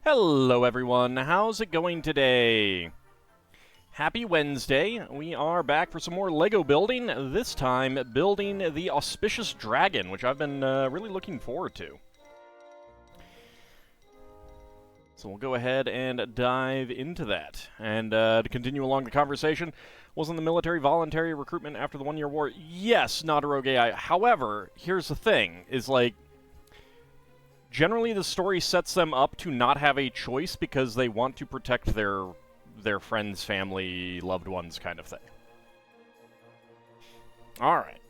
Hello everyone, how's it going today? Happy Wednesday. We are back for some more Lego building, this time building the Auspicious Dragon, which I've been really looking forward to. So we'll go ahead and dive into that. And to continue along the conversation, wasn't the military voluntary recruitment after the one-year war? Yes, not a rogue AI. However, here's the thing, is like, generally the story sets them up to not have a choice because they want to protect their friends, family, loved ones kind of thing. Alright.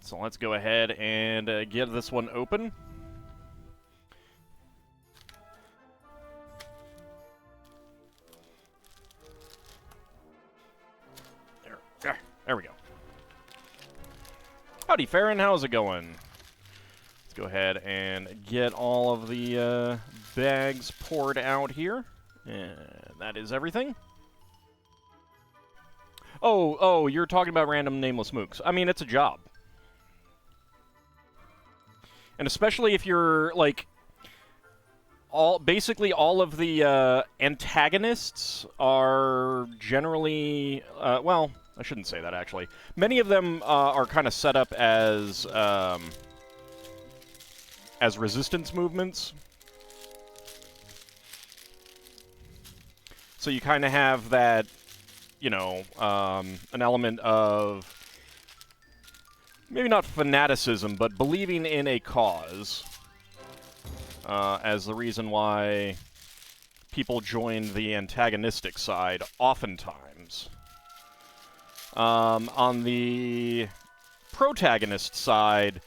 So let's go ahead and get this one open. There we go. Howdy, Farron. How's it going? Let's go ahead and get all of the bags poured out here. And that is everything. Oh, you're talking about random nameless mooks. I mean, it's a job. And especially if you're, like, basically all of the antagonists are generally, well, I shouldn't say that, actually. Many of them are kind of set up as resistance movements. So you kind of have that, you know, an element of maybe not fanaticism, but believing in a cause as the reason why people join the antagonistic side oftentimes. On the protagonist side,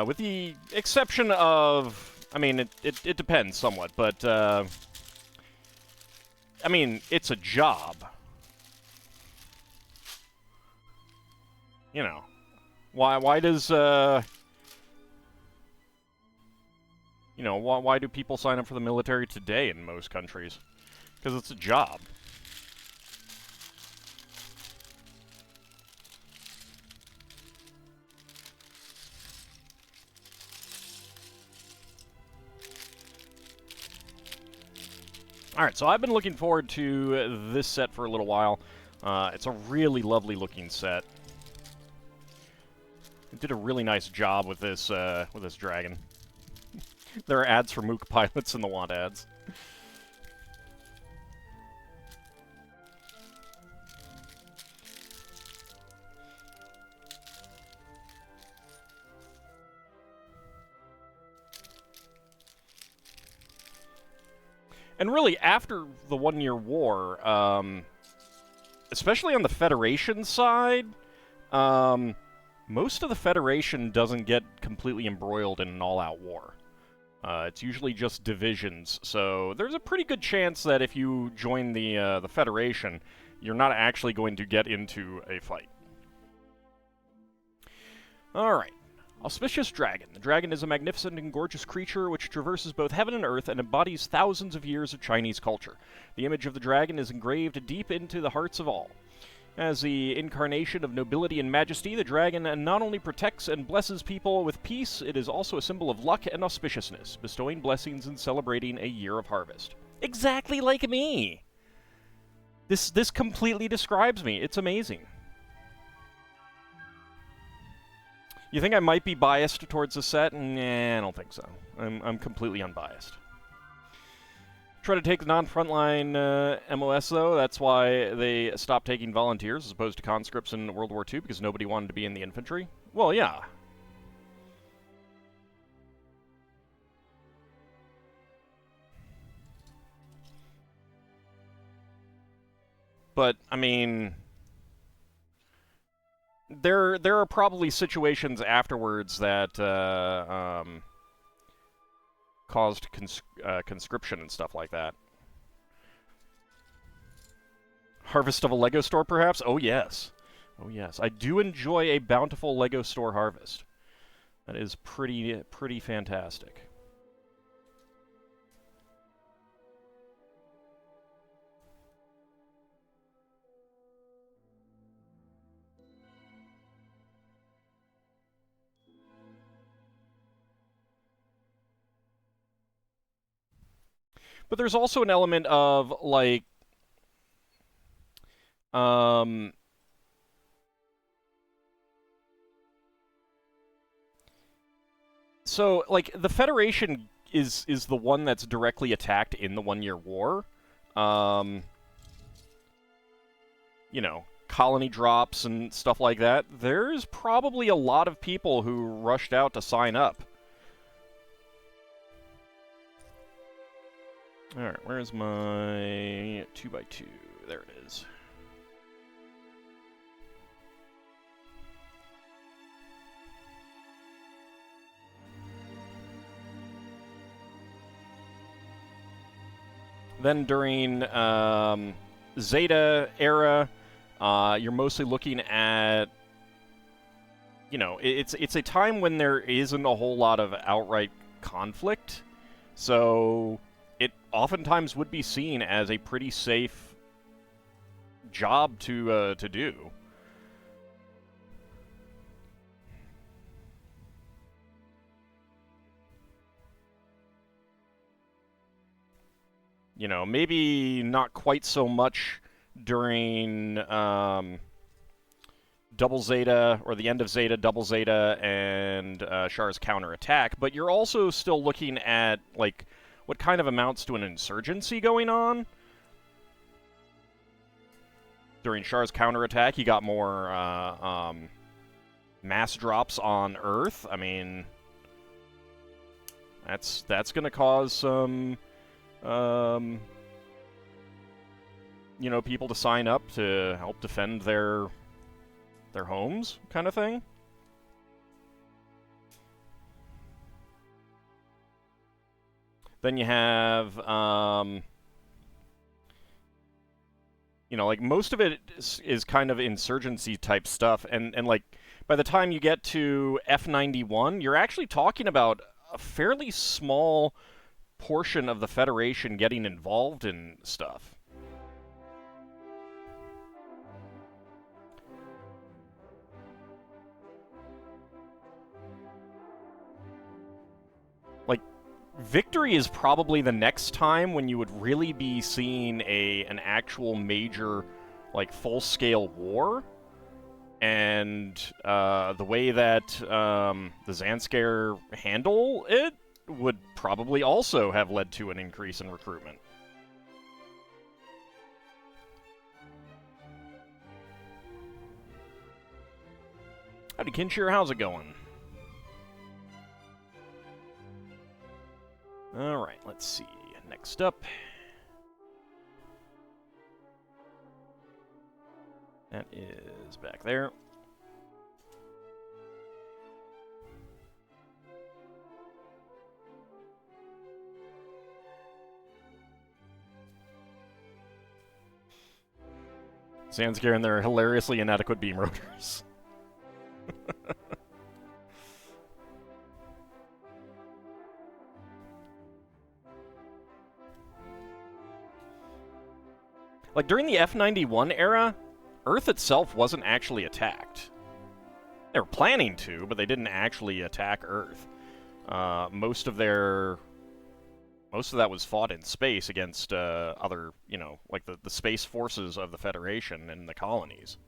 with the exception of, I mean, it depends somewhat, but, I mean, it's a job. You know, why does, you know, why do people sign up for the military today in most countries? Because it's a job. Alright, so I've been looking forward to this set for a little while. It's a really lovely looking set. It did a really nice job with this dragon. There are ads for Mook pilots in the want ads. And really, after the one-year war, especially on the Federation side, most of the Federation doesn't get completely embroiled in an all-out war. It's usually just divisions, so there's a pretty good chance that if you join the Federation, you're not actually going to get into a fight. Alright. Auspicious Dragon. The dragon is a magnificent and gorgeous creature which traverses both heaven and earth and embodies thousands of years of Chinese culture. The image of the dragon is engraved deep into the hearts of all. As the incarnation of nobility and majesty, the dragon not only protects and blesses people with peace, it is also a symbol of luck and auspiciousness, bestowing blessings and celebrating a year of harvest. Exactly like me! This completely describes me. It's amazing. You think I might be biased towards the set? Nah, I don't think so. I'm completely unbiased. Try to take the non-frontline MOS, though. That's why they stopped taking volunteers as opposed to conscripts in World War II, because nobody wanted to be in the infantry. Well, yeah. But, I mean, there are probably situations afterwards that caused conscription and stuff like that. Harvest of a Lego store, perhaps? Oh, yes. Oh, yes. I do enjoy a bountiful Lego store harvest. That is pretty fantastic. But there's also an element of, like, um, so, like, the Federation is the one that's directly attacked in the One-Year War. Um, you know, colony drops and stuff like that. There's probably a lot of people who rushed out to sign up. Alright, where's my 2x2? There it is. Then during Zeta era, you're mostly looking at, you know, it's a time when there isn't a whole lot of outright conflict, so it oftentimes would be seen as a pretty safe job to do. You know, maybe not quite so much during Double Zeta, or the end of Zeta, Double Zeta, and Char's counterattack, but you're also still looking at, like, what kind of amounts to an insurgency going on. During Char's counterattack, you got more mass drops on Earth. I mean, that's going to cause some, you know, people to sign up to help defend their homes, kind of thing. Then you have, you know, like, most of it is kind of insurgency type stuff, and like, by the time you get to F91, you're actually talking about a fairly small portion of the Federation getting involved in stuff. Like, Victory is probably the next time when you would really be seeing an actual major, like, full-scale war. And the way that the Zanskar handle it would probably also have led to an increase in recruitment. Howdy, Kinshir, how's it going? Alright, let's see. Next up. That is back there. Zanskar and their hilariously inadequate beam rotors. Like, during the F91 era, Earth itself wasn't actually attacked. They were planning to, but they didn't actually attack Earth. Most of that was fought in space against other, you know, like the space forces of the Federation and the colonies.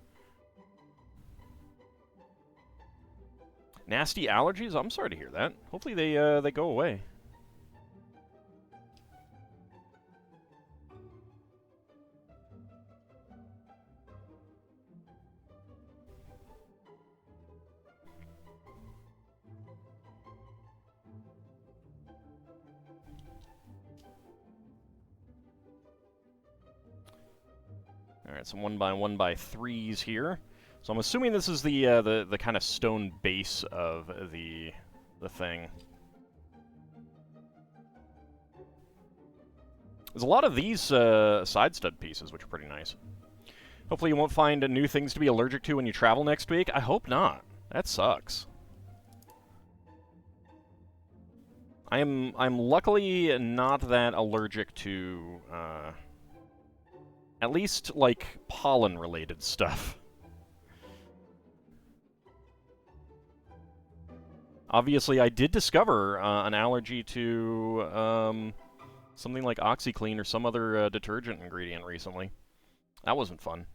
Nasty allergies? I'm sorry to hear that. Hopefully they go away. Alright, some 1x1x3s here. So I'm assuming this is the kind of stone base of the thing. There's a lot of these side stud pieces, which are pretty nice. Hopefully you won't find new things to be allergic to when you travel next week. I hope not. That sucks. I'm luckily not that allergic to at least, like, pollen-related stuff. Obviously, I did discover an allergy to something like OxyClean or some other detergent ingredient recently. That wasn't fun.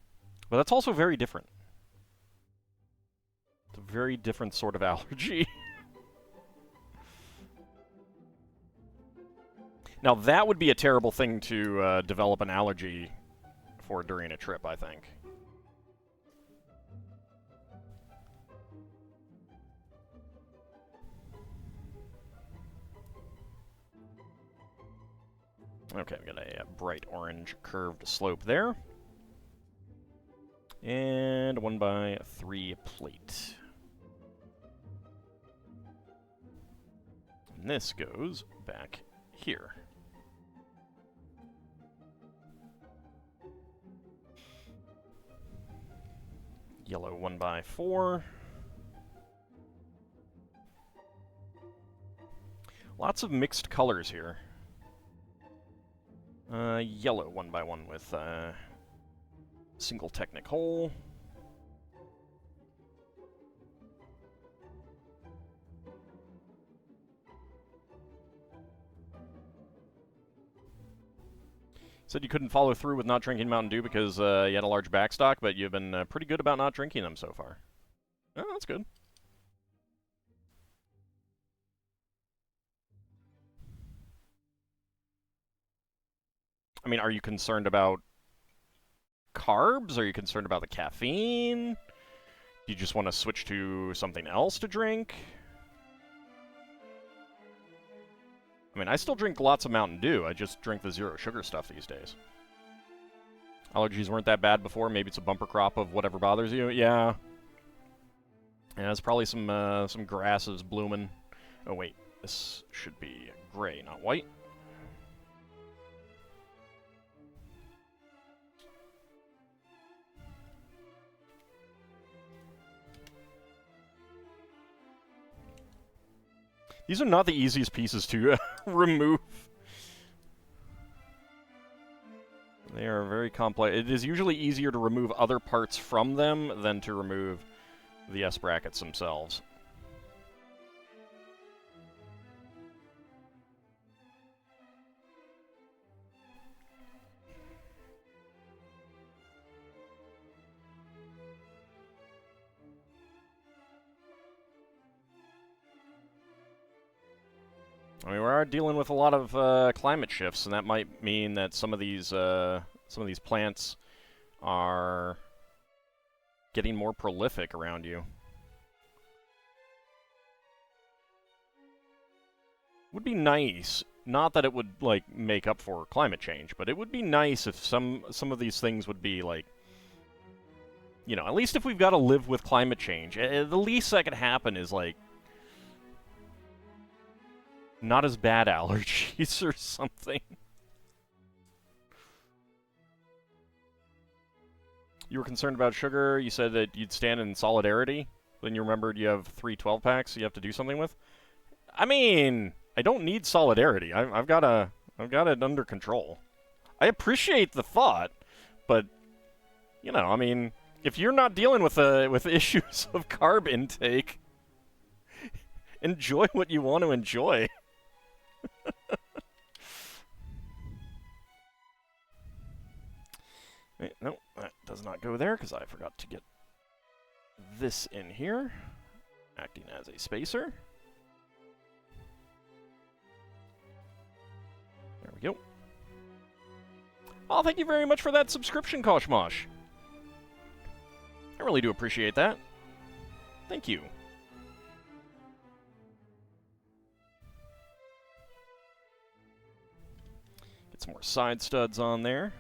But that's also very different. It's a very different sort of allergy. Now, that would be a terrible thing to develop an allergy for during a trip, I think. Okay, we got a bright orange curved slope there. And a 1x3 plate. And this goes back here. Yellow 1x4. Lots of mixed colors here. Yellow 1x1 with single technic hole. Said you couldn't follow through with not drinking Mountain Dew because you had a large backstock, but you've been pretty good about not drinking them so far. Oh, that's good. I mean, are you concerned about carbs? Are you concerned about the caffeine? Do you just want to switch to something else to drink? I mean, I still drink lots of Mountain Dew. I just drink the zero sugar stuff these days. Allergies weren't that bad before. Maybe it's a bumper crop of whatever bothers you. Yeah. Yeah, there's probably some grasses blooming. Oh, wait. This should be gray, not white. These are not the easiest pieces to remove. They are very complex. It is usually easier to remove other parts from them than to remove the S-brackets themselves. I mean, we are dealing with a lot of climate shifts, and that might mean that some of these plants are getting more prolific around you. Would be nice, not that it would like make up for climate change, but it would be nice if some of these things would be like, you know, at least if we've got to live with climate change, the least that could happen is like not as bad allergies or something. You were concerned about sugar. You said that you'd stand in solidarity. Then you remembered you have 3 12-packs you have to do something with. I mean, I don't need solidarity. I've got it under control. I appreciate the thought, but you know, I mean, if you're not dealing with issues of carb intake, enjoy what you want to enjoy. Wait, no, that does not go there because I forgot to get this in here, acting as a spacer. There we go. Oh, thank you very much for that subscription, Koshmosh. I really do appreciate that. Thank you. Get some more side studs on there.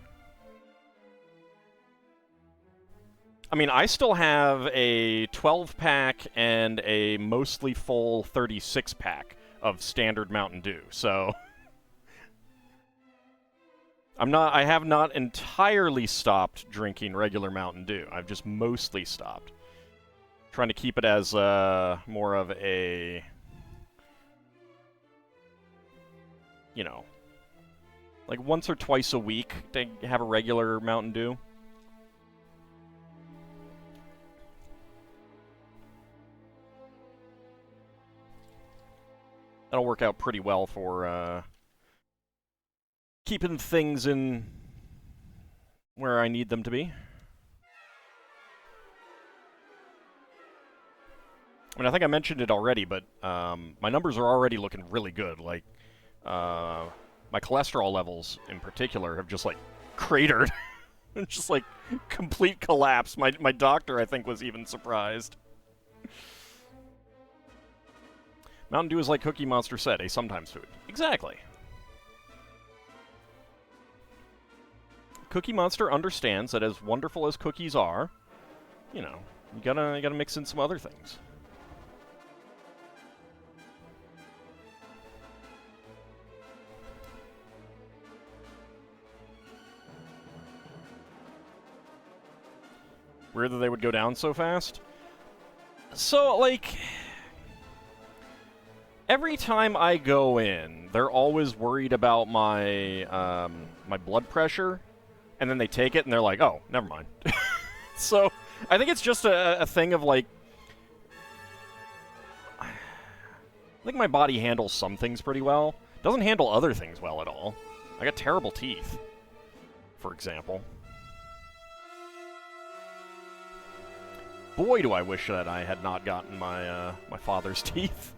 I mean, I still have a 12-pack and a mostly full 36-pack of standard Mountain Dew, so I have not entirely stopped drinking regular Mountain Dew. I've just mostly stopped. Trying to keep it as more of a, you know, like once or twice a week to have a regular Mountain Dew. That'll work out pretty well for keeping things in where I need them to be. I mean, I think I mentioned it already, but my numbers are already looking really good. Like, my cholesterol levels, in particular, have just, like, cratered. Just, like, complete collapse. My doctor, I think, was even surprised. Mountain Dew is like Cookie Monster said, a sometimes food. Exactly. Cookie Monster understands that as wonderful as cookies are, you know, you gotta mix in some other things. Weird that they would go down so fast. So, like, every time I go in, they're always worried about my my blood pressure, and then they take it and they're like, "Oh, never mind." So, I think it's just a thing of, like, I think my body handles some things pretty well. Doesn't handle other things well at all. I got terrible teeth, for example. Boy, do I wish that I had not gotten my my father's teeth.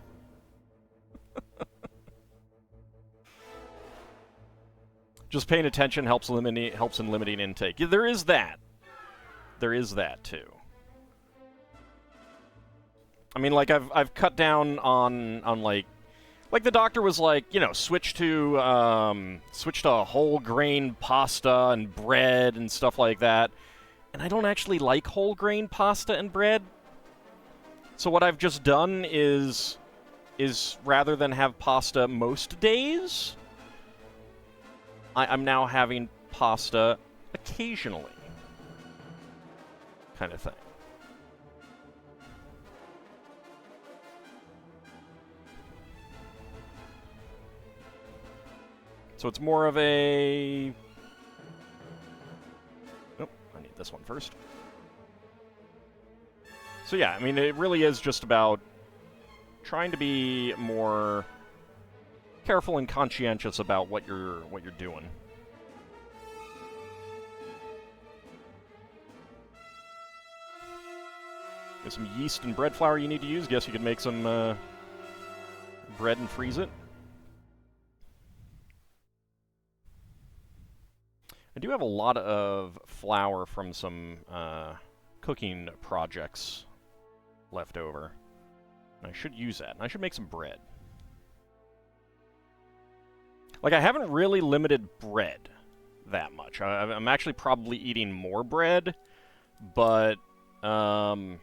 Just paying attention helps in limiting intake. Yeah, there is that. There is that too. I mean, like I've cut down on like the doctor was like, you know, switch to whole grain pasta and bread and stuff like that. And I don't actually like whole grain pasta and bread. So what I've just done is rather than have pasta most days, I'm now having pasta occasionally. Kind of thing. So it's more of a... Oh, I need this one first. So yeah, I mean, it really is just about trying to be more careful and conscientious about what you're doing. There's some yeast and bread flour you need to use. Guess you could make some bread and freeze it. I do have a lot of flour from some cooking projects left over. I should use that, and I should make some bread. Like, I haven't really limited bread that much. I'm actually probably eating more bread, but I'm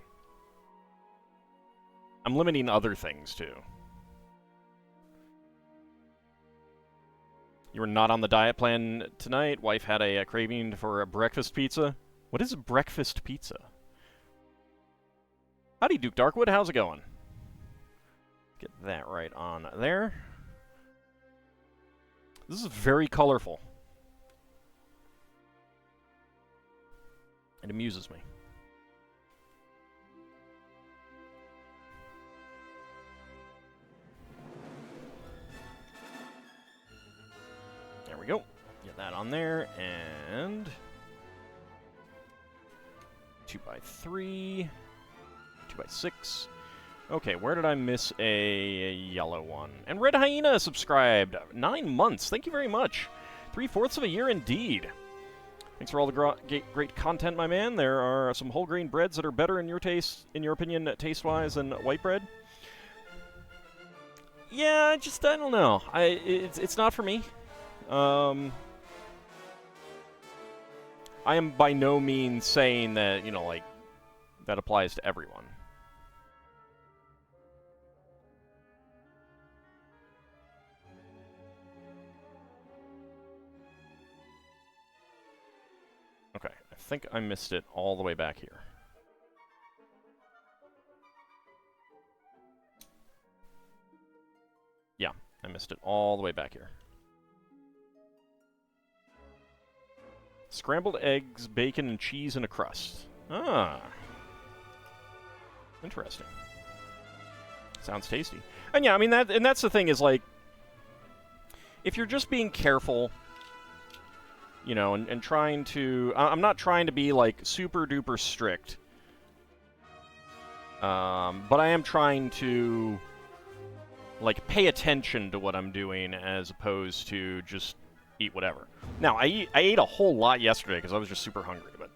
limiting other things, too. You were not on the diet plan tonight. Wife had a craving for a breakfast pizza. What is a breakfast pizza? Howdy, Duke Darkwood. How's it going? Get that right on there. This is very colorful. It amuses me. There we go. Get that on there, and 2x3, 2x6. Okay, where did I miss a yellow one? And Red Hyena subscribed. 9 months. Thank you very much. 3/4 of a year indeed. Thanks for all the great content, my man. There are some whole grain breads that are better in your taste, in your opinion, taste-wise, than white bread. Yeah, I don't know. It's not for me. I am by no means saying that, you know, like, that applies to everyone. Okay, I think I missed it all the way back here. Yeah, I missed it all the way back here. Scrambled eggs, bacon, and cheese in a crust. Ah. Interesting. Sounds tasty. And yeah, I mean, that's the thing is, like, if you're just being careful You know, and trying to... I'm not trying to be, like, super-duper strict. But I am trying to, like, pay attention to what I'm doing as opposed to just eat whatever. Now, I ate a whole lot yesterday because I was just super hungry, but...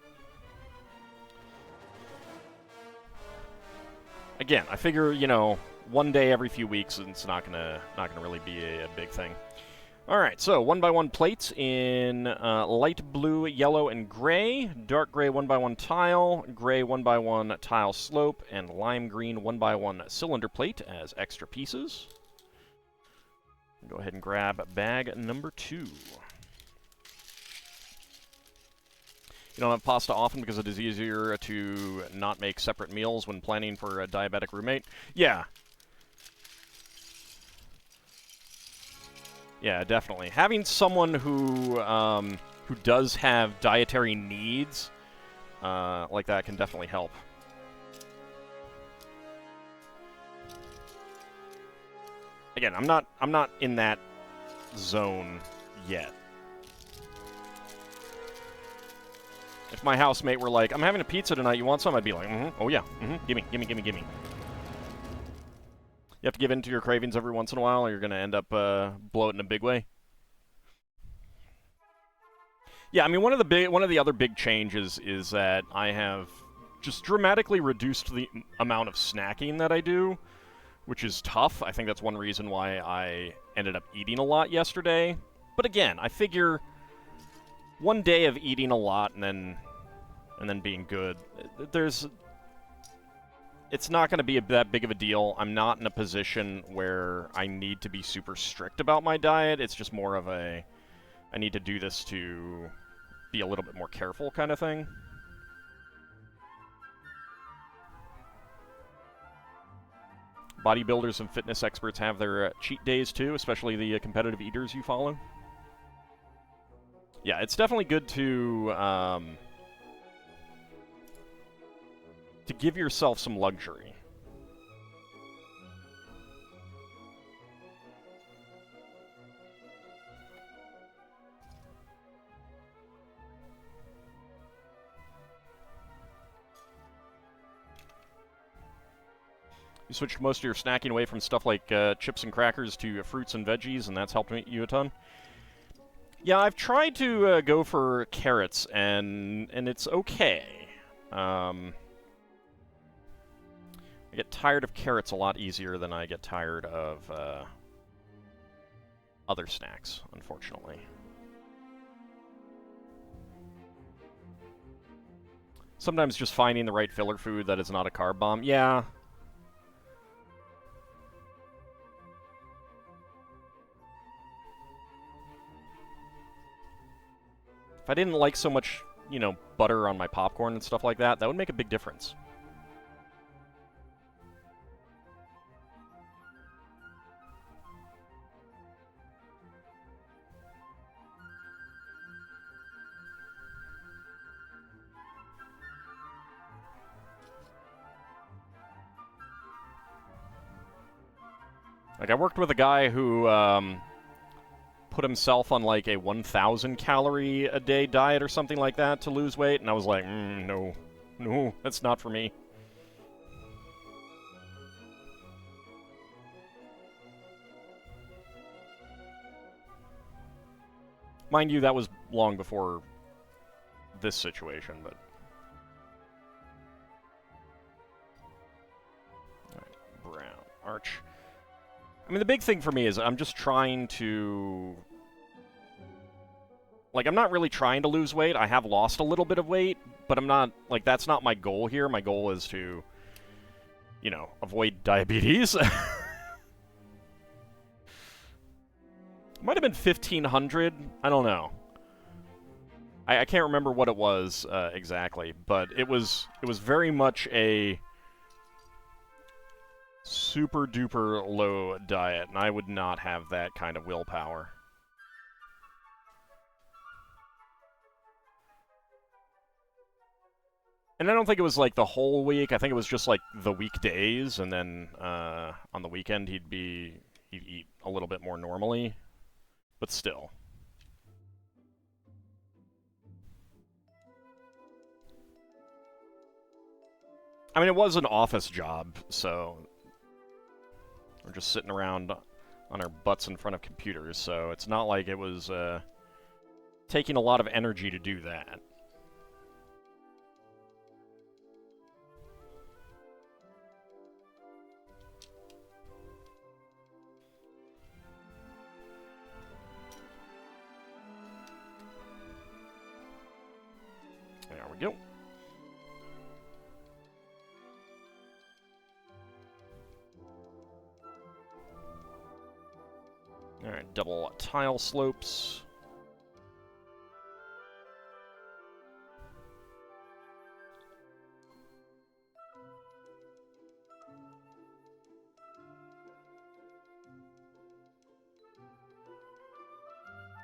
Again, I figure, you know, one day every few weeks, it's not gonna really be a big thing. Alright, so 1x1 plates in light blue, yellow, and gray, dark gray 1x1 tile, gray 1x1 tile slope, and lime green 1x1 cylinder plate as extra pieces. Go ahead and grab bag number 2. You don't have pasta often because it is easier to not make separate meals when planning for a diabetic roommate? Yeah. Yeah, definitely. Having someone who does have dietary needs like that can definitely help. Again, I'm not in that zone yet. If my housemate were like, "I'm having a pizza tonight, you want some?" I'd be like, oh yeah, gimme. You have to give in to your cravings every once in a while, or you're going to end up blow it in a big way. Yeah, I mean, one of the other big changes is that I have just dramatically reduced the amount of snacking that I do, which is tough. I think that's one reason why I ended up eating a lot yesterday. But again, I figure one day of eating a lot and then being good, it's not going to be that big of a deal. I'm not in a position where I need to be super strict about my diet. It's just more of a, I need to do this to be a little bit more careful kind of thing. Bodybuilders and fitness experts have their cheat days too, especially the competitive eaters you follow. Yeah, it's definitely good to give yourself some luxury. You switched most of your snacking away from stuff like chips and crackers to fruits and veggies, and that's helped you a ton? Yeah, I've tried to go for carrots, and it's okay. I get tired of carrots a lot easier than I get tired of other snacks, unfortunately. Sometimes just finding the right filler food that is not a carb bomb. Yeah. If I didn't like so much, you know, butter on my popcorn and stuff like that, that would make a big difference. Like, I worked with a guy who put himself on, like, a 1,000 calorie a day diet or something like that to lose weight, and I was like, no, that's not for me. Mind you, that was long before this situation, but... Alright, brown. Arch. I mean, the big thing for me is I'm just trying to... Like, I'm not really trying to lose weight. I have lost a little bit of weight, but I'm not... Like, that's not my goal here. My goal is to, you know, avoid diabetes. Might have been 1,500. I don't know. I can't remember what it was exactly, but it was very much a super duper low diet, and I would not have that kind of willpower. And I don't think it was like the whole week. I think it was just like the weekdays, and then on the weekend he'd eat a little bit more normally, but still. I mean, it was an office job, so we're just sitting around on our butts in front of computers, so it's not like it was taking a lot of energy to do that. There we go. Alright, double tile slopes.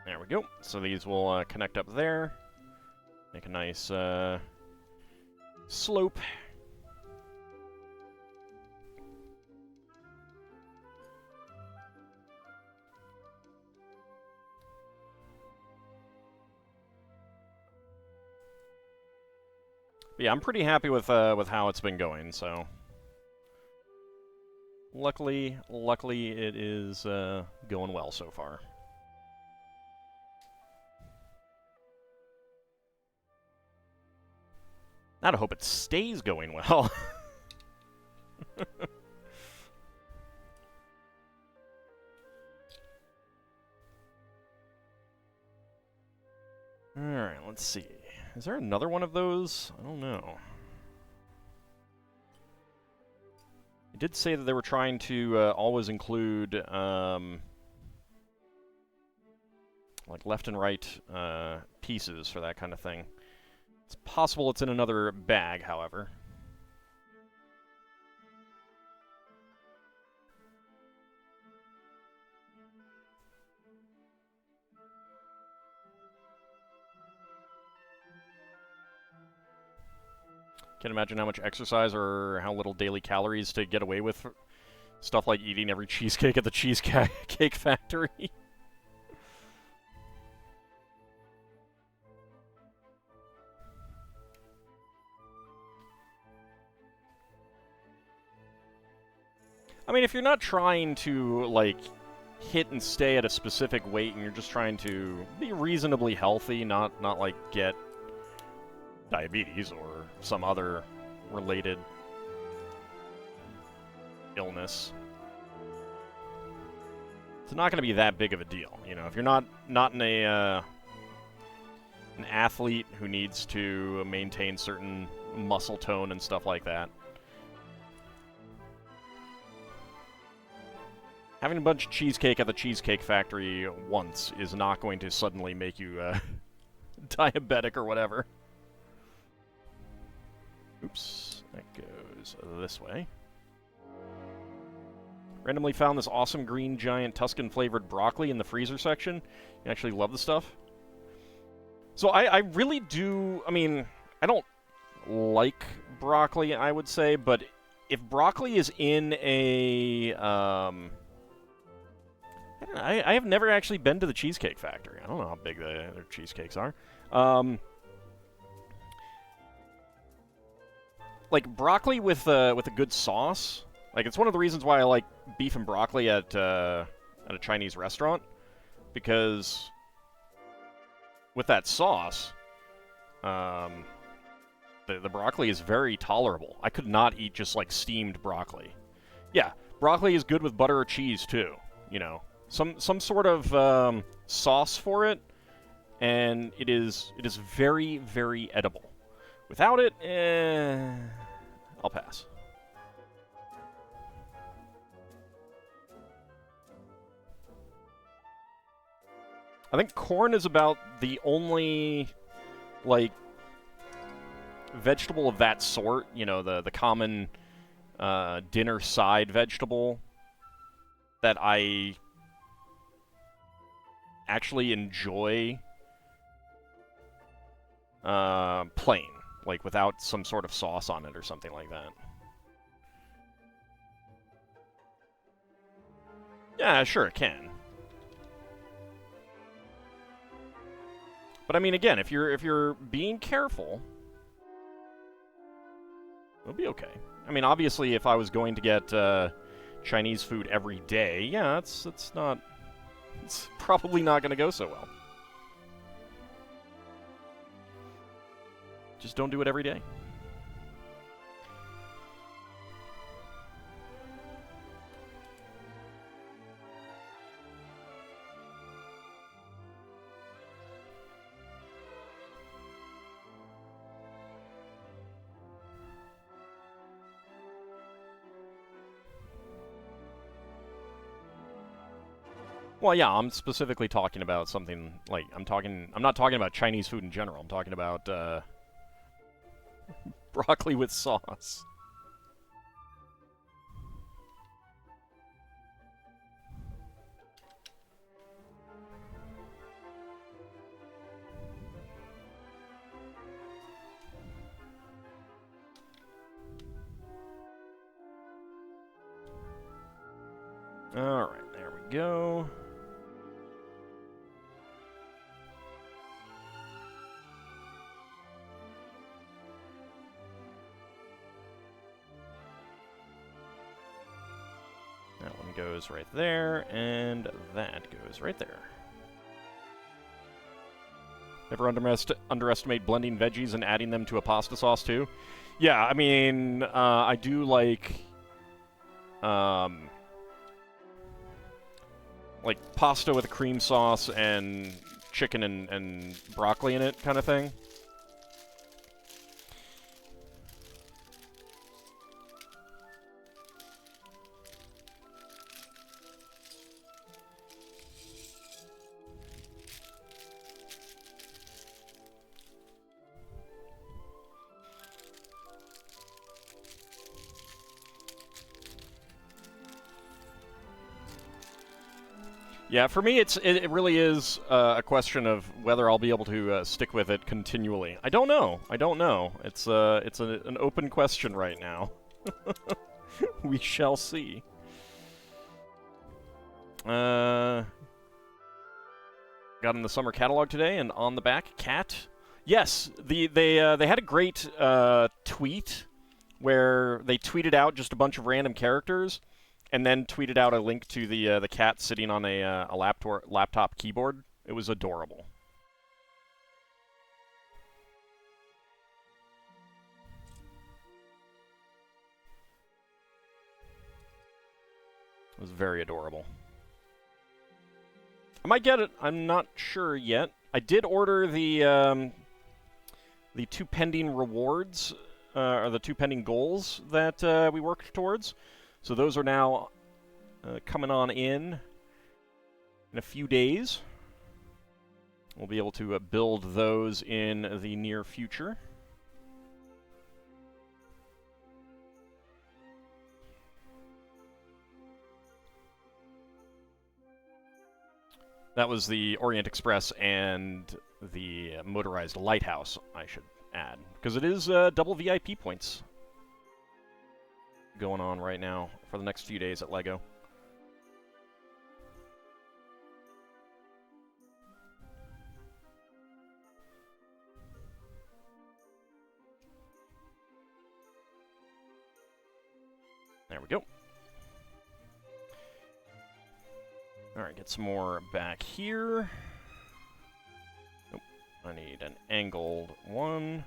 There we go. So these will connect up there. Make a nice slope. But yeah, I'm pretty happy with how it's been going. So luckily it is going well so far. Now to hope it stays going well. Alright, let's see. Is there another one of those? I don't know. It did say that they were trying to always include like left and right pieces for that kind of thing. It's possible it's in another bag, however. Can't imagine how much exercise or how little daily calories to get away with stuff like eating every cheesecake at the Cheesecake Factory. I mean, if you're not trying to, like, hit and stay at a specific weight and you're just trying to be reasonably healthy, not like, get diabetes or some other related illness, it's not going to be that big of a deal. You know, if you're not in an athlete who needs to maintain certain muscle tone and stuff like that, having a bunch of cheesecake at the Cheesecake Factory once is not going to suddenly make you diabetic or whatever. Oops, that goes this way. Randomly found this awesome green giant Tuscan-flavored broccoli in the freezer section. You actually love the stuff. So I really do, I mean, I don't like broccoli, I would say, but if broccoli is in a, I have never actually been to the Cheesecake Factory. I don't know how big their cheesecakes are. Like, broccoli with a good sauce, like, it's one of the reasons why I like beef and broccoli at a Chinese restaurant, because with that sauce, the broccoli is very tolerable. I could not eat just, like, steamed broccoli. Yeah, broccoli is good with butter or cheese, too, you know. Some sort of sauce for it, and it is very, very edible. Without it, I'll pass. I think corn is about the only, like, vegetable of that sort, you know, the common dinner side vegetable that I actually enjoy plain, like without some sort of sauce on it or something like that. Yeah, sure it can. But I mean, again, if you're being careful, It'll be okay. I mean, obviously, if I was going to get Chinese food every day, yeah, it's probably not going to go so well. Just don't do it every day. Well, yeah, I'm specifically talking about something like I'm not talking about Chinese food in general. I'm talking about broccoli with sauce. All right, there we go. That one goes right there, and that goes right there. Never underestimate blending veggies and adding them to a pasta sauce, too. Yeah, I mean, I do like pasta with a cream sauce and chicken and broccoli in it kind of thing. Yeah, for me, it really is a question of whether I'll be able to stick with it continually. I don't know. It's an open question right now. We shall see. Got in the summer catalog today, and on the back, cat. Yes, they had a great tweet where they tweeted out just a bunch of random characters. And then tweeted out a link to the cat sitting on a laptop keyboard. It was adorable. It was very adorable. I might get it. I'm not sure yet. I did order the 2 pending rewards, or the 2 pending goals that we worked towards. So those are now coming on in a few days. We'll be able to build those in the near future. That was the Orient Express and the motorized lighthouse, I should add, because it is double VIP points going on right now for the next few days at LEGO. There we go. Alright, get some more back here. Nope, I need an angled one.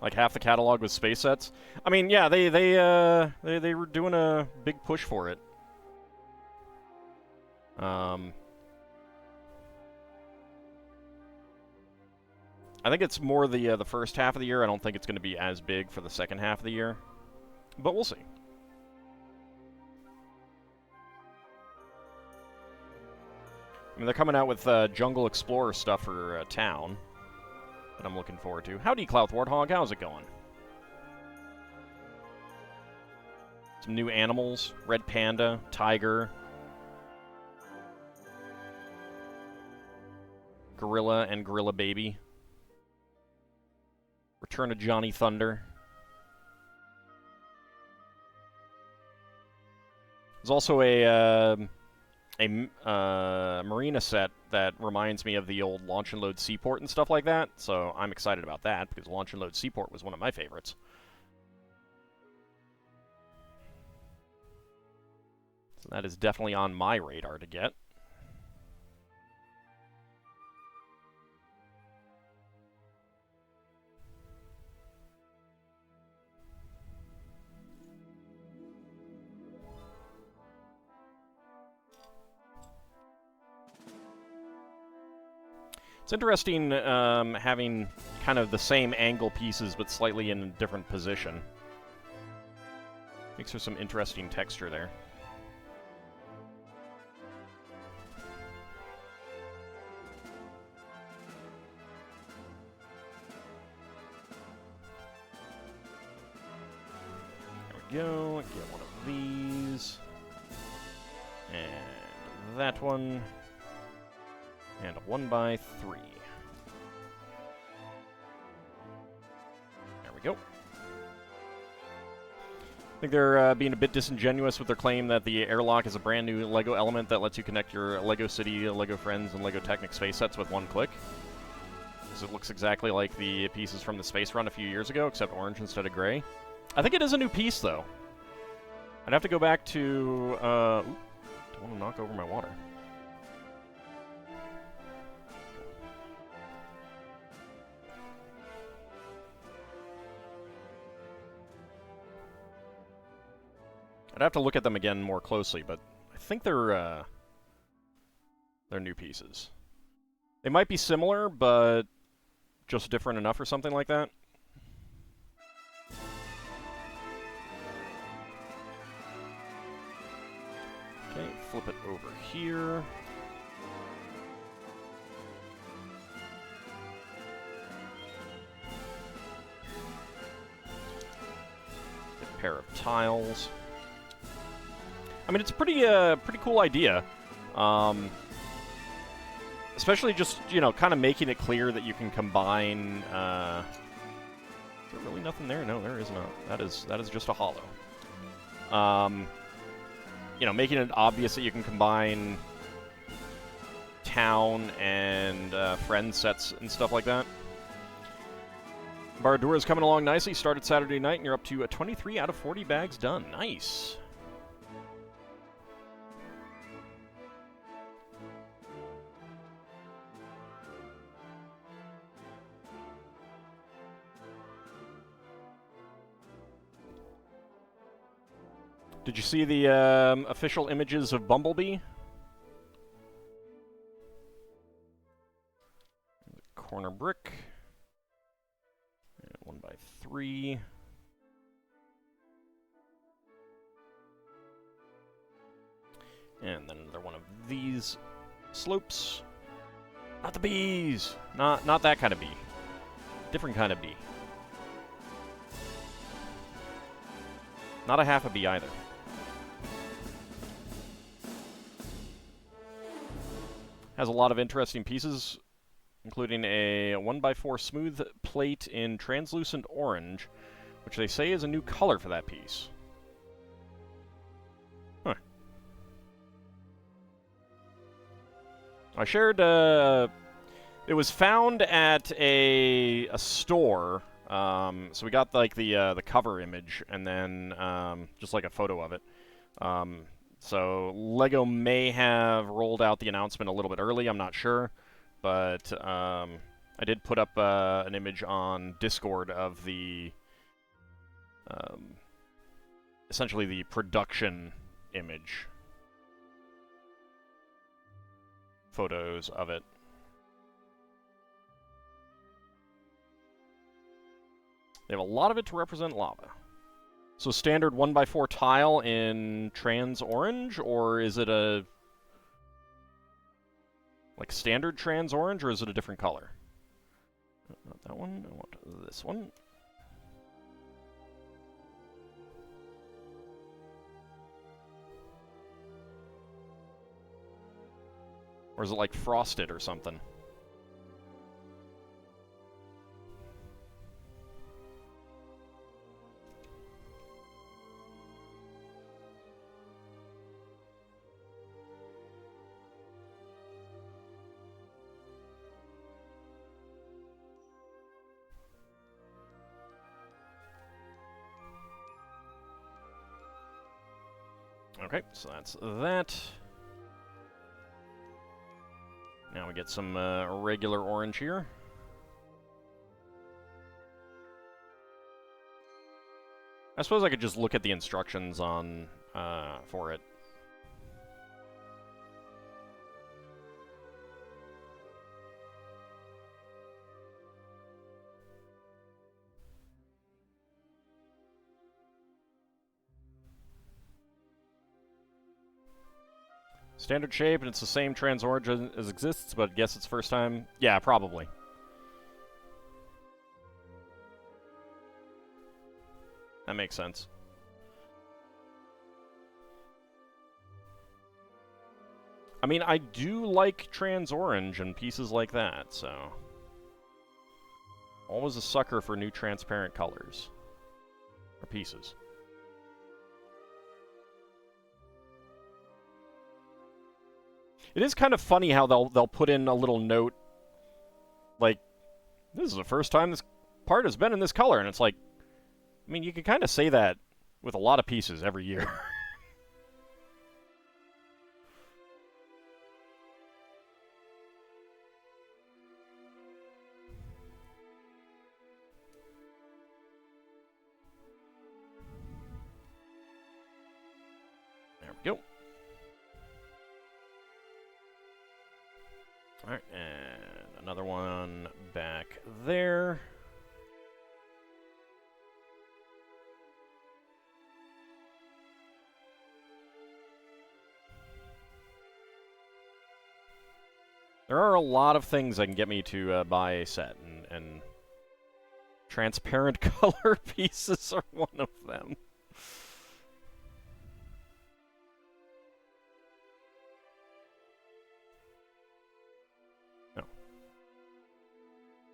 Like half the catalog was space sets. I mean, yeah, they were doing a big push for it. I think it's more the first half of the year. I don't think it's going to be as big for the second half of the year, but we'll see. I mean, they're coming out with Jungle Explorer stuff for town that I'm looking forward to. Howdy, Clouth Warthog. How's it going? Some new animals. Red Panda, Tiger, Gorilla and Gorilla Baby. Return of Johnny Thunder. There's also a marina set that reminds me of the old Launch and Load Seaport and stuff like that, so I'm excited about that, because Launch and Load Seaport was one of my favorites. So that is definitely on my radar to get. It's interesting having kind of the same angle pieces, but slightly in a different position. Makes for some interesting texture there. There we go. Get one of these. And that one. And a 1x3. There we go. I think they're being a bit disingenuous with their claim that the airlock is a brand new LEGO element that lets you connect your LEGO City, LEGO Friends, and LEGO Technic space sets with one click. So it looks exactly like the pieces from the Space Run a few years ago, except orange instead of gray. I think it is a new piece, though. I'd have to go back to... Ooh, don't want to knock over my water. I'd have to look at them again more closely, but I think they're new pieces. They might be similar, but just different enough or something like that. Okay, flip it over here. Get a pair of tiles. I mean, it's a pretty cool idea. Especially just, you know, kind of making it clear that you can combine... is there really nothing there? No, there is not. That is just a hollow. You know, making it obvious that you can combine town and friend sets and stuff like that. Bardura's coming along nicely. Started Saturday night, and you're up to 23 out of 40 bags done. Nice. Did you see the official images of Bumblebee? Corner brick. And 1x3. And then another one of these slopes. Not the bees! Not that kind of bee. Different kind of bee. Not a half a bee either. Has a lot of interesting pieces, including a 1x4 smooth plate in translucent orange, which they say is a new color for that piece. Huh. I shared, it was found at a store, so we got like the cover image, and then just like a photo of it. So LEGO may have rolled out the announcement a little bit early, I'm not sure, but I did put up an image on Discord of the, essentially the production image. Photos of it. They have a lot of it to represent lava. So standard 1x4 tile in trans orange, or is it a... like standard trans orange, or is it a different color? Not that one, I want this one. Or is it like frosted or something? Okay, so that's that. Now we get some regular orange here. I suppose I could just look at the instructions on for it. Standard shape, and it's the same trans orange as exists, but I guess it's first time. Yeah, probably. That makes sense. I mean, I do like trans orange and pieces like that, so... Always a sucker for new transparent colors. Or pieces. It is kind of funny how they'll put in a little note, like, this is the first time this part has been in this color, and it's like, I mean, you can kind of say that with a lot of pieces every year. There we go. Alright, and another one back there. There are a lot of things that can get me to buy a set, and transparent color pieces are one of them. No.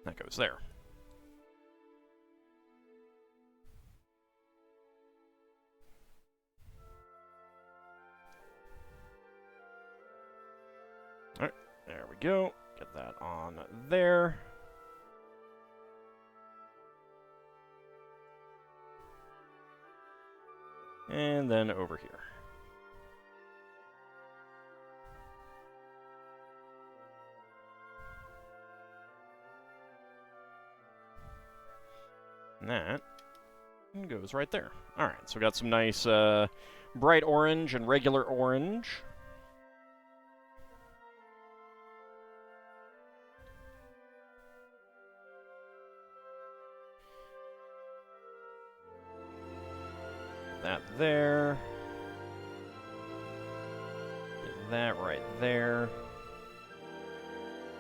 That goes there. Alright, there we go. Get that on there. And then over here. And that goes right there. Alright, so we got some nice bright orange and regular orange. That there. Get that right there.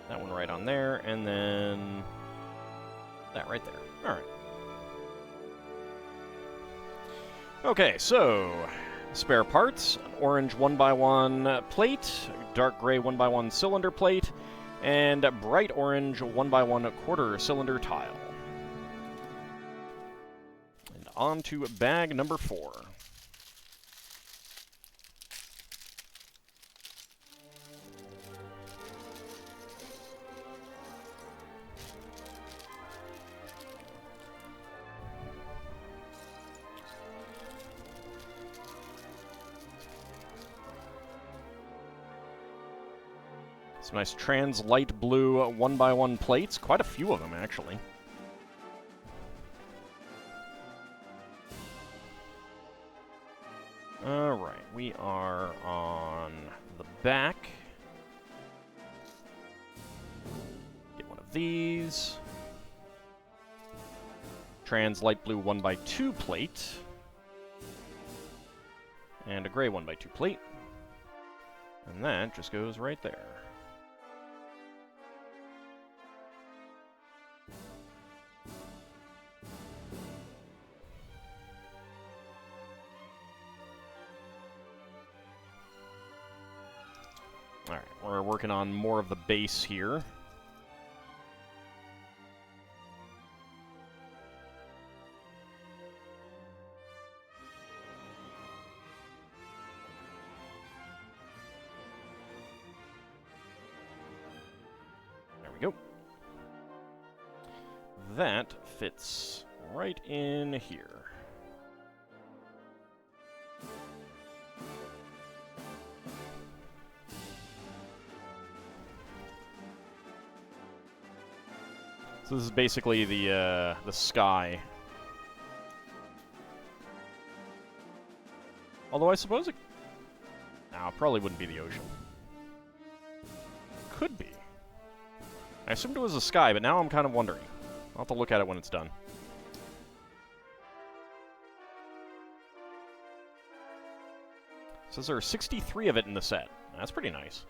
That one right on there, and then that right there. Alright. Okay, so spare parts, an orange 1x1 plate, dark gray 1x1 cylinder plate, and bright orange 1x1 quarter cylinder tile. And on to bag number 4. Some nice trans light blue 1x1 plates. Quite a few of them, actually. Alright, we are on the back. Get one of these. Trans light blue 1x2 plate. And a gray 1x2 plate. And that just goes right there. Alright, we're working on more of the base here. There we go. That fits right in here. So this is basically the sky. Although I suppose it... No, it probably wouldn't be the ocean. Could be. I assumed it was the sky, but now I'm kind of wondering. I'll have to look at it when it's done. Says there are 63 of it in the set. That's pretty nice.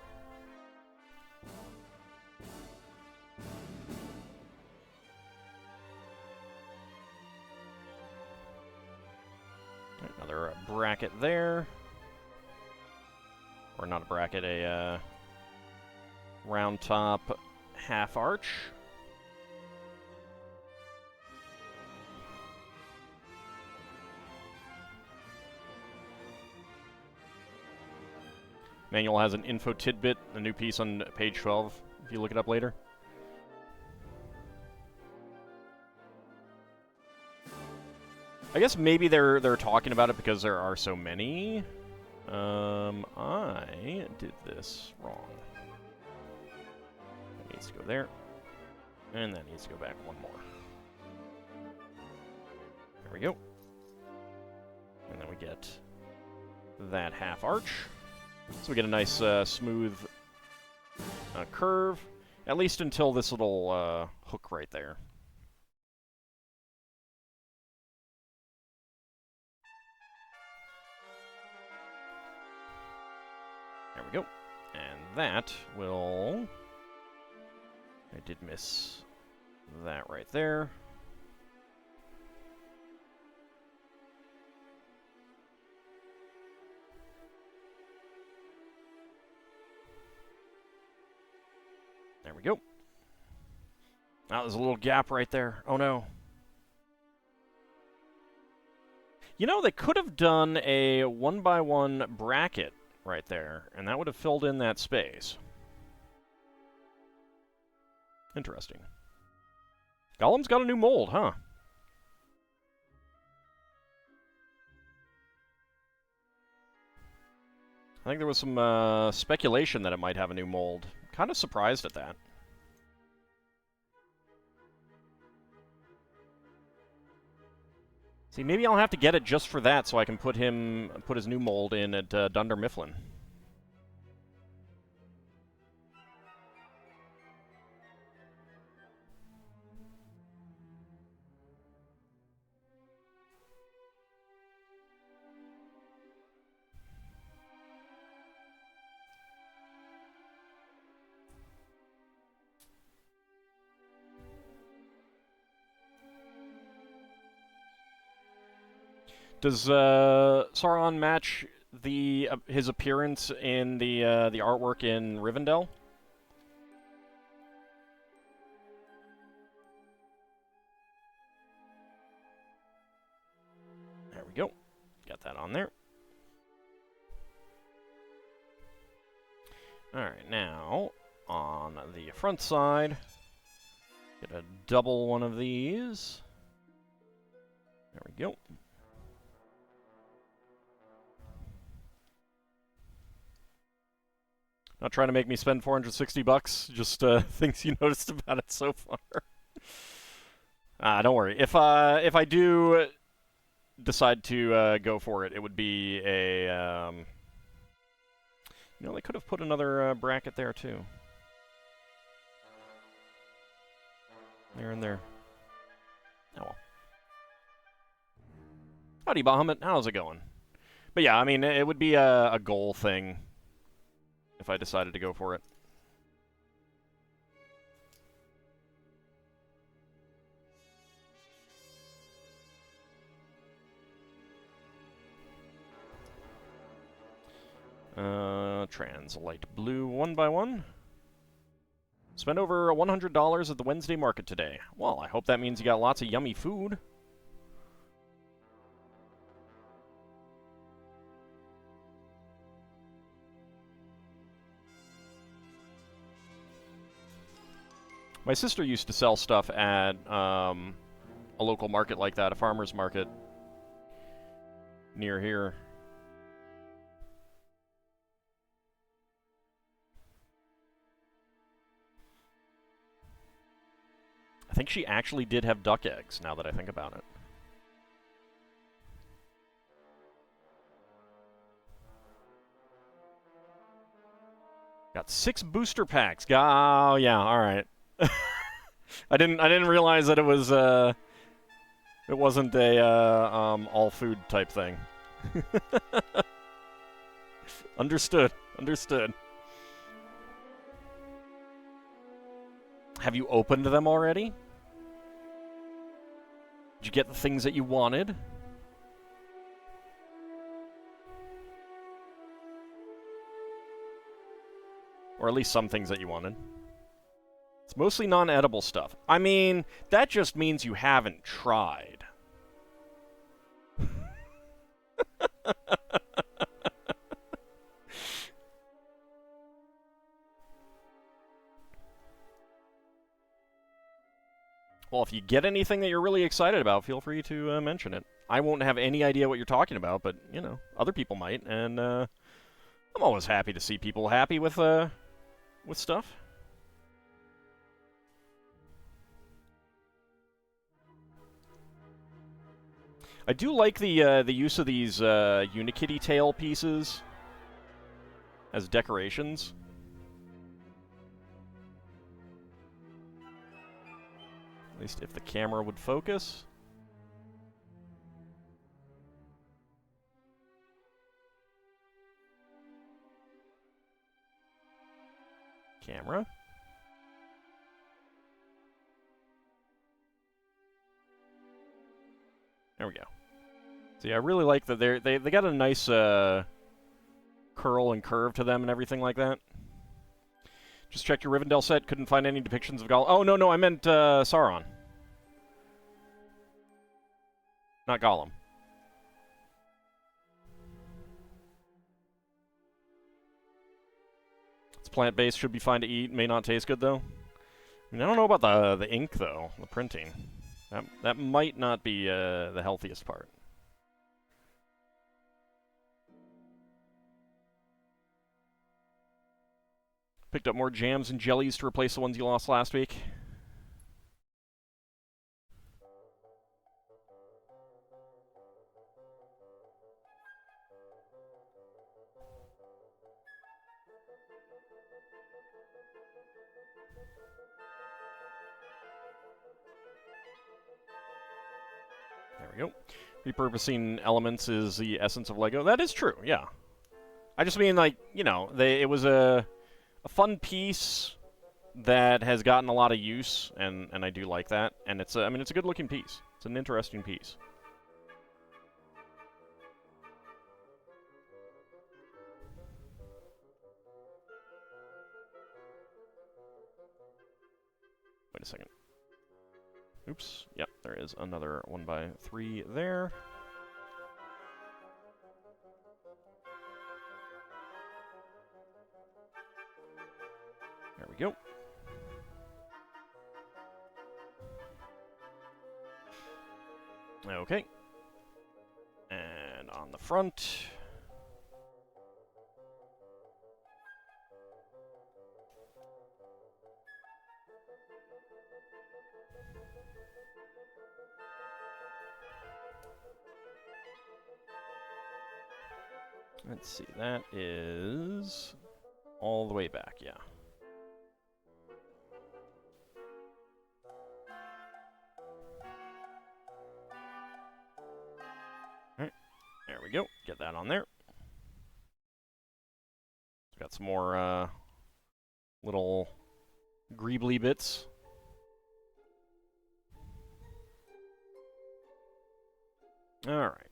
Another bracket there. Or not a bracket, a round top half arch. Manual has an info tidbit, a new piece on page 12, if you look it up later. I guess maybe they're talking about it because there are so many. I did this wrong. That needs to go there. And that needs to go back one more. There we go. And then we get that half arch. So we get a nice smooth curve, at least until this little hook right there. There we go. And that will... I did miss that right there. There we go. Now there's a little gap right there. Oh no. You know, they could have done a 1x1 bracket right there, and that would have filled in that space. Interesting. Gollum's got a new mold, huh? I think there was some speculation that it might have a new mold. Kind of surprised at that. See, maybe I'll have to get it just for that so I can put his new mold in at Dunder Mifflin. Does Sauron match his appearance in the artwork in Rivendell? There we go. Got that on there. Alright, now, on the front side, get a double one of these. There we go. Not trying to make me spend $460, just things you noticed about it so far. Don't worry. If I do decide to go for it, it would be a... you know, they could have put another bracket there, too. There and there. Oh well. Howdy, Bahamut. How's it going? But yeah, I mean, it would be a goal thing if I decided to go for it. Translate blue 1x1. Spend over $100 at the Wednesday market today. Well, I hope that means you got lots of yummy food. My sister used to sell stuff at a local market like that, a farmer's market near here. I think she actually did have duck eggs, now that I think about it. Got 6 booster packs. Oh, yeah, alright. I didn't realize that it was, it wasn't a, all-food type thing. Understood. Understood. Have you opened them already? Did you get the things that you wanted? Or at least some things that you wanted. It's mostly non-edible stuff. I mean, that just means you haven't tried. Well, if you get anything that you're really excited about, feel free to mention it. I won't have any idea what you're talking about, but, you know, other people might, and I'm always happy to see people happy with stuff. I do like the use of these Unikitty tail pieces as decorations. At least if the camera would focus. Camera. There we go. So yeah, I really like that they got a nice curl and curve to them and everything like that. Just checked your Rivendell set, couldn't find any depictions of Gollum. Oh, no, I meant Sauron. Not Gollum. It's plant-based, should be fine to eat, may not taste good, though. I mean, I don't know about the ink, though, the printing. That might not be the healthiest part. Picked up more jams and jellies to replace the ones you lost last week. There we go. Repurposing elements is the essence of LEGO. That is true, yeah. I just mean, like, you know, it was a fun piece that has gotten a lot of use, and I do like that. And it's I mean, it's a good-looking piece. It's an interesting piece. Wait a second. Oops. Yep, there is another 1x3 there. There we go. Okay. And on the front. Let's see, that is all the way back, yeah. Alright, there we go. Get that on there. Got some more little greebly bits. Alright.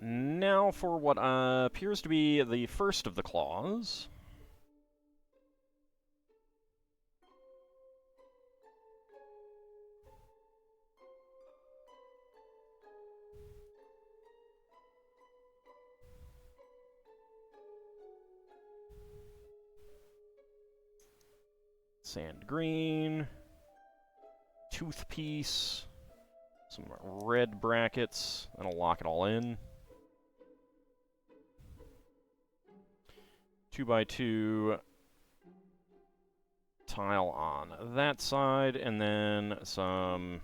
Now for what appears to be the first of the claws. Sand green. Tooth piece. Some red brackets. That'll lock it all in. 2x2 tile on that side, and then some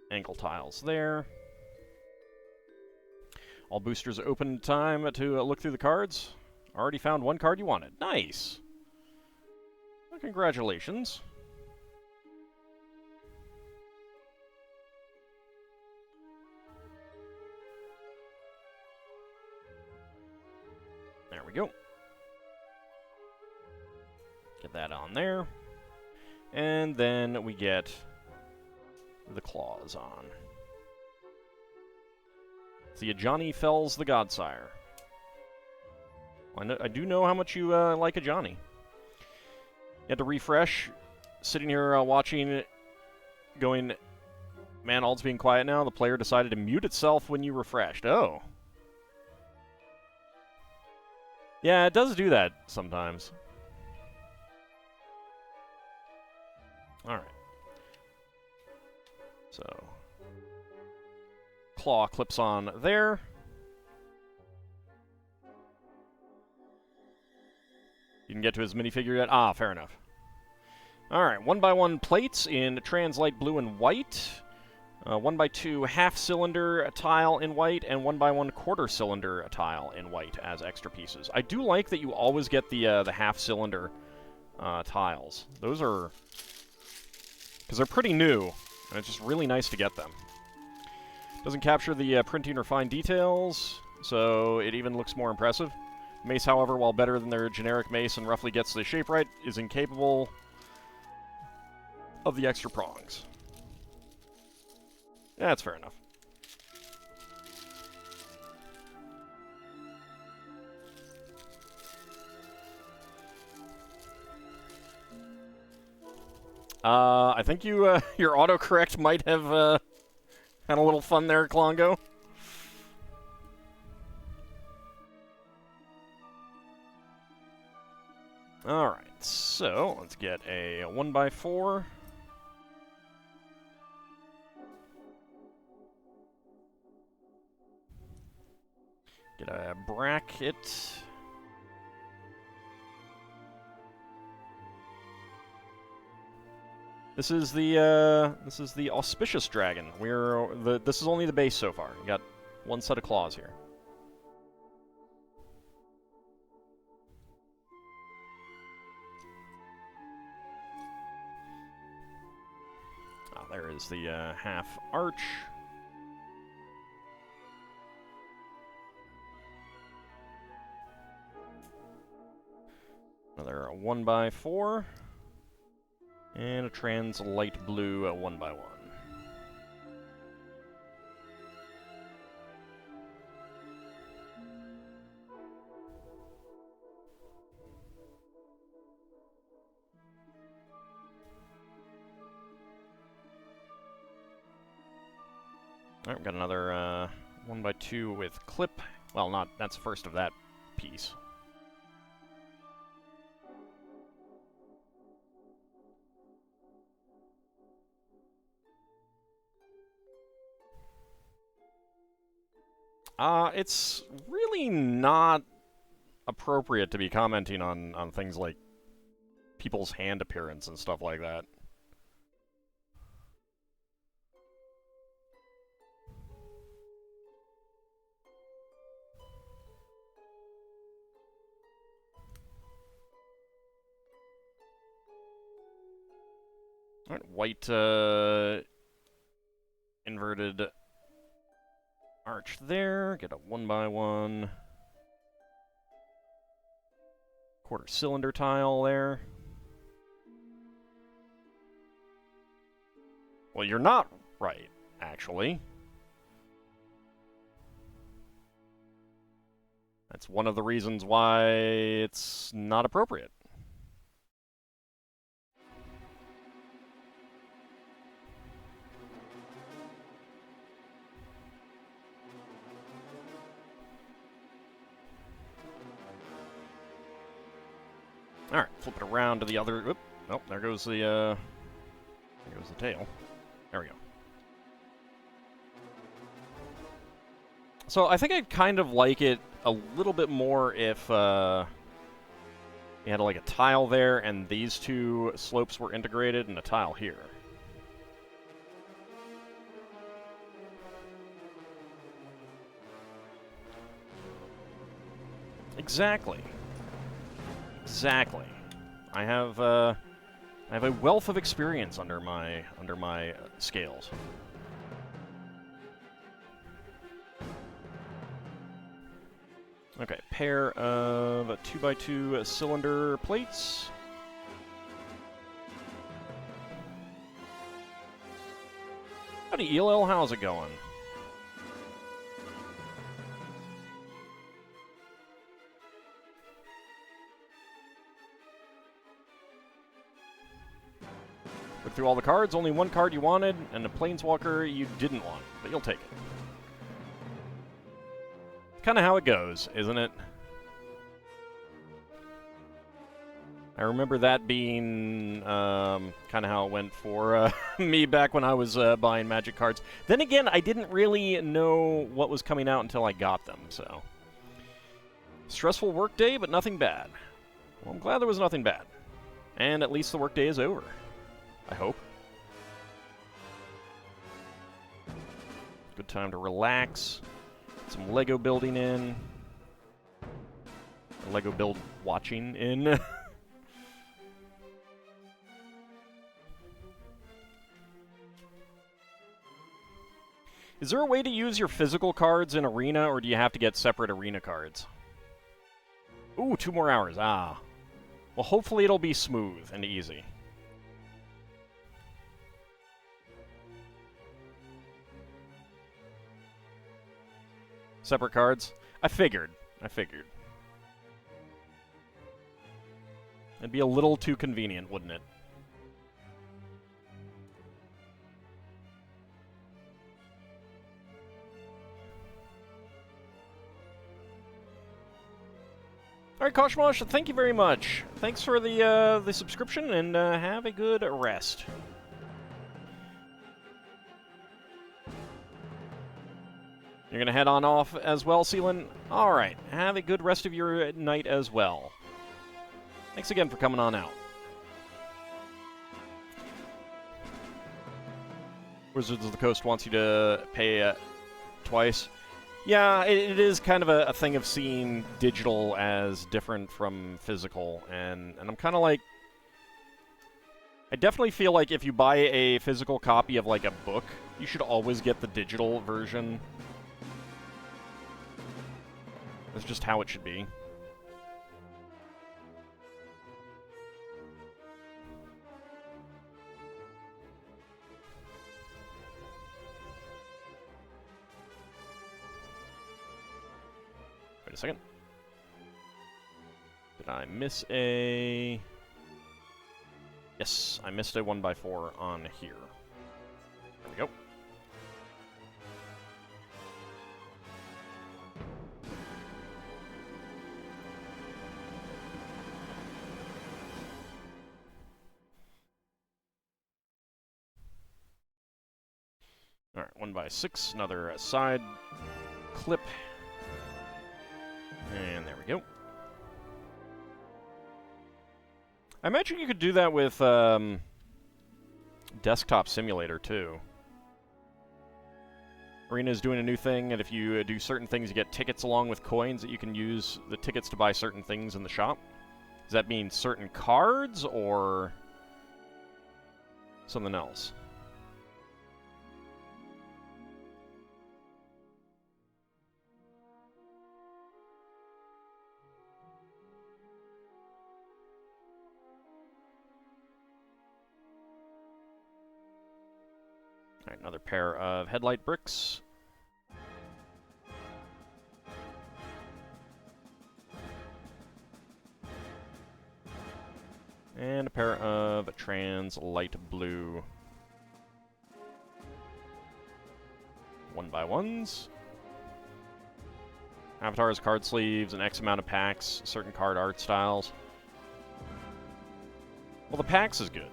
ankle tiles there. All boosters open in time to look through the cards. Already found one card you wanted. Nice! Well, congratulations. There we go. Get that on there. And then we get the claws on. See, Johnny fells the Godsire. I do know how much you like a Johnny. You had to refresh. Sitting here watching it, going, man, Ald's being quiet now. The player decided to mute itself when you refreshed. Oh. Yeah, it does do that sometimes. Alright. So, claw clips on there. You can get to his minifigure yet? Ah, fair enough. Alright, 1x1 plates in Translight Blue and White. 1x2 half-cylinder tile in white, and 1x1 quarter-cylinder tile in white as extra pieces. I do like that you always get the half-cylinder tiles. Those are... because they're pretty new, and it's just really nice to get them. Doesn't capture the printing or fine details, so it even looks more impressive. Mace, however, while better than their generic mace and roughly gets the shape right, is incapable of the extra prongs. Yeah, that's fair enough. I think you, your autocorrect might have had a little fun there, Klongo. Alright, so let's get a 1x4. Get a bracket. This is the Auspicious Dragon. This is only the base so far. You got one set of claws here. Ah, there is the half arch. Another 1x4. And a trans light blue 1x1. Alright, we've got another 1x2 with clip. Well, that's the first of that piece. It's really not appropriate to be commenting on things like people's hand appearance and stuff like that. Alright, white, inverted arch there. Get a 1x1 quarter cylinder tile there. Well, you're not right, actually. That's one of the reasons why it's not appropriate. Alright, flip it around to the other... Oop, nope, there goes the tail. There we go. So I think I'd kind of like it a little bit more if You had like a tile there, and these two slopes were integrated, and a tile here. Exactly. Exactly. I have a wealth of experience under my scales. Okay, pair of 2x2 cylinder plates. Howdy, ELL, how's it going? Look through all the cards, only one card you wanted, and a Planeswalker you didn't want, but you'll take it. Kind of how it goes, isn't it? I remember that being kind of how it went for me back when I was buying Magic cards. Then again, I didn't really know what was coming out until I got them, so. Stressful work day, but nothing bad. Well, I'm glad there was nothing bad. And at least the work day is over. I hope. Good time to relax. Some Lego building in. Or Lego build watching in. Is there a way to use your physical cards in Arena, or do you have to get separate Arena cards? Ooh, 2 more hours. Ah. Well, hopefully it'll be smooth and easy. Separate cards? I figured. It'd be a little too convenient, wouldn't it? Alright, Koshmosh, thank you very much. Thanks for the subscription, and have a good rest. You're going to head on off as well, Seelan? Alright, have a good rest of your night as well. Thanks again for coming on out. Wizards of the Coast wants you to pay twice. Yeah, it is kind of a thing of seeing digital as different from physical, and I'm kind of like... I definitely feel like if you buy a physical copy of, like, a book, you should always get the digital version. That's just how it should be. Wait a second. Did I miss a... Yes, I missed a 1x4 on here. There we go. Alright, 1x6, another side clip. And there we go. I imagine you could do that with Desktop Simulator, too. Arena is doing a new thing, and if you do certain things, you get tickets along with coins that you can use the tickets to buy certain things in the shop. Does that mean certain cards, or something else? Alright, another pair of headlight bricks. And a pair of trans light blue 1x1s. Avatars, card sleeves, an X amount of packs, certain card art styles. Well, the packs is good.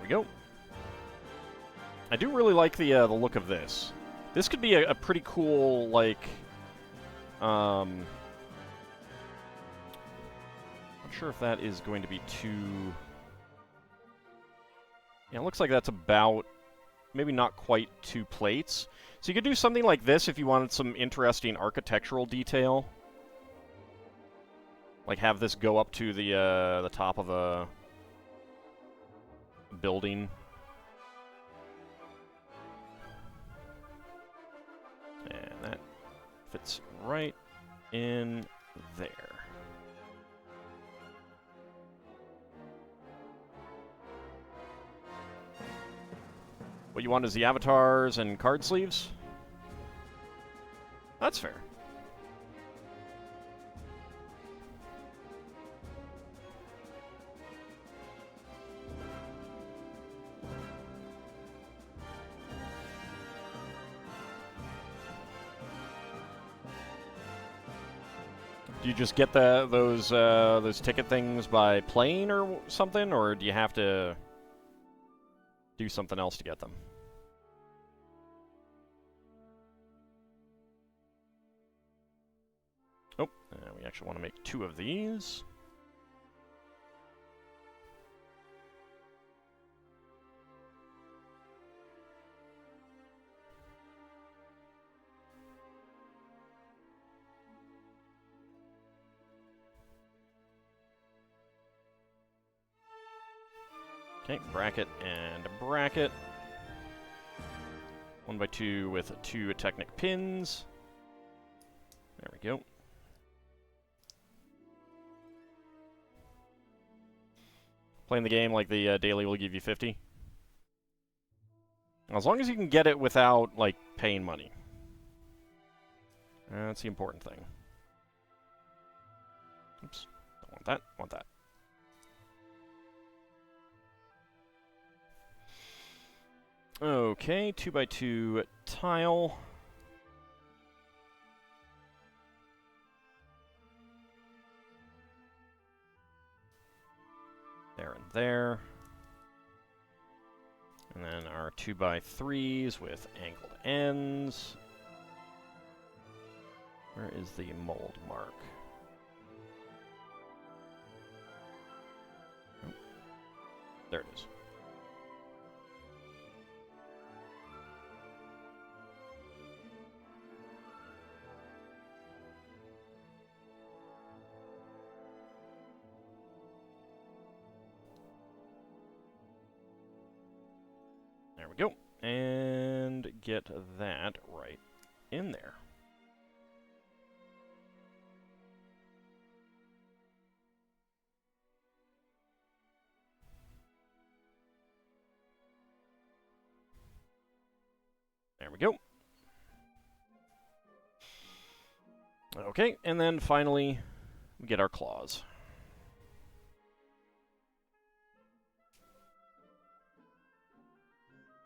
we go. I do really like the look of this. This could be a pretty cool, like, not sure if that is going to be too... Yeah, it looks like that's about, maybe not quite 2 plates. So you could do something like this if you wanted some interesting architectural detail. Like have this go up to the top of a building. And that fits right in there. What you want is the avatars and card sleeves? That's fair. Do you just get those ticket things by playing or something, or do you have to do something else to get them? Oh, we actually want to make 2 of these. Okay, bracket and bracket. 1x2 with 2 Technic pins. There we go. Playing the game like the daily will give you 50. As long as you can get it without, like, paying money. That's the important thing. Oops. Don't want that. Want that. Okay, 2x2 tile. There and there. And then our 2x3s with angled ends. Where is the mold mark? Oh, there it is. There we go. And get that right in there. There we go. Okay, and then finally, we get our claws.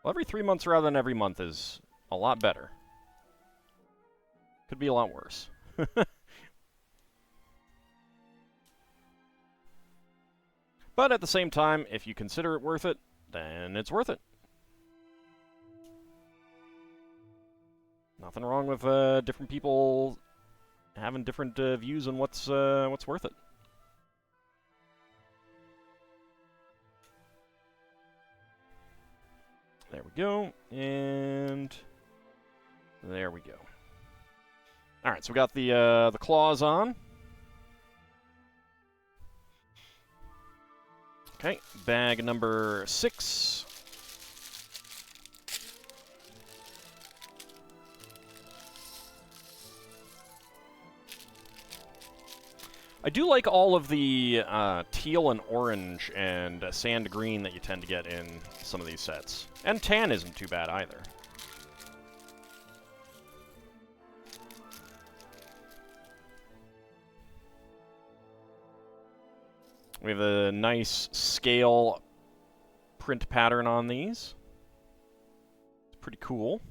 Well, every 3 months rather than every month is a lot better. Could be a lot worse. But at the same time, if you consider it worth it, then it's worth it. Nothing wrong with different people having different views on what's worth it. There we go, and there we go. All right, so we got the claws on. Okay, bag number 6. I do like all of the teal and orange and sand green that you tend to get in some of these sets. And tan isn't too bad either. We have a nice scale print pattern on these. It's pretty cool.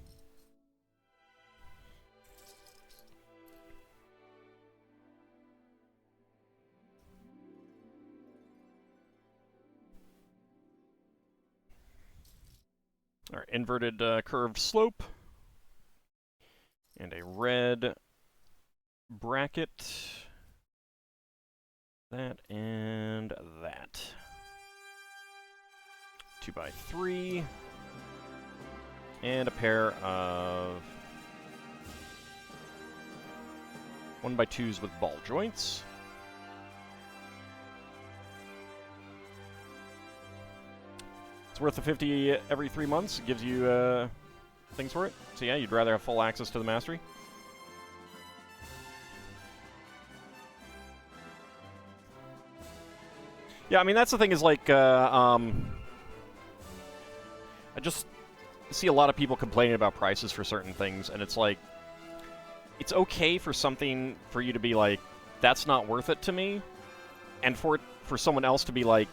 Alright, inverted curved slope. And a red bracket. That and that. 2x3. And a pair of 1x2s with ball joints. It's worth the 50 every 3 months. It gives you things for it. So yeah, you'd rather have full access to the mastery. Yeah, I mean, that's the thing is, like, I just see a lot of people complaining about prices for certain things, and it's like, it's okay for something for you to be like, that's not worth it to me, and for someone else to be like,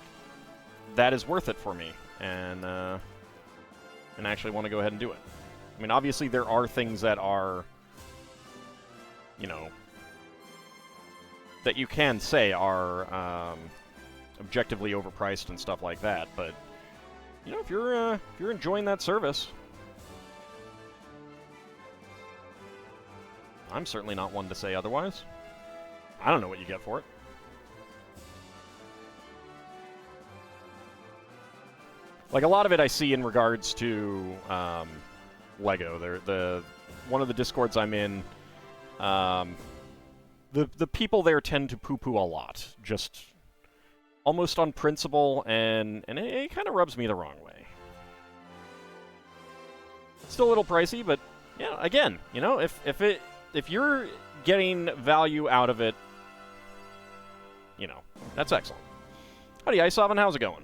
that is worth it for me, and actually want to go ahead and do it. I mean, obviously there are things that are, you know, that you can say are objectively overpriced and stuff like that, but you know, if you're enjoying that service, I'm certainly not one to say otherwise. I don't know what you get for it. Like, a lot of it I see in regards to Lego. One of the Discords I'm in, the people there tend to poo-poo a lot, just almost on principle, and it kind of rubs me the wrong way. It's still a little pricey, but yeah, again, you know, if you're getting value out of it, you know, that's excellent. Howdy, Ice Oven, how's it going?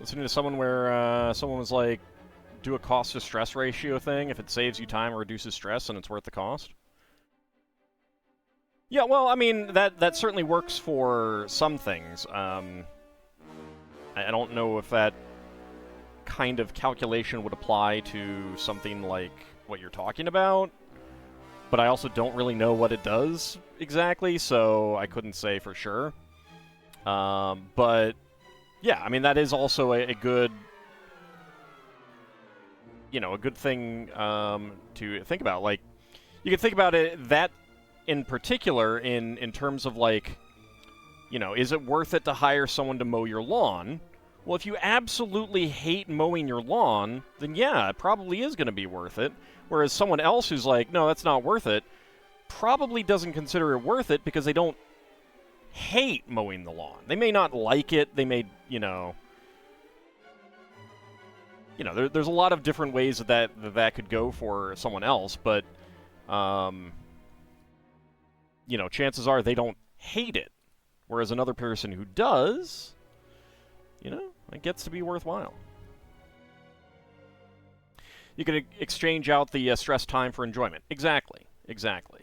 Listening to someone where someone was like, do a cost to stress ratio thing. If it saves you time or reduces stress, then it's worth the cost. Yeah, well, I mean, that certainly works for some things. I don't know if that kind of calculation would apply to something like what you're talking about, but I also don't really know what it does exactly, so I couldn't say for sure. But yeah, I mean, that is also a good, you know, a good thing to think about. Like, you can think about it that in particular in terms of, like, you know, is it worth it to hire someone to mow your lawn? Well, if you absolutely hate mowing your lawn, then yeah, it probably is going to be worth it. Whereas someone else who's like, no, that's not worth it, probably doesn't consider it worth it because they don't hate mowing the lawn. They may not like it. They may, you know, there's a lot of different ways that could go for someone else, but, you know, chances are they don't hate it. Whereas another person who does, you know, it gets to be worthwhile. You can exchange out the stress time for enjoyment. Exactly. Exactly.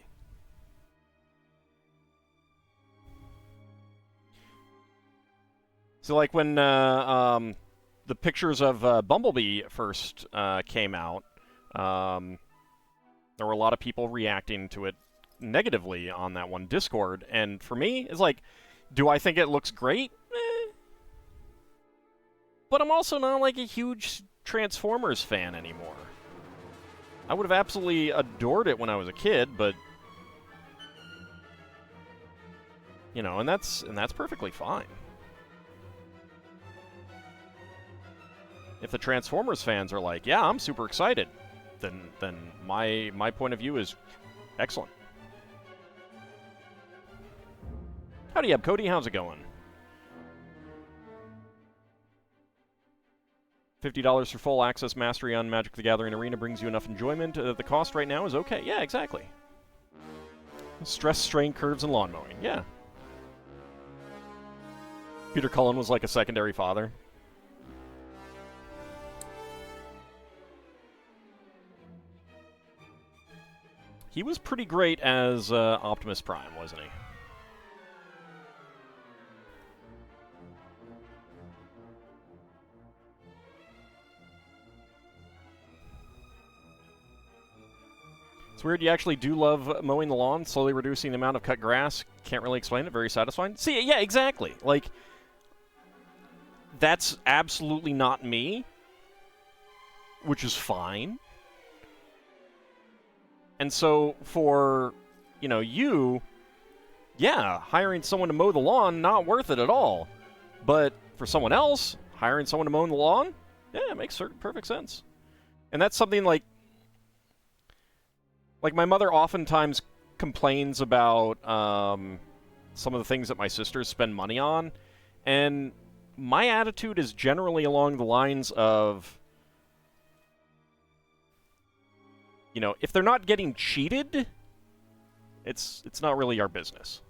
So, like, when the pictures of Bumblebee first came out, there were a lot of people reacting to it negatively on that one Discord, and for me, it's like, do I think it looks great? But I'm also not, like, a huge Transformers fan anymore. I would have absolutely adored it when I was a kid, but, you know, and that's perfectly fine. If the Transformers fans are like, yeah, I'm super excited, then my point of view is excellent. Howdy up, Cody. How's it going? $50 for full access mastery on Magic the Gathering Arena brings you enough enjoyment. The cost right now is okay. Yeah, exactly. Stress, strain, curves, and lawn mowing. Yeah. Peter Cullen was like a secondary father. He was pretty great as Optimus Prime, wasn't he? It's weird, you actually do love mowing the lawn, slowly reducing the amount of cut grass. Can't really explain it, very satisfying. See, yeah, exactly. Like, that's absolutely not me, which is fine. And so for, you, yeah, hiring someone to mow the lawn, not worth it at all. But for someone else, hiring someone to mow the lawn, yeah, it makes perfect sense. And that's something like my mother oftentimes complains about some of the things that my sisters spend money on, and my attitude is generally along the lines of, if they're not getting cheated, it's not really our business.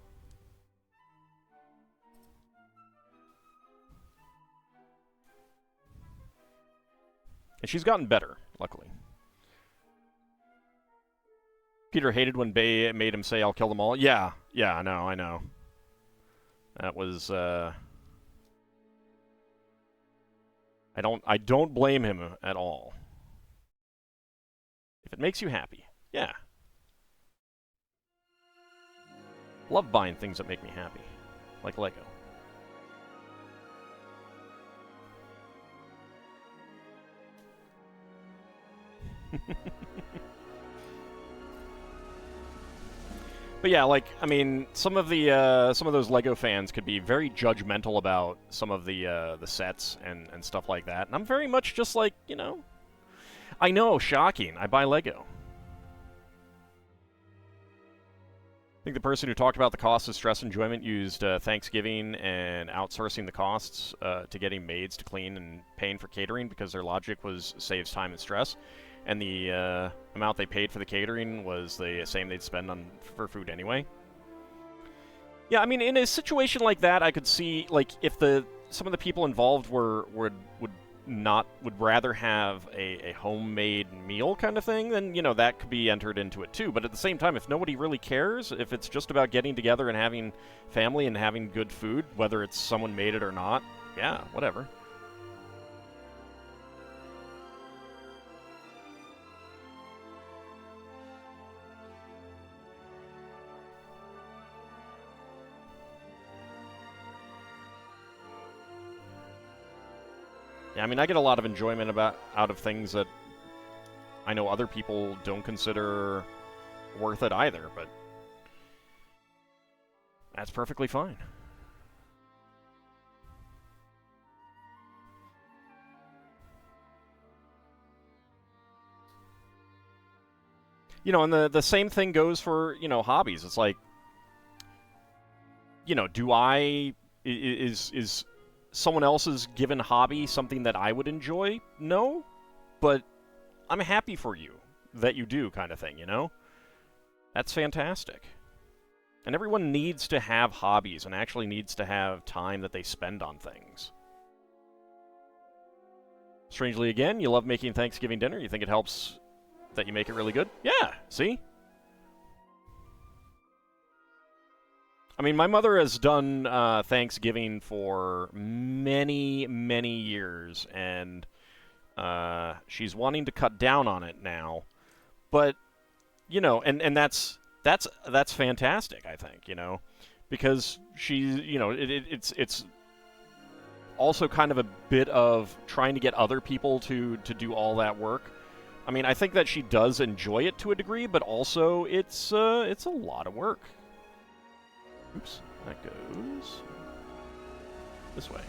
And she's gotten better, luckily. Peter hated when Bay made him say, "I'll kill them all." Yeah, I know. That was, I don't blame him at all. If it makes you happy, yeah. Love buying things that make me happy, like Lego. But yeah, some of those Lego fans could be very judgmental about some of the sets and stuff like that. And I'm very much just like, I know, shocking. I buy Lego. I think the person who talked about the cost of stress enjoyment used Thanksgiving and outsourcing the costs to getting maids to clean and paying for catering because their logic was saves time and stress. And the amount they paid for the catering was the same they'd spend for food anyway. Yeah, I mean, in a situation like that, I could see, if some of the people involved would rather have a homemade meal kind of thing, then, that could be entered into it too. But at the same time, if nobody really cares, if it's just about getting together and having family and having good food, whether it's someone made it or not, yeah, whatever. Yeah, I mean, I get a lot of enjoyment out of things that I know other people don't consider worth it either, but that's perfectly fine. And the same thing goes for, hobbies. It's like, is someone else's given hobby something that I would enjoy? No, but I'm happy for you that you do, kind of thing, That's fantastic. And everyone needs to have hobbies and actually needs to have time that they spend on things. Strangely, again, you love making Thanksgiving dinner. You think it helps that you make it really good? Yeah, see? I mean, my mother has done Thanksgiving for many, many years, and she's wanting to cut down on it now. But, and that's fantastic, I think, because she's, it's also kind of a bit of trying to get other people to do all that work. I mean, I think that she does enjoy it to a degree, but also it's a lot of work. Oops, that goes this way.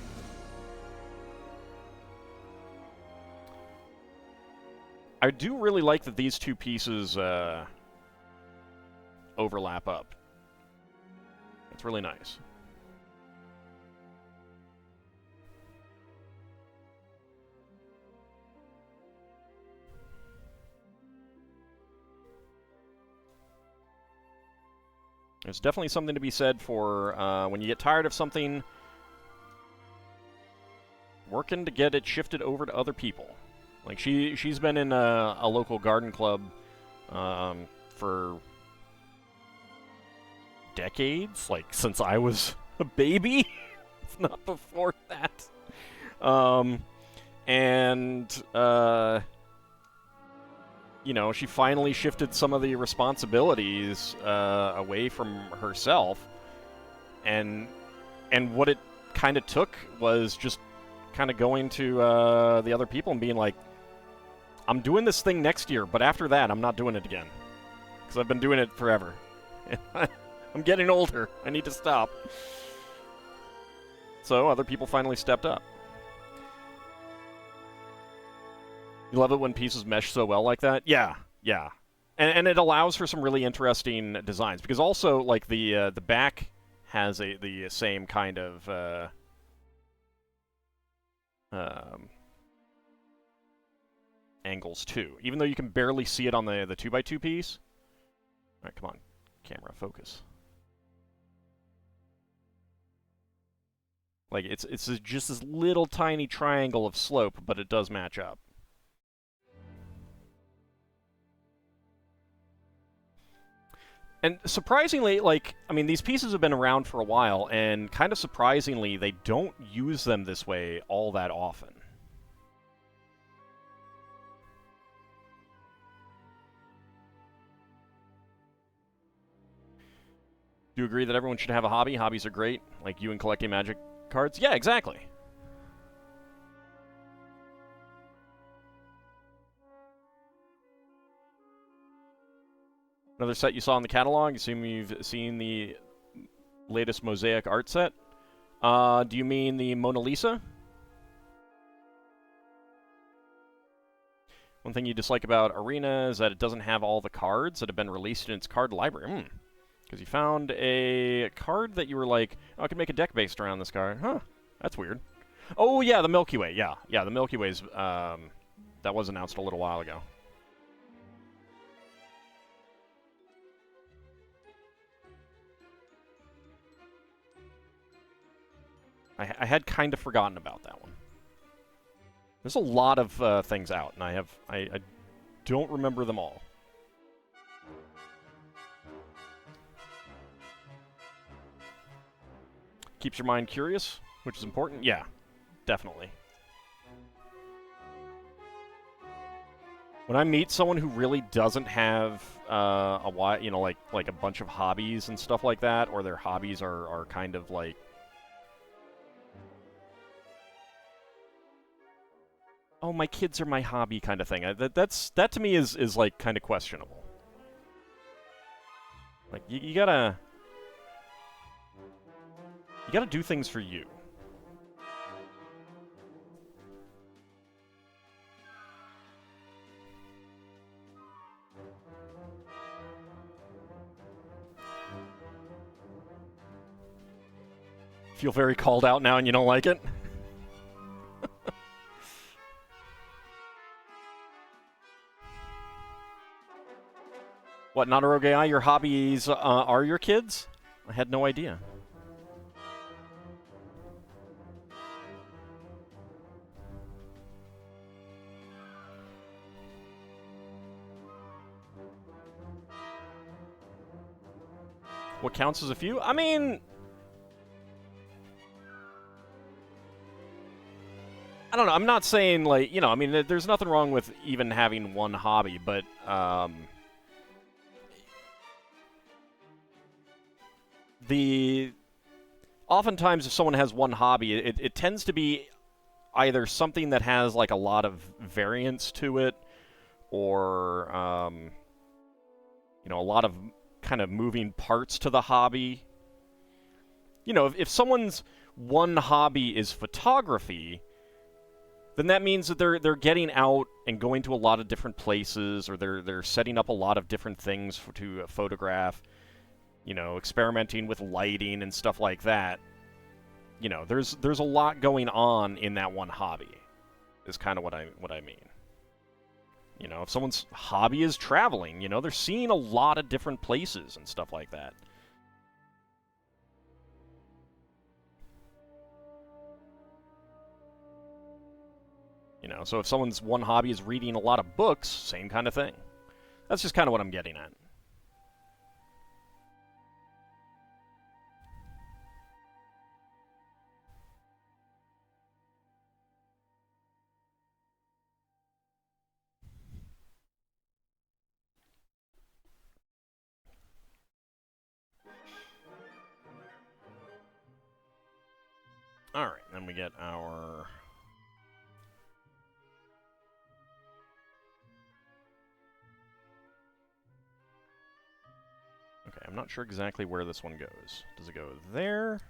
I do really like that these two pieces overlap up. It's really nice. There's definitely something to be said for when you get tired of something, working to get it shifted over to other people. Like, she's been in a local garden club for decades, like, since I was a baby, if not before that. You know, she finally shifted some of the responsibilities away from herself, and what it kind of took was just kind of going to the other people and being like, I'm doing this thing next year, but after that, I'm not doing it again. Because I've been doing it forever. I'm getting older. I need to stop. So other people finally stepped up. You love it when pieces mesh so well like that? Yeah, yeah. And it allows for some really interesting designs. Because also, like, the back has the same kind of... angles too, even though you can barely see it on the 2x2 piece. All right, come on, camera, focus. Like, it's just this little tiny triangle of slope, but it does match up. And surprisingly, like, I mean, these pieces have been around for a while, and kind of surprisingly, they don't use them this way all that often. Do you agree that everyone should have a hobby? Hobbies are great, like you and collecting Magic cards? Yeah, exactly. Another set you saw in the catalog? Assume you've seen the latest Mosaic art set. Do you mean the Mona Lisa? One thing you dislike about Arena is that it doesn't have all the cards that have been released in its card library. Because you found a card that you were like, oh, I could make a deck based around this card. Huh, that's weird. Oh, yeah, the Milky Way. Yeah, the Milky Way's, that was announced a little while ago. I had kind of forgotten about that one. There's a lot of things out, and I don't remember them all. Keeps your mind curious, which is important. Yeah, definitely. When I meet someone who really doesn't have like a bunch of hobbies and stuff like that, or their hobbies are kind of like, oh, my kids are my hobby kind of thing. That to me is like kind of questionable. Like, you gotta do things for you. Feel very called out now and you don't like it? What, not a rogue AI? Your hobbies are your kids? I had no idea. What counts as a few? I mean, I don't know. I'm not saying, like, you know, I mean, there's nothing wrong with even having one hobby, but, oftentimes if someone has one hobby, it tends to be either something that has, like, a lot of variance to it, or, you know, a lot of kind of moving parts to the hobby. You know, if someone's one hobby is photography, then that means that they're getting out and going to a lot of different places, or they're setting up a lot of different things to photograph. You know, experimenting with lighting and stuff like that. You know, there's a lot going on in that one hobby. Is kind of what I mean. You know, if someone's hobby is traveling, you know, they're seeing a lot of different places and stuff like that. know, so if someone's one hobby is reading a lot of books, same kind of thing. That's just kind of what I'm getting at. Alright, then we get our... Okay, I'm not sure exactly where this one goes. Does it go there?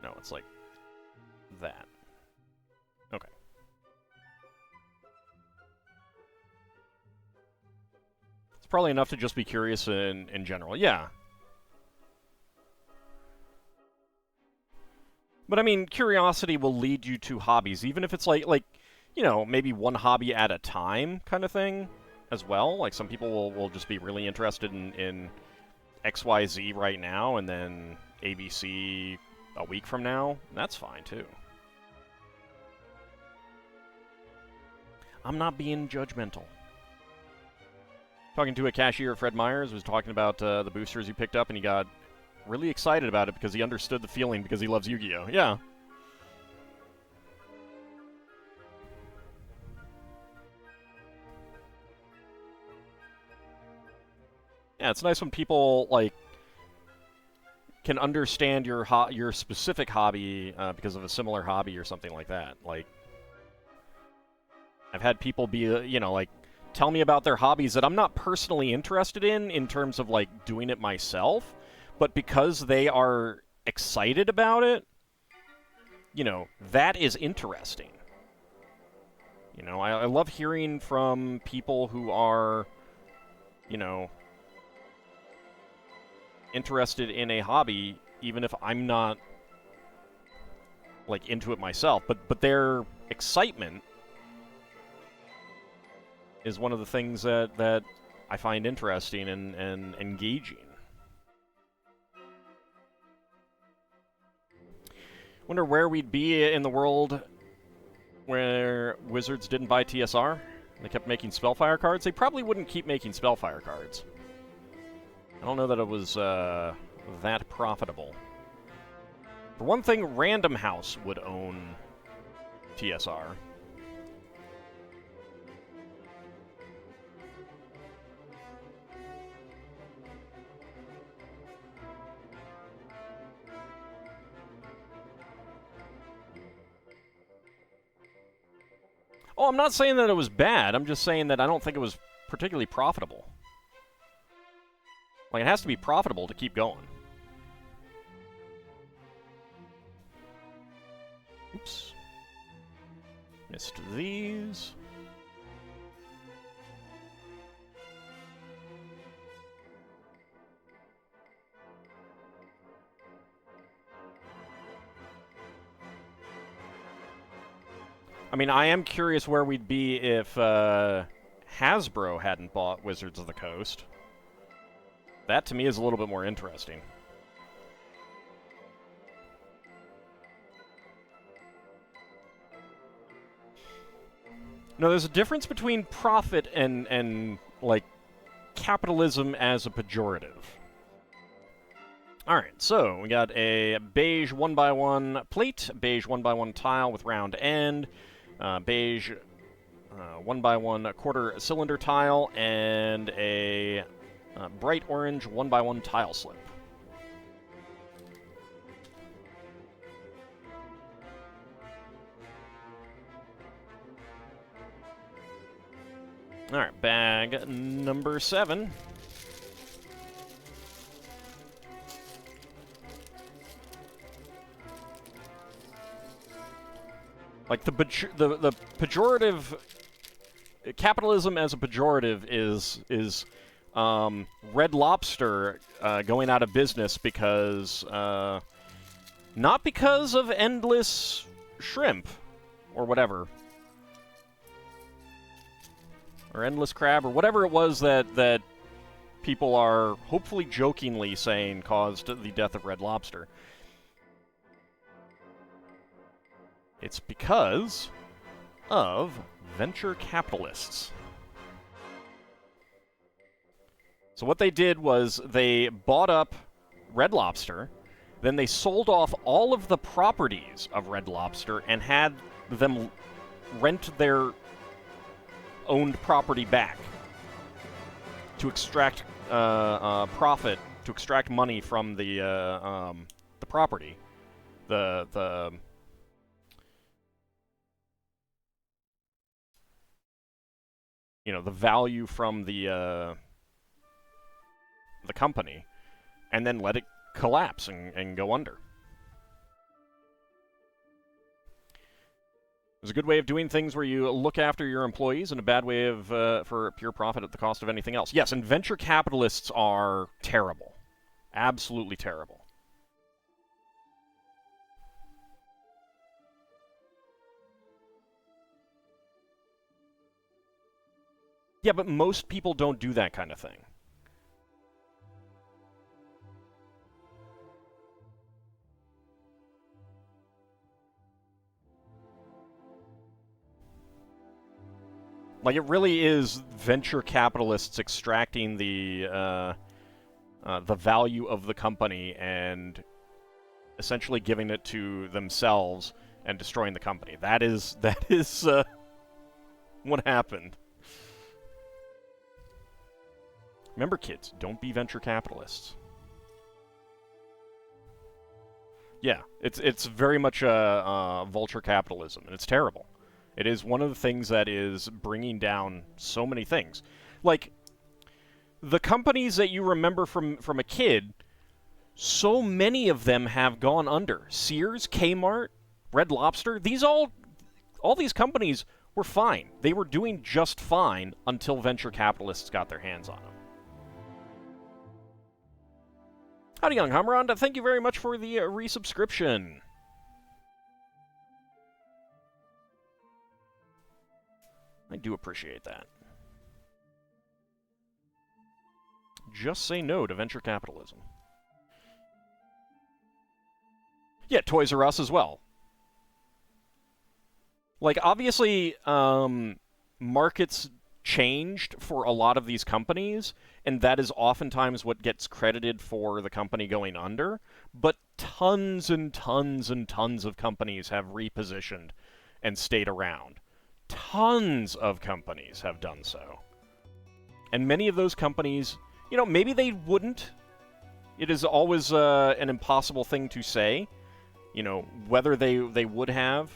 No, it's like that. Okay. It's probably enough to just be curious in general. Yeah. But I mean, curiosity will lead you to hobbies, even if it's like you know, maybe one hobby at a time kind of thing as well. Like some people will just be really interested in XYZ right now and then ABC a week from now. That's fine too. I'm not being judgmental. Talking to a cashier at Fred Meyer's, was talking about the boosters he picked up, and he got really excited about it because he understood the feeling because he loves Yu-Gi-Oh! Yeah. Yeah, it's nice when people, like, can understand your specific hobby because of a similar hobby or something like that. Like, I've had people be, you know, like, tell me about their hobbies that I'm not personally interested in terms of, like, doing it myself, but because they are excited about it, you know, that is interesting. You know, I love hearing from people who are, you know, interested in a hobby, even if I'm not, like, into it myself. But their excitement is one of the things that I find interesting and engaging. Wonder where we'd be in the world where Wizards didn't buy TSR. They kept making Spellfire cards. They probably wouldn't keep making Spellfire cards. I don't know that it was that profitable. For one thing, Random House would own TSR. Oh, I'm not saying that it was bad. I'm just saying that I don't think it was particularly profitable. Like, it has to be profitable to keep going. Oops. Missed these. I mean, I am curious where we'd be if Hasbro hadn't bought Wizards of the Coast. That, to me, is a little bit more interesting. No, there's a difference between profit and like, capitalism as a pejorative. Alright, so we got a beige 1x1 plate, beige 1x1 tile with round end, beige 1x1 quarter cylinder tile, and a bright orange 1x1 tile slip. Alright, bag number 7. Like, the pejorative... Capitalism as a pejorative is Red Lobster going out of business because... not because of endless shrimp, or whatever. Or endless crab, or whatever it was that people are hopefully jokingly saying caused the death of Red Lobster. It's because of venture capitalists. So what they did was they bought up Red Lobster, then they sold off all of the properties of Red Lobster and had them rent their owned property back to extract profit, to extract money from the property, the you know, the value from the company, and then let it collapse and go under. It's a good way of doing things where you look after your employees, and a bad way of for pure profit at the cost of anything else. Yes, and venture capitalists are terrible. Absolutely terrible. Yeah, but most people don't do that kind of thing. Like, it really is venture capitalists extracting the value of the company and essentially giving it to themselves and destroying the company. That is what happened. Remember, kids, don't be venture capitalists. Yeah, it's very much vulture capitalism, and it's terrible. It is one of the things that is bringing down so many things. Like, the companies that you remember from a kid, so many of them have gone under. Sears, Kmart, Red Lobster, all these companies were fine. They were doing just fine until venture capitalists got their hands on them. Howdy, young Hummeron. Thank you very much for the resubscription. I do appreciate that. Just say no to venture capitalism. Yeah, Toys R Us as well. Like, obviously, markets changed for a lot of these companies, and that is oftentimes what gets credited for the company going under, but tons and tons and tons of companies have repositioned and stayed around. Tons of companies have done so. And many of those companies, you know, maybe they wouldn't. It is always an impossible thing to say, you know, whether they would have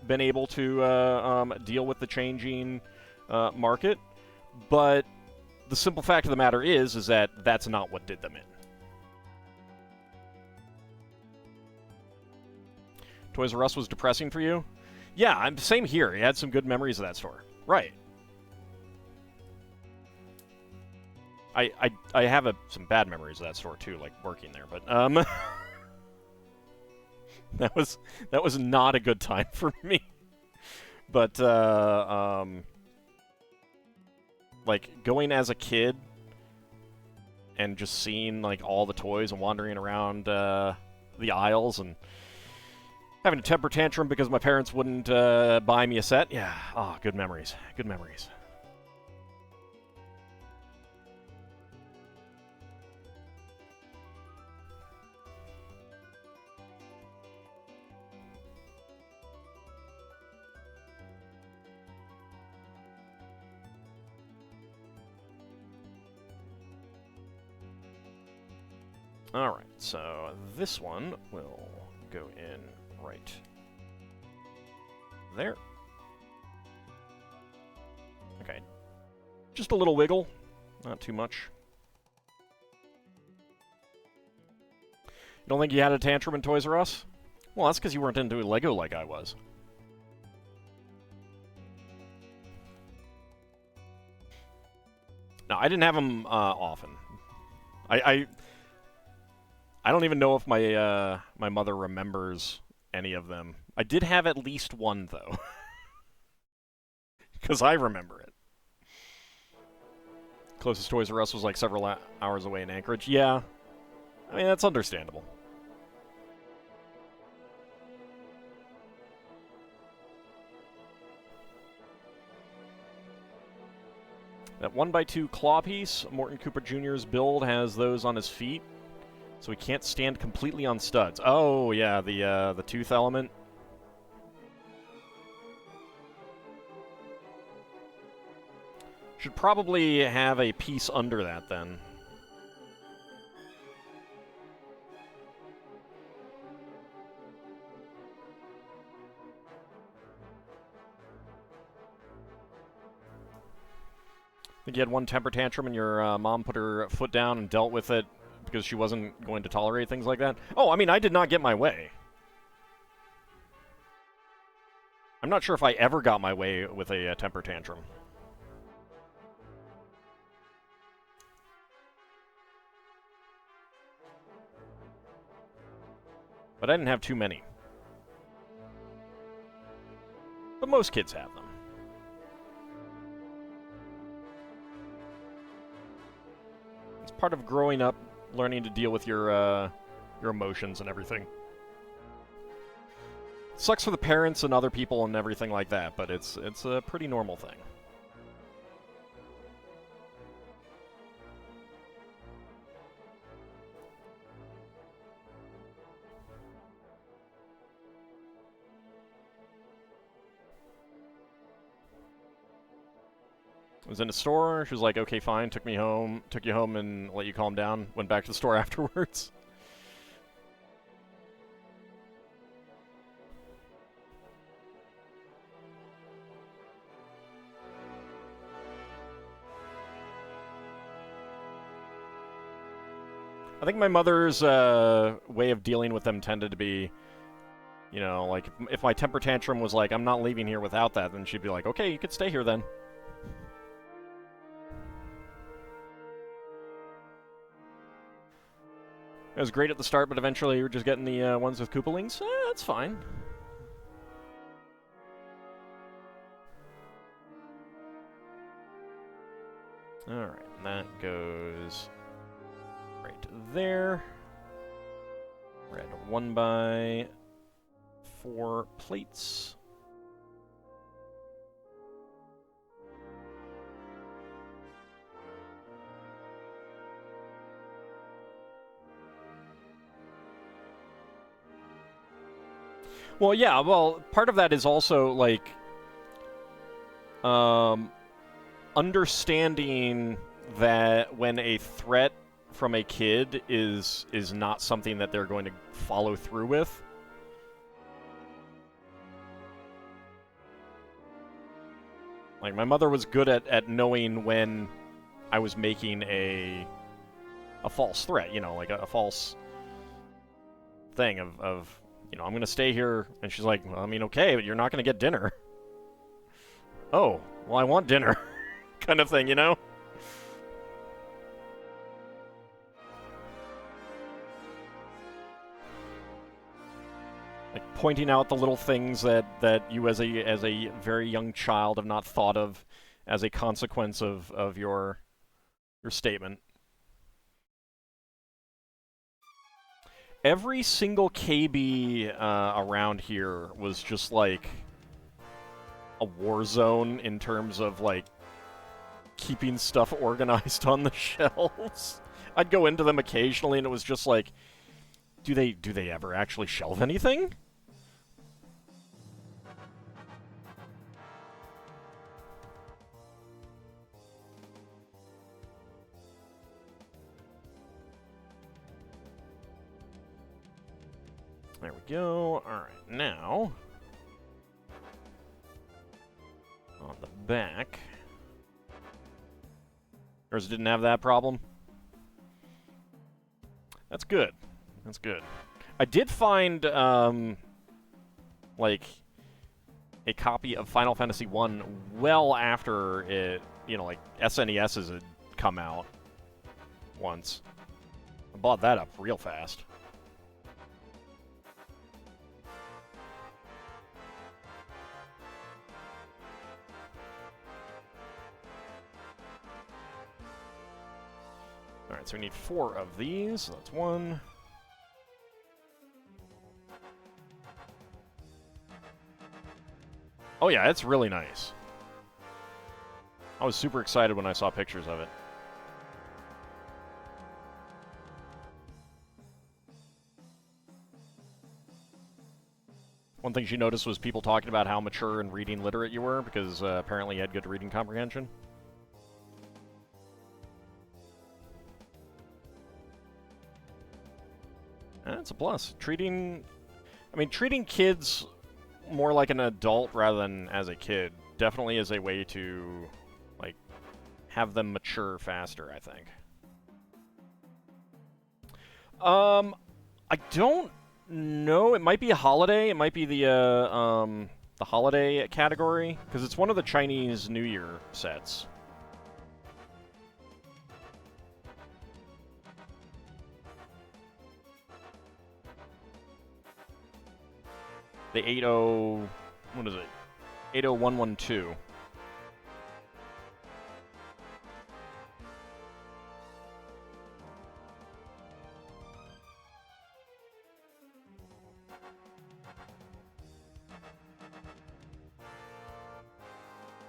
been able to deal with the changing market. But the simple fact of the matter is that that's not what did them in. Toys R Us was depressing for you? Yeah, same here. You had some good memories of that store. Right. I have some bad memories of that store too, like working there, but that was not a good time for me. But like going as a kid and just seeing like all the toys and wandering around the aisles and having a temper tantrum because my parents wouldn't buy me a set. Yeah. Oh, good memories. Good memories. Alright, so this one will go in right there. Okay. Just a little wiggle, not too much. You don't think you had a tantrum in Toys R Us? Well, that's because you weren't into Lego like I was. No, I didn't have them often. I don't even know if my my mother remembers any of them. I did have at least one, though. Because I remember it. Closest Toys R Us was like several hours away in Anchorage. Yeah. I mean, that's understandable. That 1x2 claw piece, Morton Cooper Jr.'s build has those on his feet, so he can't stand completely on studs. Oh, yeah, the tooth element. Should probably have a piece under that, then. I think you had one temper tantrum and your mom put her foot down and dealt with it because she wasn't going to tolerate things like that. Oh, I mean, I did not get my way. I'm not sure if I ever got my way with a temper tantrum. But I didn't have too many. But most kids have them. It's part of growing up, learning to deal with your emotions and everything. Sucks for the parents and other people and everything like that, but it's a pretty normal thing. I was in a store, she was like, okay, fine, took you home and let you calm down, went back to the store afterwards. I think my mother's way of dealing with them tended to be, you know, like, if my temper tantrum was like, I'm not leaving here without that, then she'd be like, okay, you could stay here then. It was great at the start, but eventually you were just getting the ones with Koopalings. That's fine. Alright, and that goes right there. Red 1x4 plates. Well, yeah, well, part of that is also, like, understanding that when a threat from a kid is not something that they're going to follow through with. Like, my mother was good at knowing when I was making a false threat, you know, like a false thing of you know, I'm going to stay here. And she's like, well, I mean, okay, but you're not going to get dinner. Oh, well, I want dinner. Kind of thing, you know? Like, pointing out the little things that you as a very young child have not thought of as a consequence of your statement. Every single KB around here was just, like, a war zone in terms of, like, keeping stuff organized on the shelves. I'd go into them occasionally, and it was just like, do they ever actually shelve anything? There we go. Alright, now, on the back. Yours didn't have that problem? That's good. That's good. I did find, like, a copy of Final Fantasy 1 well after it, you know, like, SNES's had come out once. I bought that up real fast. so we need 4 of these. So that's 1. Oh yeah, it's really nice. I was super excited when I saw pictures of it. One thing she noticed was people talking about how mature and reading literate you were, because apparently you had good reading comprehension. That's a plus. Treating kids more like an adult rather than as a kid definitely is a way to, like, have them mature faster, I think. I don't know. It might be a holiday. It might be the holiday category, because it's one of the Chinese New Year sets. The 80... what is it? 80112.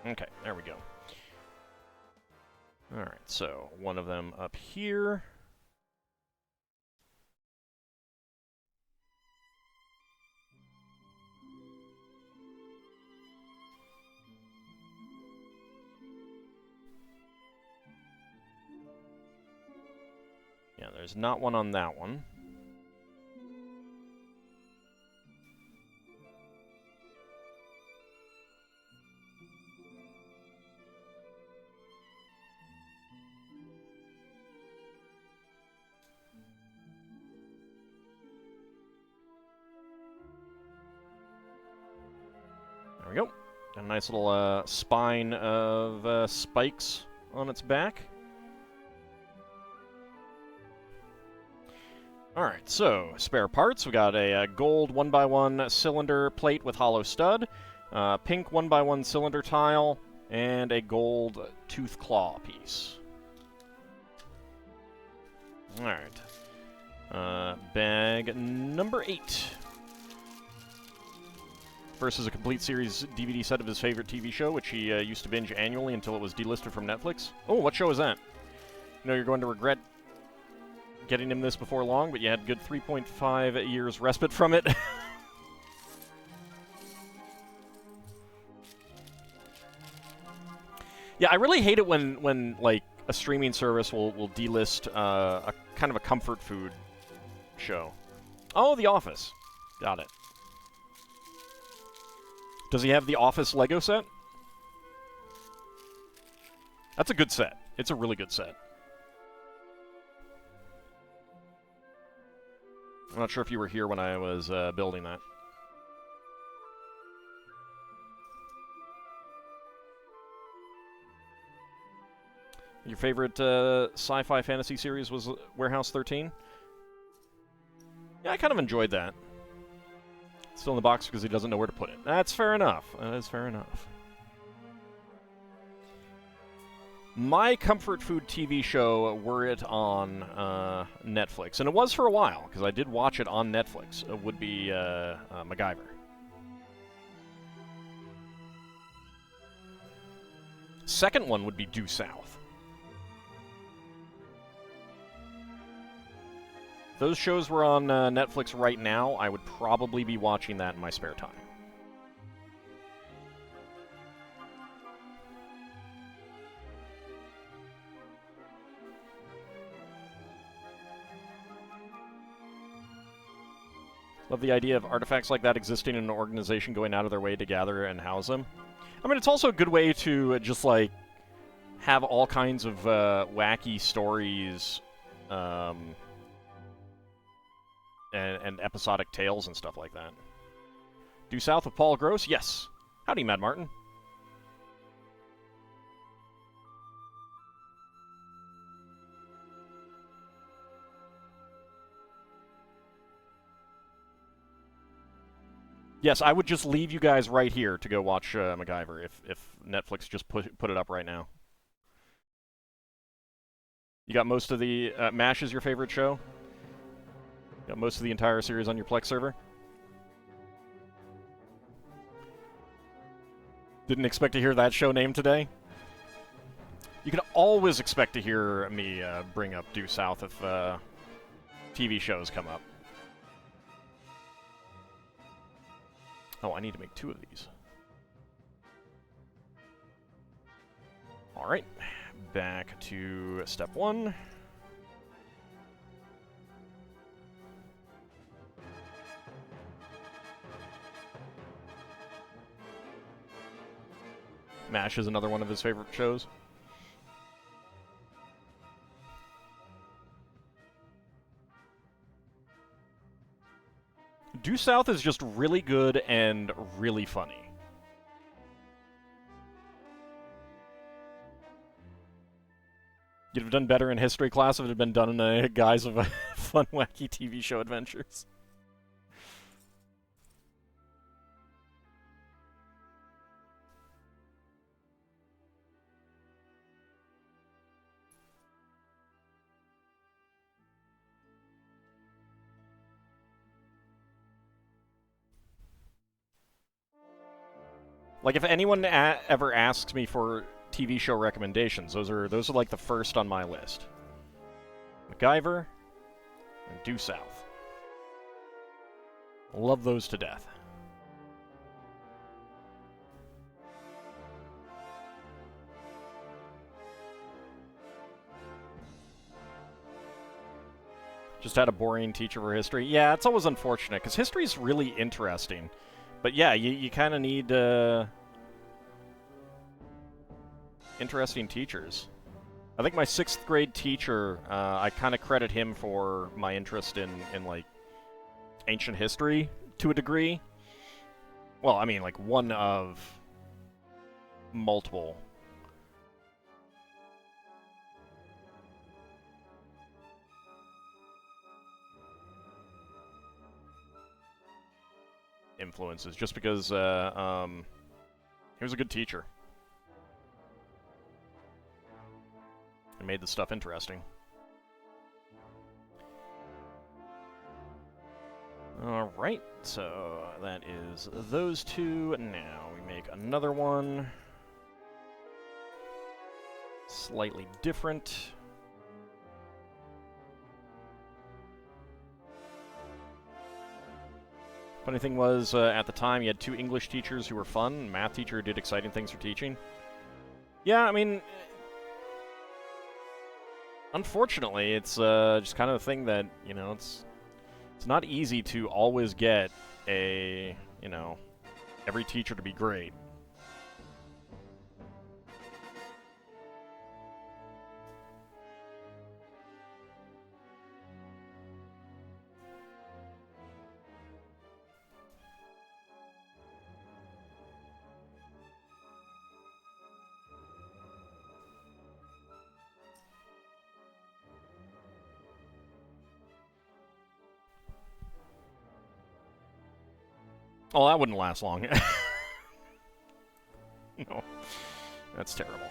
Okay, there we go. Alright, so one of them up here. Yeah, there's not one on that one. There we go. Got a nice little spine of spikes on its back. Alright, so spare parts. We got a gold 1x1 cylinder plate with hollow stud, pink 1x1 cylinder tile, and a gold tooth claw piece. Alright. Bag number 8. First is a complete series DVD set of his favorite TV show, which he used to binge annually until it was delisted from Netflix. Oh, what show is that? You know you're going to regret getting him this before long, but you had good 3.5 years respite from it. Yeah, I really hate it when like a streaming service will delist a kind of a comfort food show. Oh, The Office. Got it. Does he have the Office Lego set? That's a good set. It's a really good set. I'm not sure if you were here when I was building that. Your favorite sci-fi fantasy series was Warehouse 13? Yeah, I kind of enjoyed that. It's still in the box because he doesn't know where to put it. That's fair enough. That is fair enough. My comfort food TV show, were it on Netflix, and it was for a while, because I did watch it on Netflix, would be MacGyver. Second one would be Due South. If those shows were on Netflix right now, I would probably be watching that in my spare time. Love the idea of artifacts like that existing in an organization going out of their way to gather and house them. I mean, it's also a good way to just, like, have all kinds of wacky stories and episodic tales and stuff like that. Due South with Paul Gross? Yes. Howdy, Mad Martin. Yes, I would just leave you guys right here to go watch MacGyver if Netflix just put it up right now. You got most of the... MASH is your favorite show? You got most of the entire series on your Plex server? Didn't expect to hear that show name today? You can always expect to hear me bring up Due South if TV shows come up. Oh, I need to make 2 of these. Alright, back to step 1. MASH is another one of his favorite shows. Due South is just really good and really funny. You'd have done better in history class if it had been done in the guise of fun, wacky TV show adventures. Like, if anyone ever asks me for TV show recommendations, those are like the first on my list. MacGyver and Due South. Love those to death. Just had a boring teacher for history. Yeah, it's always unfortunate, because history's really interesting. But yeah, you kind of need interesting teachers. I think my 6th grade teacher, I kind of credit him for my interest in like, ancient history, to a degree. Well, I mean, like, one of multiple. Influences, just because he was a good teacher. And made the stuff interesting. Alright, so that is those 2. Now we make another one. Slightly different. Funny thing was, at the time, you had 2 English teachers who were fun. Math teacher who did exciting things for teaching. Yeah, I mean, unfortunately, it's just kind of a thing that, you know, it's not easy to always get a, you know, every teacher to be great. Oh, that wouldn't last long. No. That's terrible.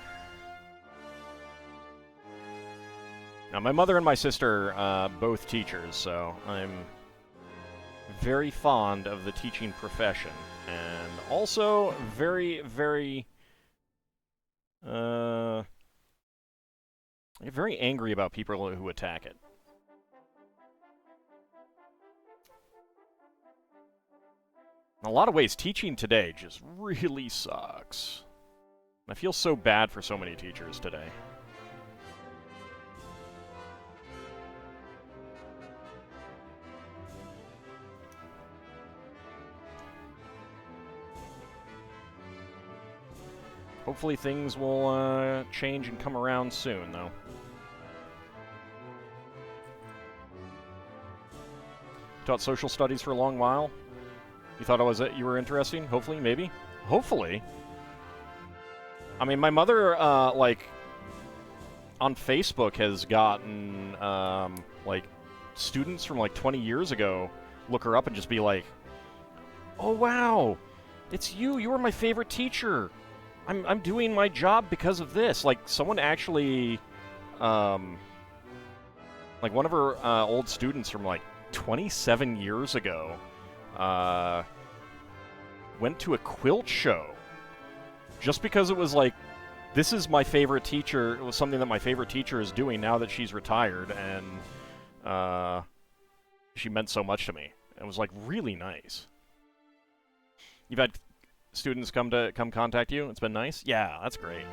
Now, my mother and my sister, both teachers, so I'm very fond of the teaching profession. And also very, very... very angry about people who attack it. In a lot of ways, teaching today just really sucks. I feel so bad for so many teachers today. Hopefully things will change and come around soon, though. Taught social studies for a long while. You thought you were interesting? Hopefully, maybe? Hopefully. I mean, my mother, like, on Facebook has gotten, like, students from, like, 20 years ago look her up and just be like, oh, wow, it's you. You were my favorite teacher. I'm doing my job because of this. Like, someone actually, Like, one of her old students from, like, 27 years ago went to a quilt show just because it was like, this is my favorite teacher. It was something that my favorite teacher is doing now that she's retired, and she meant so much to me. It was, like, really nice. You've had students come contact you? It's been nice? Yeah, that's great.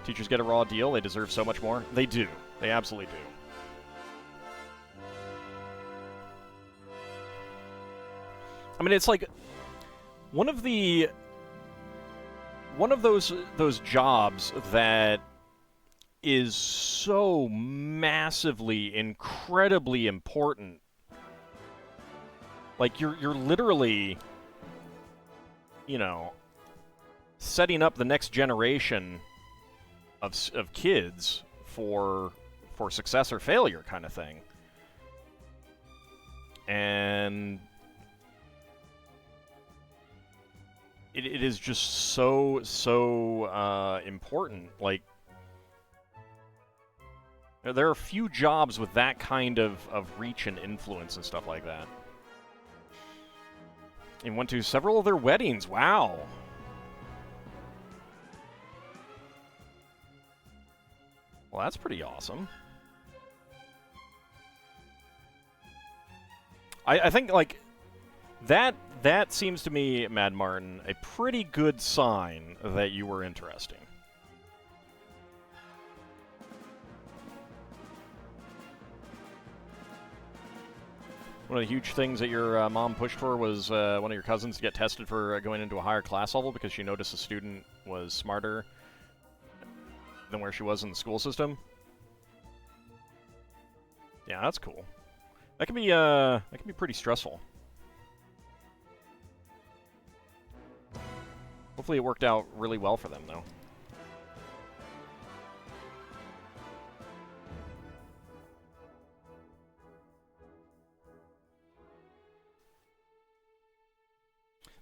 Teachers get a raw deal. They deserve so much more. They do. They absolutely do. I mean, it's like one of those jobs that is so massively, incredibly important. Like, you're literally, you know, setting up the next generation of kids for success or failure, kind of thing. And it is just so important. Like, there are few jobs with that kind of reach and influence and stuff like that. And went to several of their weddings. Wow. Well, that's pretty awesome. I think, like, that seems to me, Mad Martin, a pretty good sign that you were interesting. One of the huge things that your mom pushed for was one of your cousins to get tested for going into a higher class level because she noticed a student was smarter than where she was in the school system. Yeah, that's cool. That can be pretty stressful. Hopefully it worked out really well for them, though.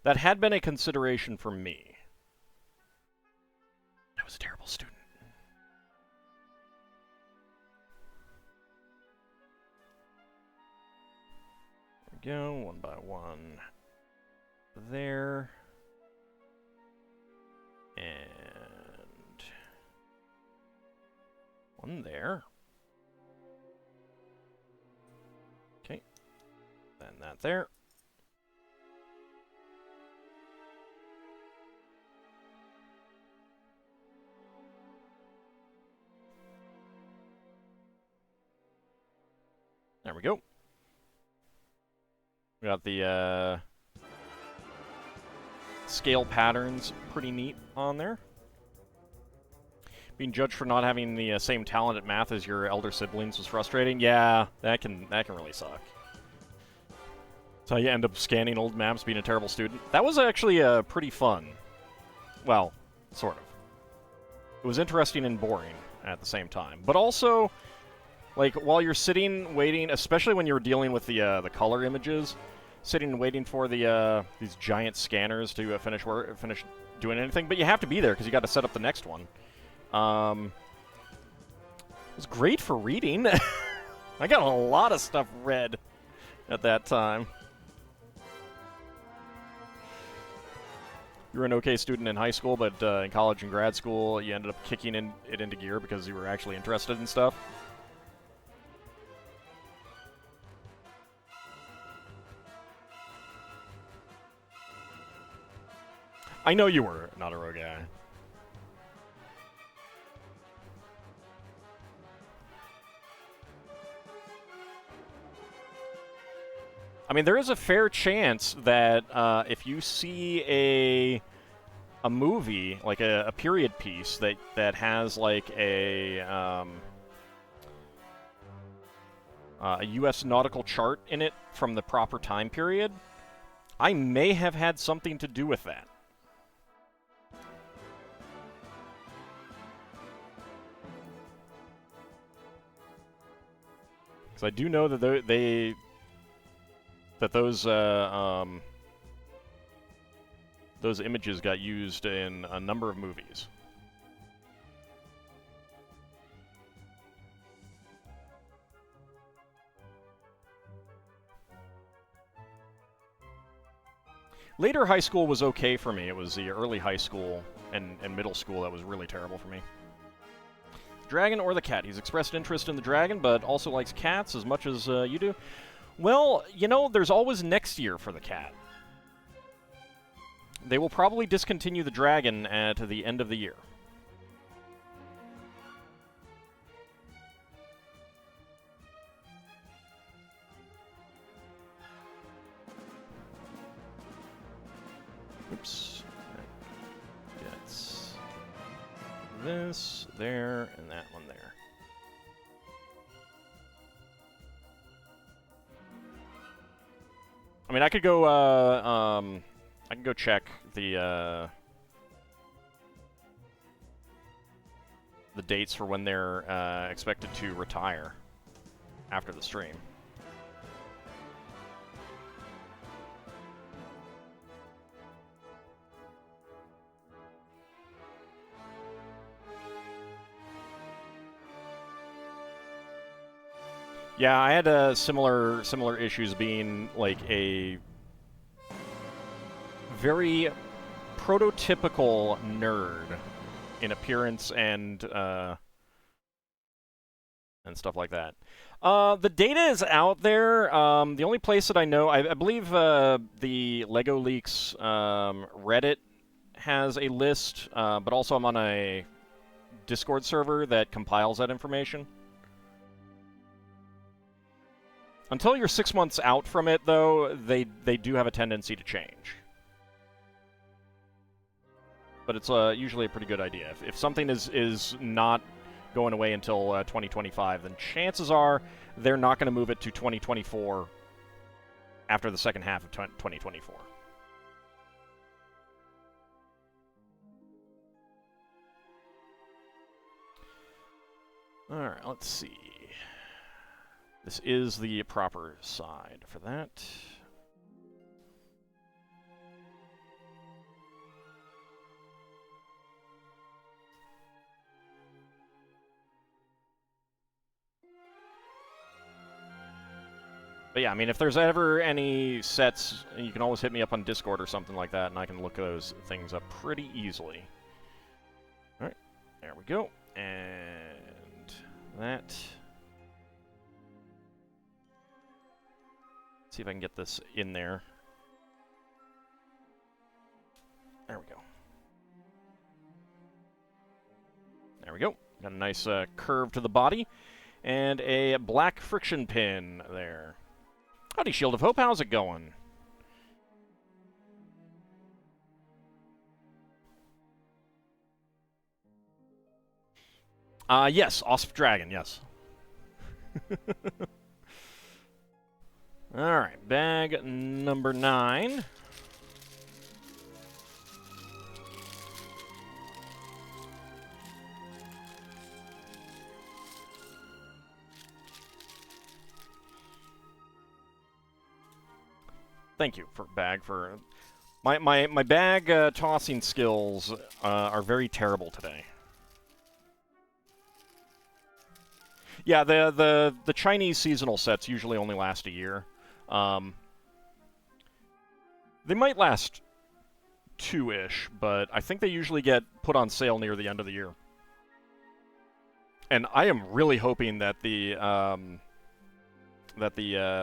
That had been a consideration for me. I was a terrible student. There we go, one by one. There. And one there. Okay. Then that there. There we go. We got the scale patterns pretty neat on there. Being judged for not having the same talent at math as your elder siblings was frustrating. Yeah, that can really suck. That's how you end up scanning old maps, being a terrible student. That was actually pretty fun. Well, sort of. It was interesting and boring at the same time, but also, like, while you're sitting waiting, especially when you're dealing with the color images, sitting and waiting for these giant scanners to finish doing anything, but you have to be there because you got to set up the next one. It was great for reading. I got a lot of stuff read at that time. You were an okay student in high school, but in college and grad school, you ended up kicking it into gear because you were actually interested in stuff. I know you were not a rogue guy. I mean, there is a fair chance that if you see a movie, like a period piece that has like a U.S. nautical chart in it from the proper time period, I may have had something to do with that. Because I do know that those images got used in a number of movies. Later high school was okay for me. It was the early high school and middle school that was really terrible for me. Dragon or the cat? He's expressed interest in the dragon, but also likes cats as much as you do. Well, you know, there's always next year for the cat. They will probably discontinue the dragon at the end of the year. Oops. That's this, there, and that one there. I mean, I could go, I can go check the dates for when they're expected to retire after the stream. Yeah, I had similar issues being like a very prototypical nerd in appearance and stuff like that. The data is out there. The only place that I know, I believe the LEGO Leaks Reddit has a list, but also I'm on a Discord server that compiles that information. Until you're 6 months out from it, though, they do have a tendency to change. But it's usually a pretty good idea. If something is not going away until 2025, then chances are they're not going to move it to 2024 after the second half of 2024. All right, let's see. This is the proper side for that. But yeah, I mean, if there's ever any sets, you can always hit me up on Discord or something like that, and I can look those things up pretty easily. All right, there we go. And that... see if I can get this in there. There we go. There we go. Got a nice curve to the body. And a black friction pin there. Howdy, Shield of Hope. How's it going? Yes. Auspicious Dragon, yes. Alright, bag number 9. Thank you for bag for my bag tossing skills are very terrible today. Yeah, the Chinese seasonal sets usually only last a year. They might last 2-ish, but I think they usually get put on sale near the end of the year. And I am really hoping that the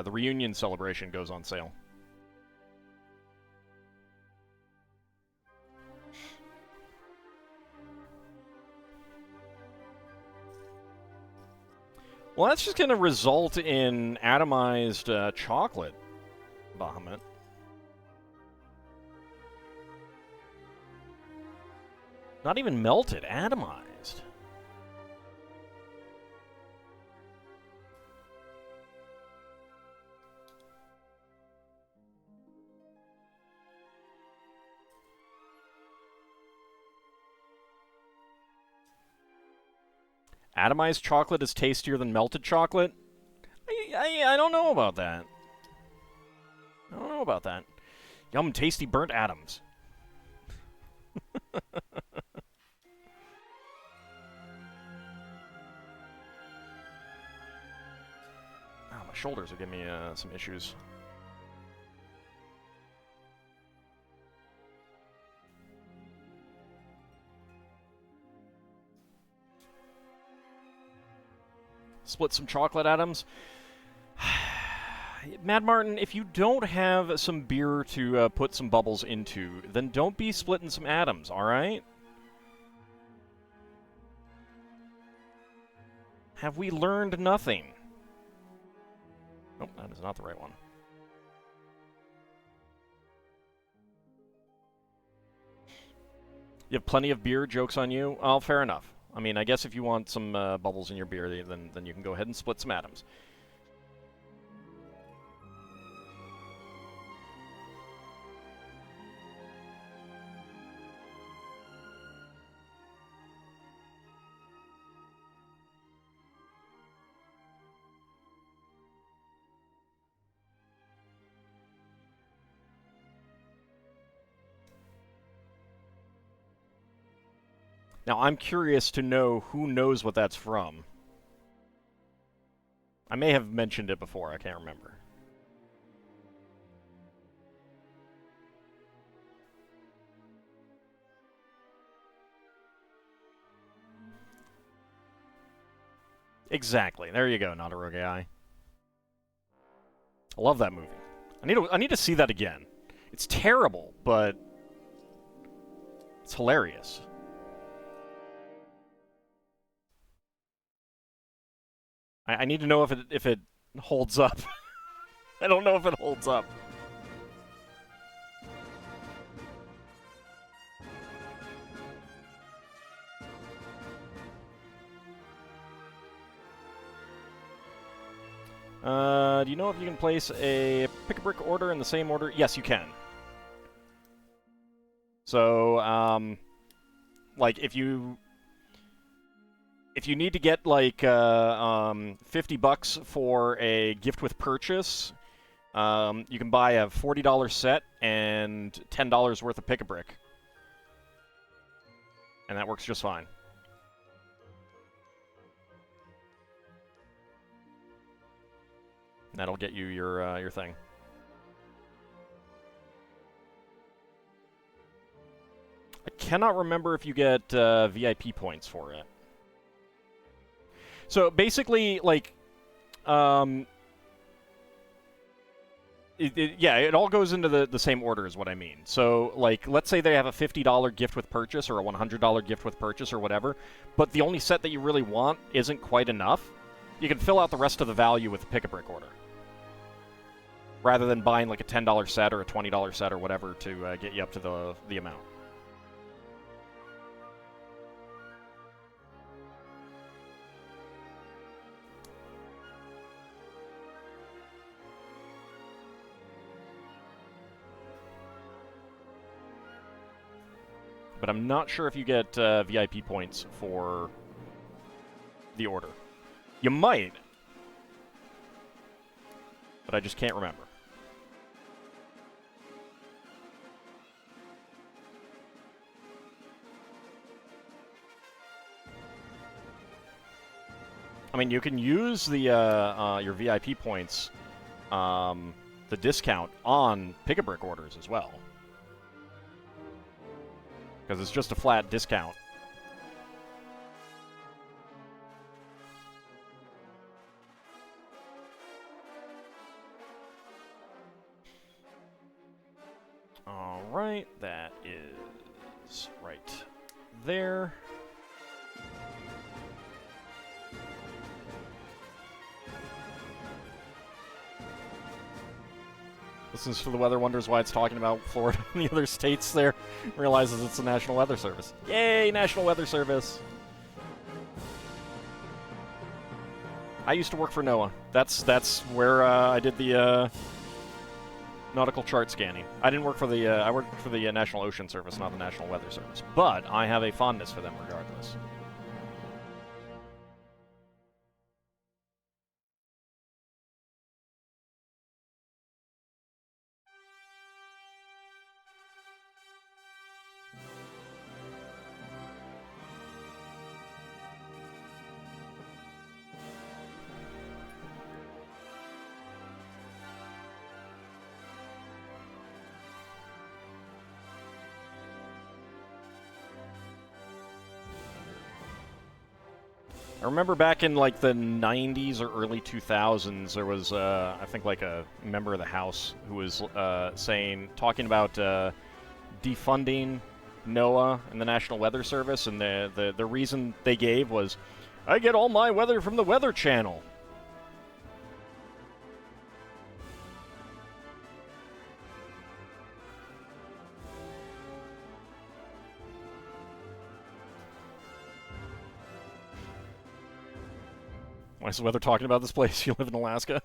reunion celebration goes on sale. Well, that's just going to result in atomized chocolate, Bahamut. Not even melted, atomized. Atomized chocolate is tastier than melted chocolate? I don't know about that. I don't know about that. Yum, tasty burnt atoms. My shoulders are giving me some issues. split some chocolate atoms. Mad Martin, if you don't have some beer to put some bubbles into, then don't be splitting some atoms, alright? Have we learned nothing? Nope, that is not the right one. You have plenty of beer, joke's on you? Oh, fair enough. I mean, I guess if you want some bubbles in your beer, then you can go ahead and split some atoms. Now, I'm curious to know who knows what that's from. I may have mentioned it before, I can't remember. Exactly. There you go, Not a Rogue AI. I love that movie. I need to see that again. It's terrible, but it's hilarious. I need to know if it holds up. I don't know if it holds up. Do you know if you can place a pick-a-brick order in the same order? Yes, you can. So, like, if you need to get, like, $50 for a gift with purchase, you can buy a $40 set and $10 worth of pick-a-brick. And that works just fine. That'll get you your thing. I cannot remember if you get VIP points for it. So basically, like, it all goes into the same order is what I mean. So, like, let's say they have a $50 gift with purchase or a $100 gift with purchase or whatever, but the only set that you really want isn't quite enough. You can fill out the rest of the value with a pick-a-brick order, rather than buying like a $10 set or a $20 set or whatever to get you up to the amount. But I'm not sure if you get VIP points for the order. You might, but I just can't remember. I mean, you can use the your VIP points, the discount on pick-a-brick orders as well, because it's just a flat discount. All right, that is right there. Listens to the weather, wonders why it's talking about Florida and the other states there, realizes it's the National Weather Service. Yay, National Weather Service! I used to work for NOAA. That's where I did the nautical chart scanning. I didn't work for the, I worked for the National Ocean Service, not the National Weather Service. But I have a fondness for them regardless. I remember back in like the 90s or early 2000s, there was, I think, like a member of the House who was talking about defunding NOAA and the National Weather Service, and the reason they gave was, I get all my weather from the Weather Channel. Why is the weather talking about this place? You live in Alaska?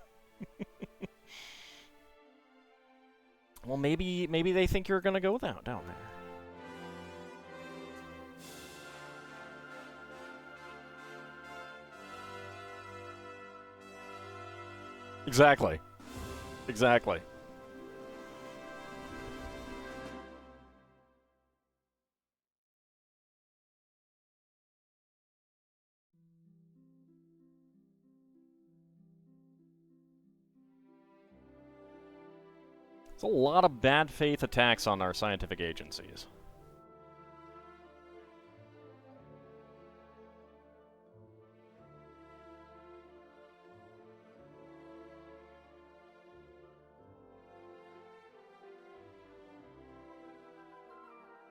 Well, maybe they think you're going to go down there. Exactly. Exactly. It's a lot of bad faith attacks on our scientific agencies.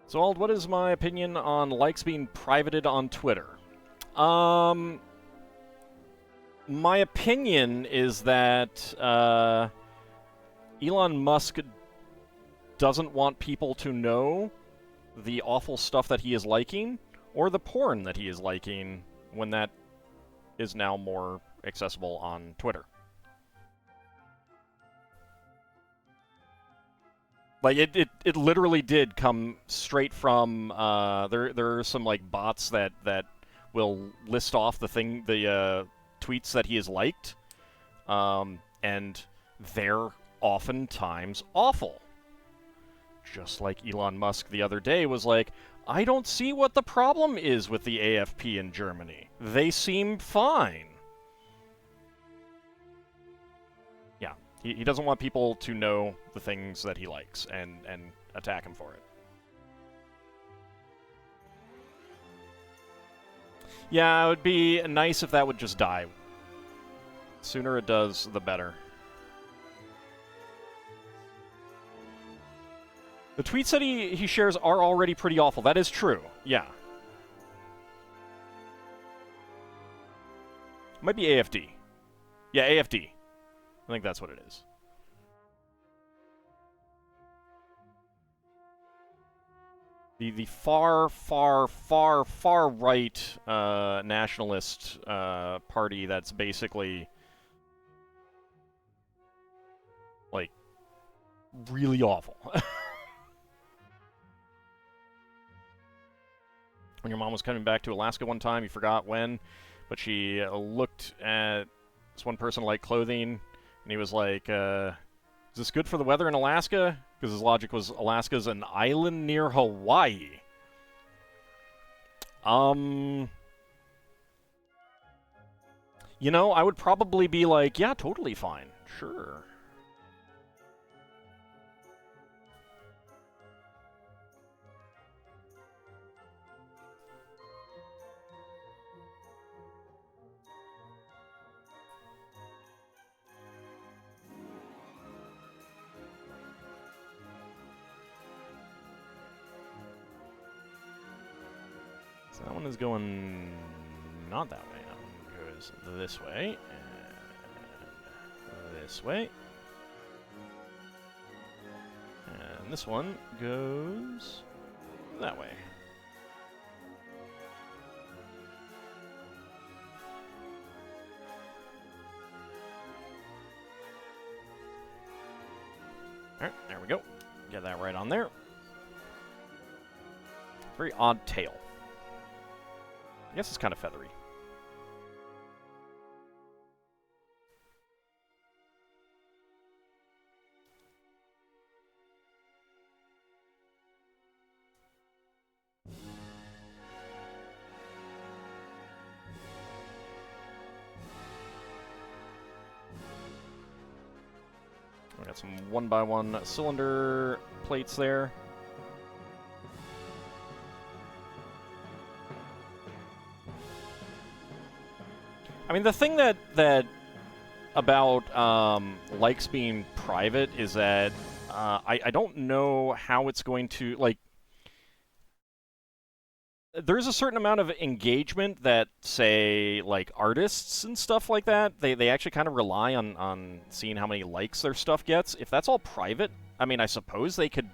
So, Ald, what is my opinion on likes being privated on Twitter? My opinion is that Elon Musk doesn't want people to know the awful stuff that he is liking, or the porn that he is liking, when that is now more accessible on Twitter. Like, it literally did come straight from, there are some, like, bots that will list off the tweets that he has liked, and they're oftentimes awful. Just like Elon Musk the other day was like, I don't see what the problem is with the AFP in Germany. They seem fine. Yeah, he doesn't want people to know the things that he likes and attack him for it. Yeah, it would be nice if that would just die. The sooner it does, the better. The tweets that he shares are already pretty awful. That is true. Yeah. Might be AFD. Yeah, AFD. I think that's what it is. The far right nationalist party that's basically, like, really awful. When your mom was coming back to Alaska one time, you forgot when, but she looked at this one person like clothing, and he was like, is this good for the weather in Alaska? Because his logic was Alaska's an island near Hawaii. You know, I would probably be like, yeah, totally fine. Sure. That one is going not that way. That one goes this way, and this way. And this one goes that way. Alright, there we go. Get that right on there. Very odd tail. I guess it's kind of feathery. We got some 1x1 cylinder plates there. I mean, the thing that about likes being private is that I don't know how it's going to, like, there's a certain amount of engagement that, say, like, artists and stuff like that, they actually kind of rely on seeing how many likes their stuff gets. If that's all private, I mean, I suppose they could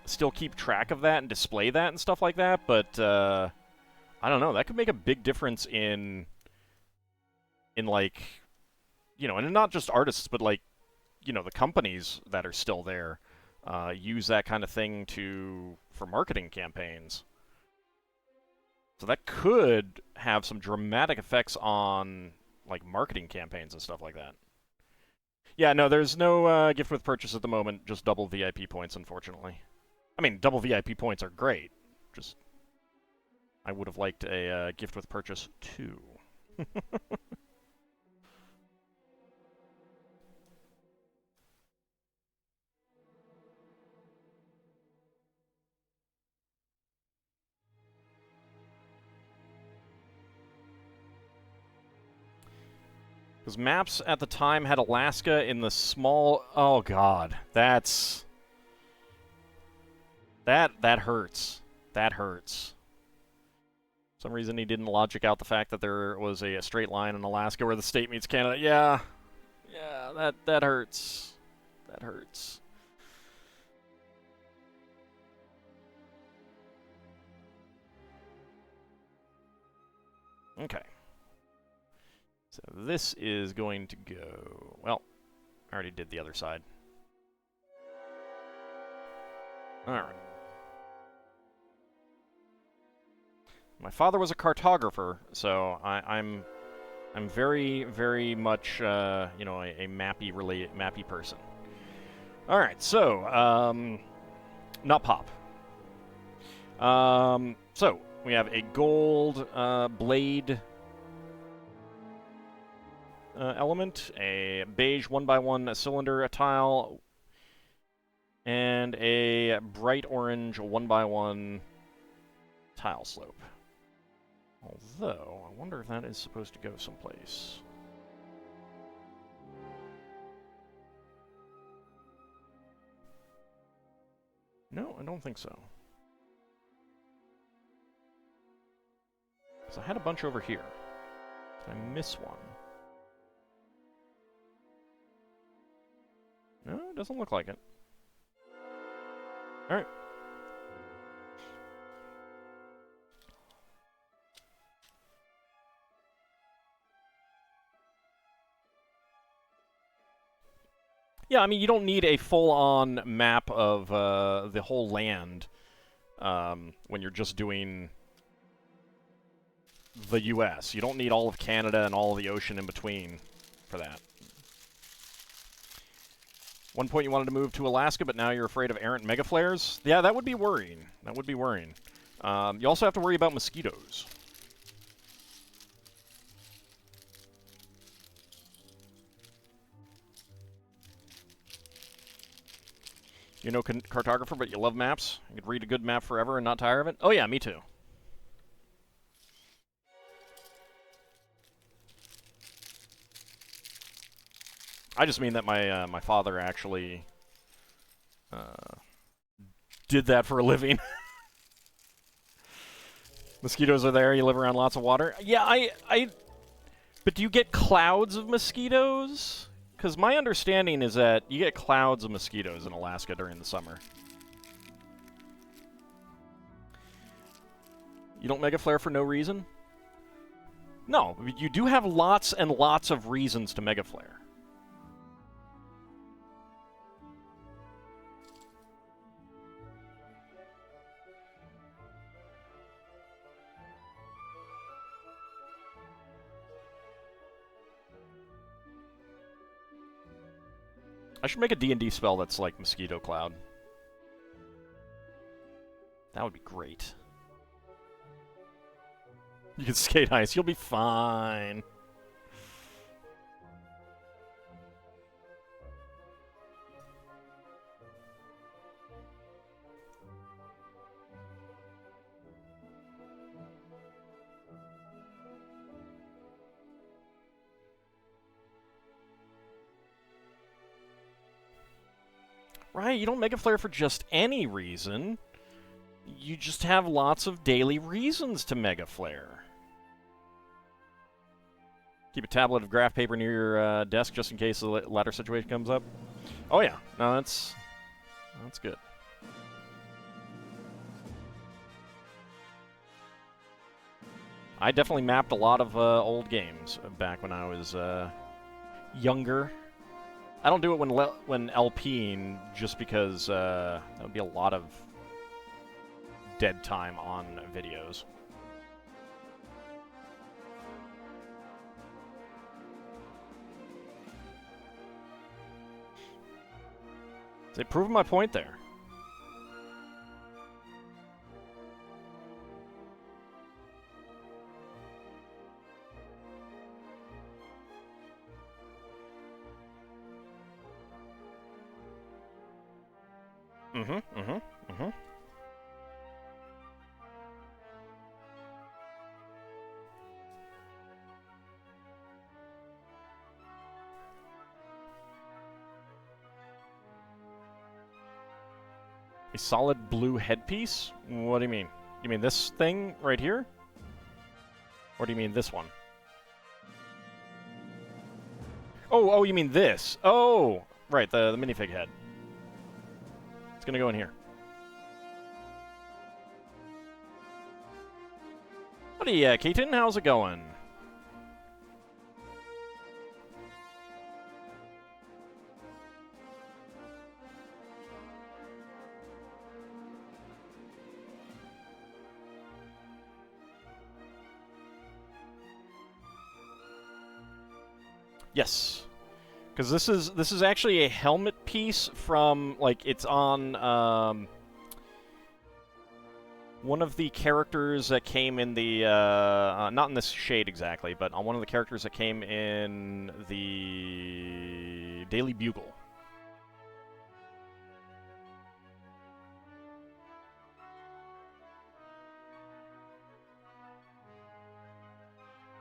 still keep track of that and display that and stuff like that, but I don't know, that could make a big difference in like, you know, and not just artists, but like, you know, the companies that are still there use that kind of thing for marketing campaigns. So that could have some dramatic effects on like marketing campaigns and stuff like that. Yeah, no, there's no gift with purchase at the moment, just double VIP points, unfortunately. I mean, double VIP points are great, just I would have liked a gift with purchase too. Because maps at the time had Alaska in the small... Oh, God. That hurts. That hurts. For some reason he didn't logic out the fact that there was a straight line in Alaska where the state meets Canada. Yeah. Yeah, that hurts. That hurts. Okay. So this is going to go... Well, I already did the other side. Alright. My father was a cartographer, so I'm very, very much, you know, a mappy person. All right, so not pop. So we have a gold blade element, a beige 1x1 cylinder tile, and a bright orange 1x1 tile slope. Although, I wonder if that is supposed to go someplace. No, I don't think so. Because I had a bunch over here. Did I miss one? No, it doesn't look like it. Alright. Yeah, I mean, you don't need a full-on map of the whole land when you're just doing the U.S. You don't need all of Canada and all of the ocean in between for that. One point you wanted to move to Alaska, but now you're afraid of errant mega flares? Yeah, that would be worrying. That would be worrying. You also have to worry about mosquitoes. You're no cartographer, but you love maps? You could read a good map forever and not tire of it? Oh yeah, me too. I just mean that my father actually did that for a living. Mosquitoes are there, you live around lots of water. Yeah, but do you get clouds of mosquitoes? Because my understanding is that you get clouds of mosquitoes in Alaska during the summer. You don't mega flare for no reason? No, you do have lots and lots of reasons to mega flare. I should make a D&D spell that's like Mosquito Cloud. That would be great. You can skate ice. You'll be fine. Right, you don't Mega Flare for just any reason. You just have lots of daily reasons to Mega Flare. Keep a tablet of graph paper near your desk just in case the latter situation comes up. Oh yeah, no, that's good. I definitely mapped a lot of old games back when I was younger. I don't do it when LPing just because that would be a lot of dead time on videos. They proved my point there. A solid blue headpiece? What do you mean? You mean this thing right here? Or do you mean this one? Oh, you mean this. Oh, right, the minifig head. It's gonna go in here. Howdy, Keaton, how's it going? Yes, because this is actually a helmet piece from, like, it's on one of the characters that came in the not in this shade exactly, but on one of the characters that came in the Daily Bugle.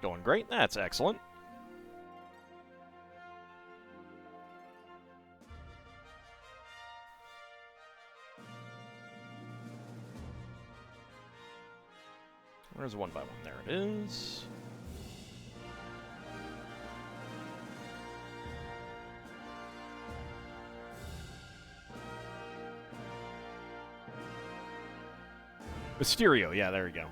Going great. That's excellent. Where's one by one? There it is. Mysterio, yeah, there we go.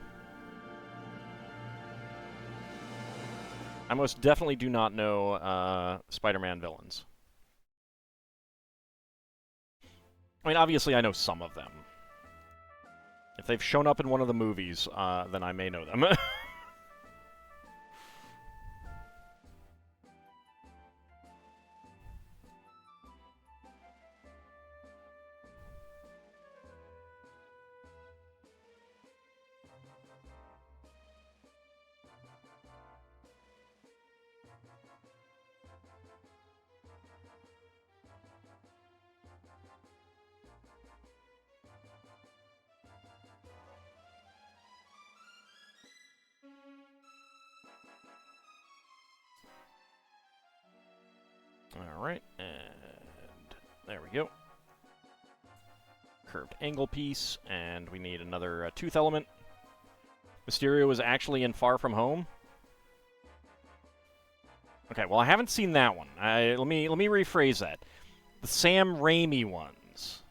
I most definitely do not know Spider-Man villains. I mean, obviously I know some of them. If they've shown up in one of the movies, then I may know them. Alright, and there we go. Curved angle piece, and we need another tooth element. Mysterio is actually in Far From Home. Okay, well, I haven't seen that one. Let me rephrase that. The Sam Raimi ones.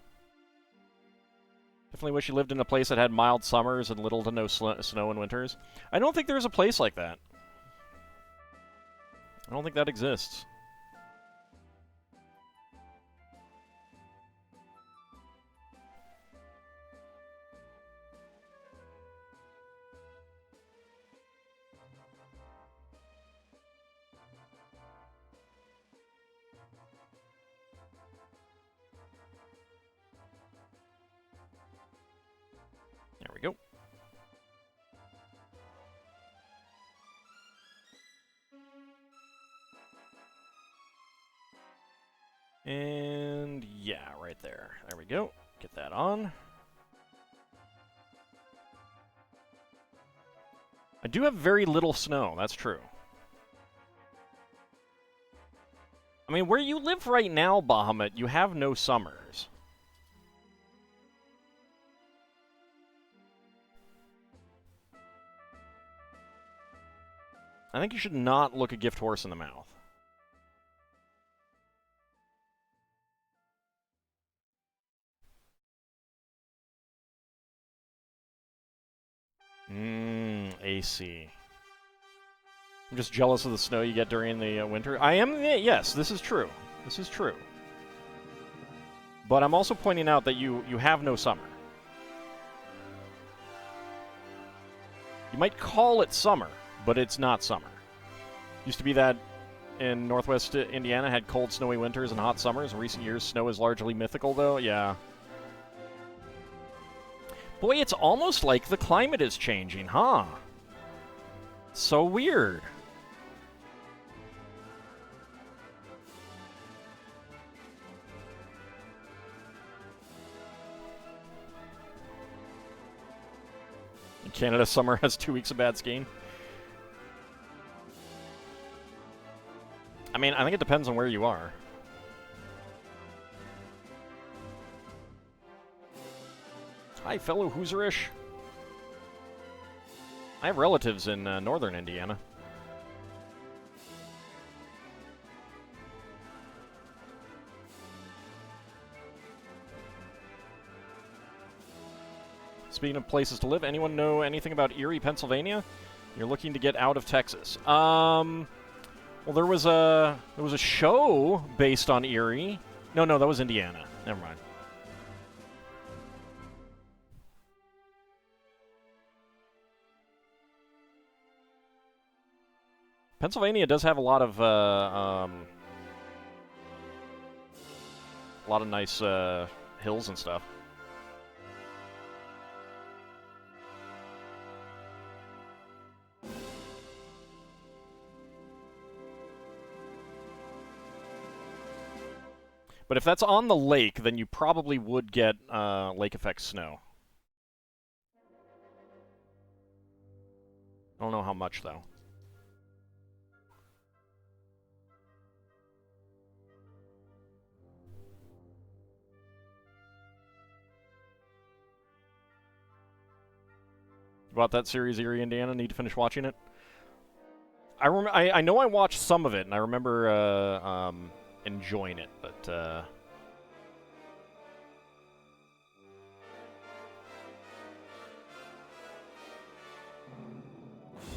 Definitely wish you lived in a place that had mild summers and little to no snow in winters. I don't think there's a place like that. I don't think that exists. There we go. And yeah, right there. There we go. Get that on. I do have very little snow, that's true. I mean, where you live right now, Bahamut, you have no summers. I think you should not look a gift horse in the mouth. AC. I'm just jealous of the snow you get during the winter. I am, yes, this is true. This is true. But I'm also pointing out that you have no summer. You might call it summer, but it's not summer. Used to be that in northwest Indiana had cold, snowy winters and hot summers. In recent years, snow is largely mythical, though. Yeah. Boy, it's almost like the climate is changing, huh? So weird. In Canada, summer has 2 weeks of bad skiing. I mean, I think it depends on where you are. Hi, fellow Hooserish. I have relatives in northern Indiana. Speaking of places to live, anyone know anything about Erie, Pennsylvania? You're looking to get out of Texas. Well, there was a show based on Erie. No, that was Indiana. Never mind. Pennsylvania does have a lot of nice hills and stuff. But if that's on the lake, then you probably would get lake effect snow. I don't know how much, though. About that series, Erie, Indiana. Need to finish watching it. I know I watched some of it, and I remember enjoying it, but I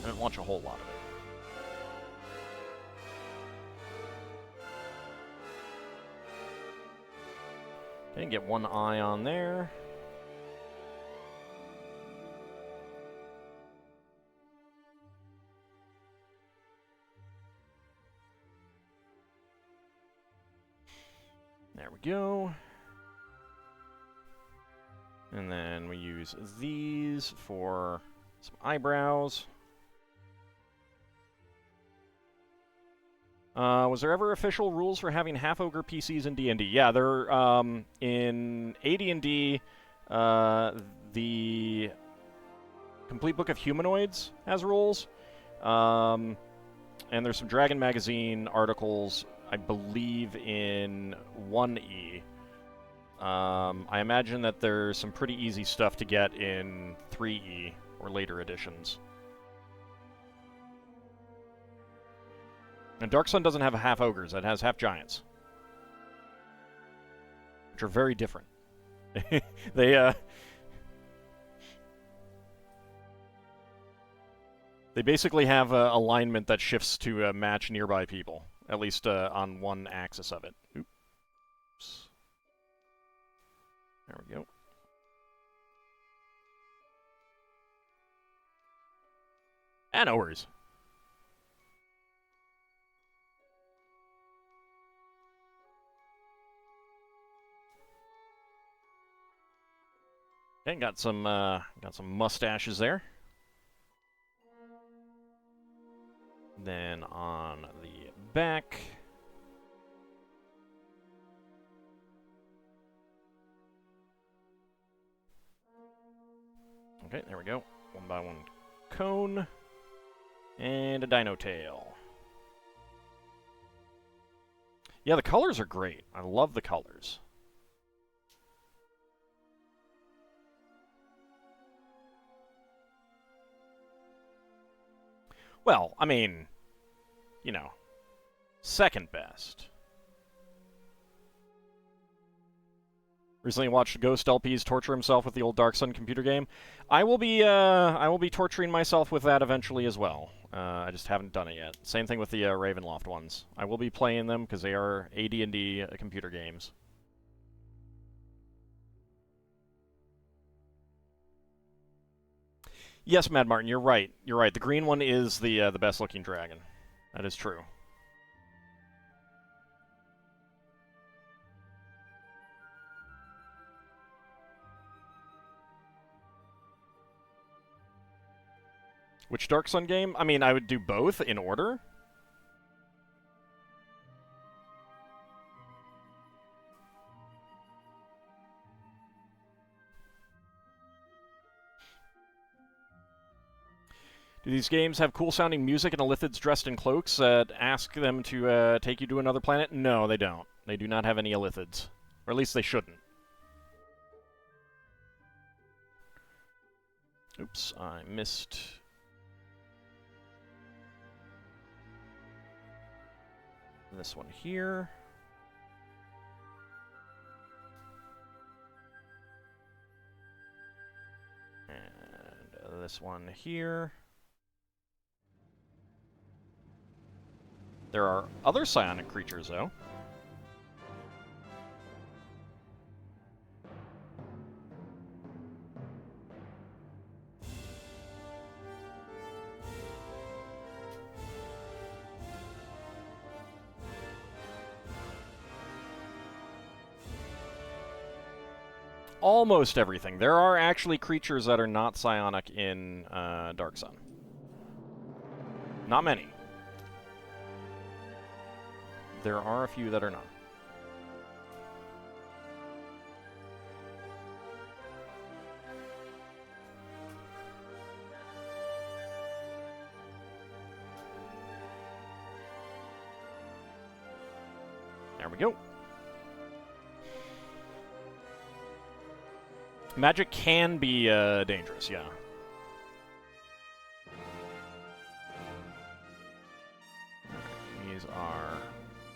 didn't watch a whole lot of it. Didn't get one eye on there. There we go. And then we use these for some eyebrows. Was there ever official rules for having half-ogre PCs in D&D? Yeah, there, in AD&D, the Complete Book of Humanoids has rules. And there's some Dragon Magazine articles, I believe, in 1E. I imagine that there's some pretty easy stuff to get in 3E or later editions. And Dark Sun doesn't have half ogres, it has half giants. Which are very different. They basically have alignment that shifts to match nearby people, at least on one axis of it. Oops. There we go. Ah, no worries. Okay, got some mustaches there. Then on the back, okay, there we go. 1x1 cone and a dino tail. Yeah, the colors are great. I love the colors. Well, I mean, you know, second best. Recently watched Ghost LPs torture himself with the old Dark Sun computer game. I will be torturing myself with that eventually as well. I just haven't done it yet. Same thing with the Ravenloft ones. I will be playing them because they are AD&D computer games. Yes, Mad Martin, you're right. You're right. The green one is the best looking dragon. That is true. Which Dark Sun game? I mean, I would do both in order. Do these games have cool-sounding music and Illithids dressed in cloaks that ask them to take you to another planet? No, they don't. They do not have any Illithids. Or at least they shouldn't. Oops, I missed... this one here. And this one here. There are other psionic creatures, though. Almost everything. There are actually creatures that are not psionic in Dark Sun. Not many. There are a few that are not. There we go. Magic can be dangerous, yeah. These are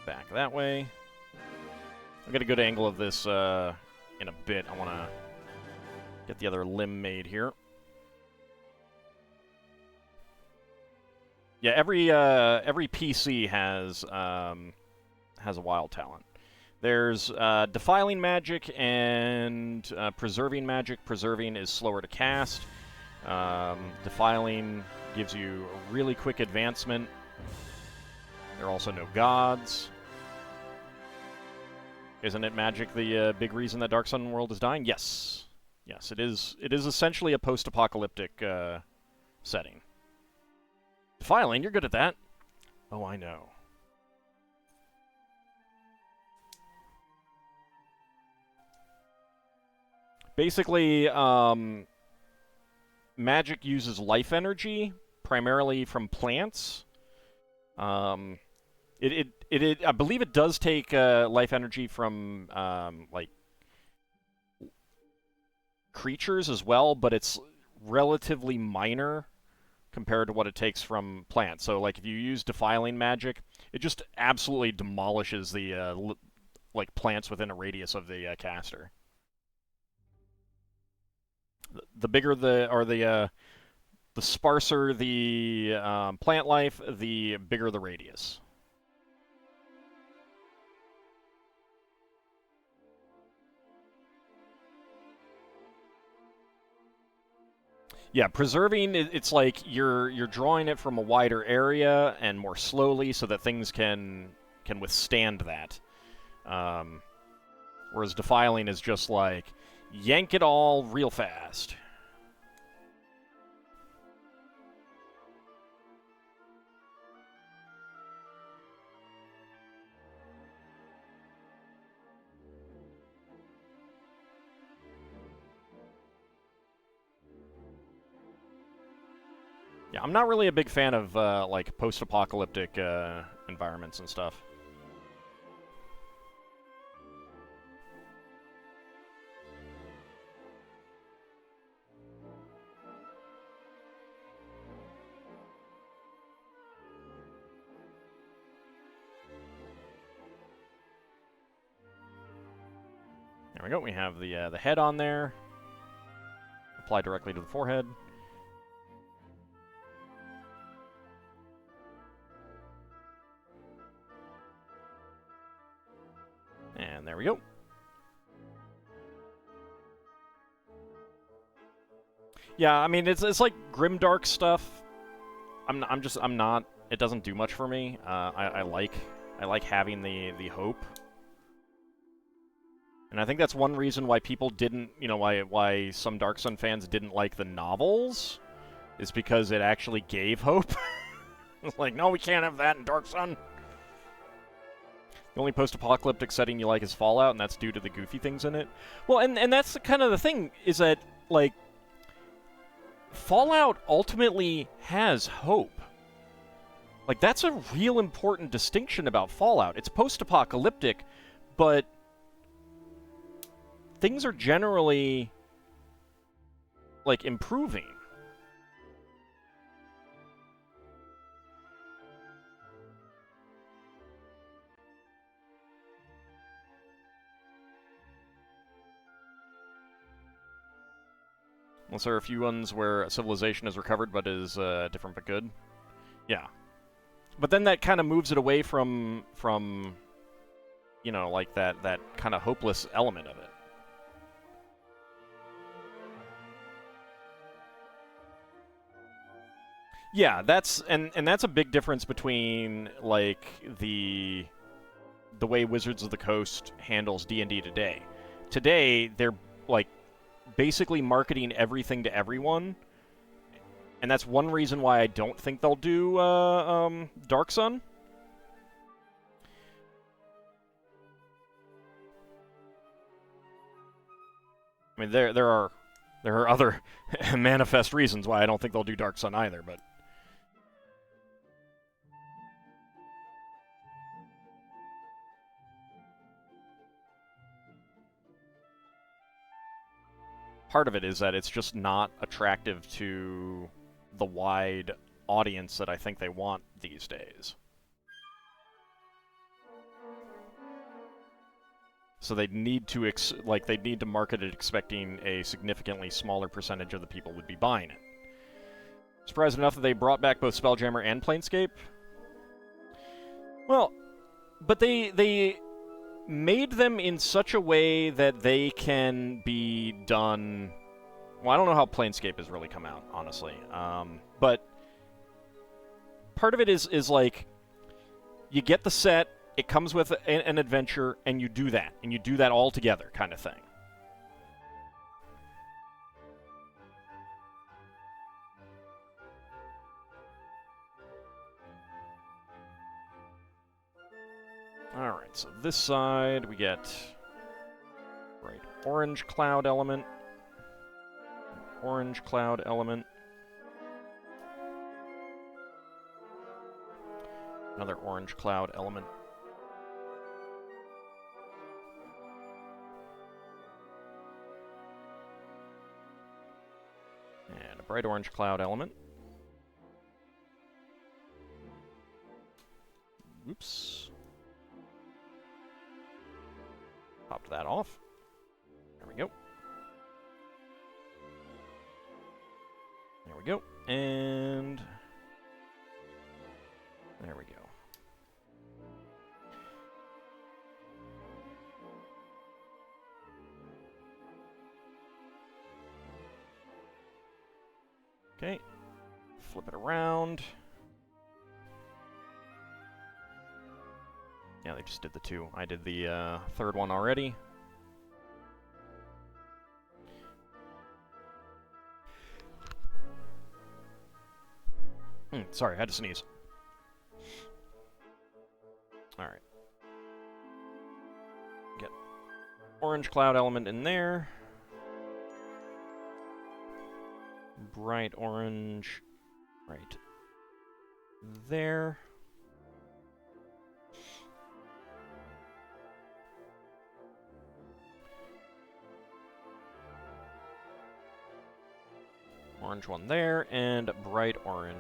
back that way. I'll get a good angle of this in a bit. I want to get the other limb made here. Yeah, every PC has a wild talent. There's Defiling Magic and Preserving Magic. Preserving is slower to cast. Defiling gives you a really quick advancement. There are also no gods. Isn't it magic the big reason that Dark Sun World is dying? Yes. Yes, it is. It is essentially a post-apocalyptic setting. Defiling, you're good at that. Oh, I know. Basically, magic uses life energy, primarily from plants. I believe it does take life energy from, like, creatures as well, but it's relatively minor compared to what it takes from plants. So, like, if you use Defiling Magic, it just absolutely demolishes the, like, plants within a radius of the caster. The bigger the sparser the plant life, the bigger the radius. Yeah, preserving, it's like you're drawing it from a wider area and more slowly so that things can withstand that. Whereas defiling is just like, yank it all real fast. Yeah, I'm not really a big fan of, like, post-apocalyptic environments and stuff. There we go. We have the head on there. Apply directly to the forehead. And there we go. Yeah, I mean it's like grimdark stuff. I'm not. It doesn't do much for me. I like having the hope. And I think that's one reason why people didn't, you know, why some Dark Sun fans didn't like the novels, is because it actually gave hope. It's like, no, we can't have that in Dark Sun. The only post-apocalyptic setting you like is Fallout, and that's due to the goofy things in it. Well, and that's kind of the thing, is that, like, Fallout ultimately has hope. Like, that's a real important distinction about Fallout. It's post-apocalyptic, but things are generally, like, improving. Unless there are a few ones where civilization is recovered but is different but good. Yeah. But then that kind of moves it away from you know, like that kind of hopeless element of it. Yeah, that's that's a big difference between like the way Wizards of the Coast handles D&D today. Today, they're like basically marketing everything to everyone, and that's one reason why I don't think they'll do Dark Sun. I mean, there are other manifest reasons why I don't think they'll do Dark Sun either, but part of it is that it's just not attractive to the wide audience that I think they want these days. So they need to they'd need to market it expecting a significantly smaller percentage of the people would be buying it. Surprised enough that they brought back both Spelljammer and Planescape. Well, but they made them in such a way that they can be done. Well, I don't know how Planescape has really come out, honestly. But part of it is like, you get the set, it comes with an adventure, and you do that all together, kind of thing. Alright, so this side we get bright orange cloud element, orange cloud element, another orange cloud element, and a bright orange cloud element. Oops. Popped that off. There we go. There we go. And there we go. Okay. Flip it around. Yeah, they just did the two. I did the third one already. Sorry, I had to sneeze. Alright. Get orange cloud element in there. Bright orange right there. Orange one there, and bright orange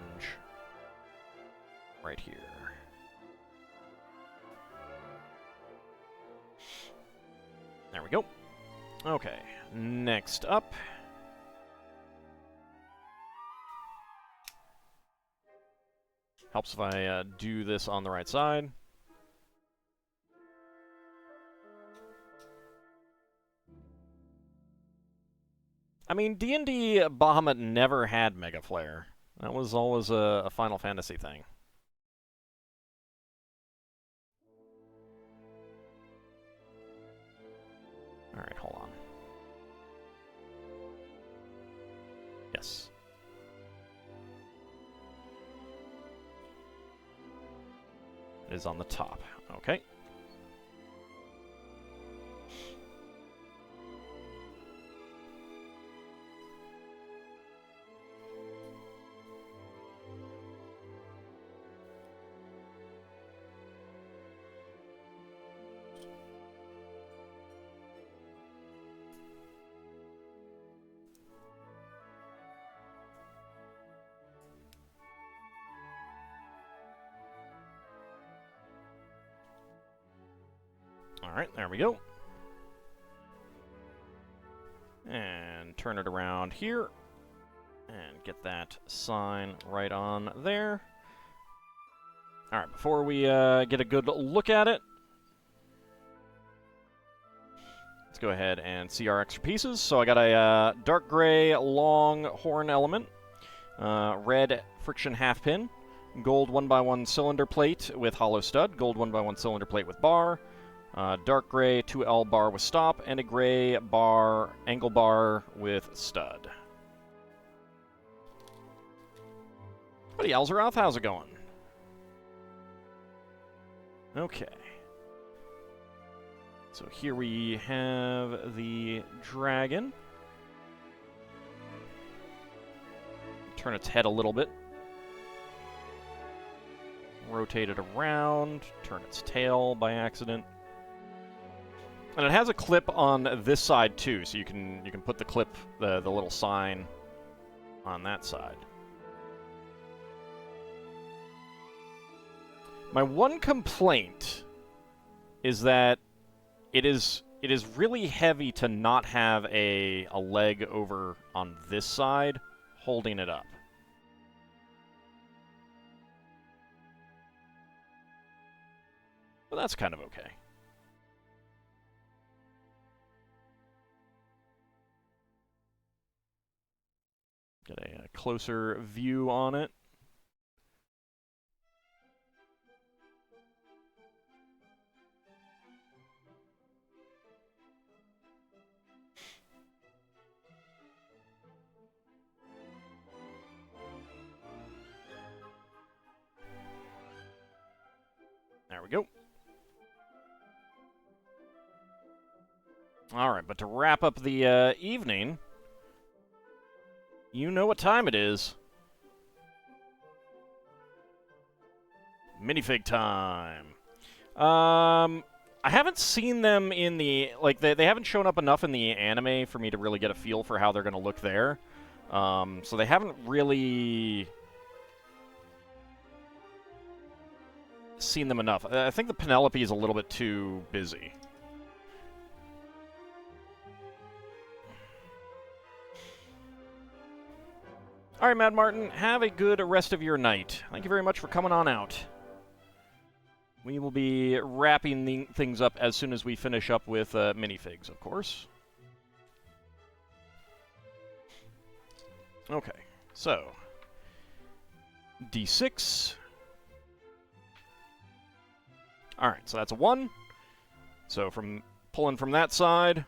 right here. There we go. Okay, next up. Helps if I do this on the right side. I mean, D&D Bahamut never had Mega Flare. That was always a Final Fantasy thing. Alright, hold on. Yes. It is on the top. Okay. Alright, there we go. And turn it around here. And get that sign right on there. Alright, before we get a good look at it, let's go ahead and see our extra pieces. So I got a dark gray long horn element, red friction half pin, gold 1x1 cylinder plate with hollow stud, gold 1x1 cylinder plate with bar, dark gray 2L bar with stop, and a gray bar angle bar with stud. Buddy Elzeroth, how's it going? Okay. So here we have the dragon. Turn its head a little bit. Rotate it around. Turn its tail by accident. And it has a clip on this side too, so you can put the clip, the little sign on that side. My one complaint is that it is really heavy to not have a leg over on this side holding it up. But that's kind of okay. Get a closer view on it. There we go. Alright, but to wrap up the evening, you know what time it is. Minifig time. I haven't seen them in the... Like, they haven't shown up enough in the anime for me to really get a feel for how they're going to look there. So they haven't really... seen them enough. I think the Penelope is a little bit too busy. Alright, Mad Martin, have a good rest of your night. Thank you very much for coming on out. We will be wrapping things up as soon as we finish up with minifigs, of course. Okay, so... D6... Alright, so that's a 1. So from pulling from that side,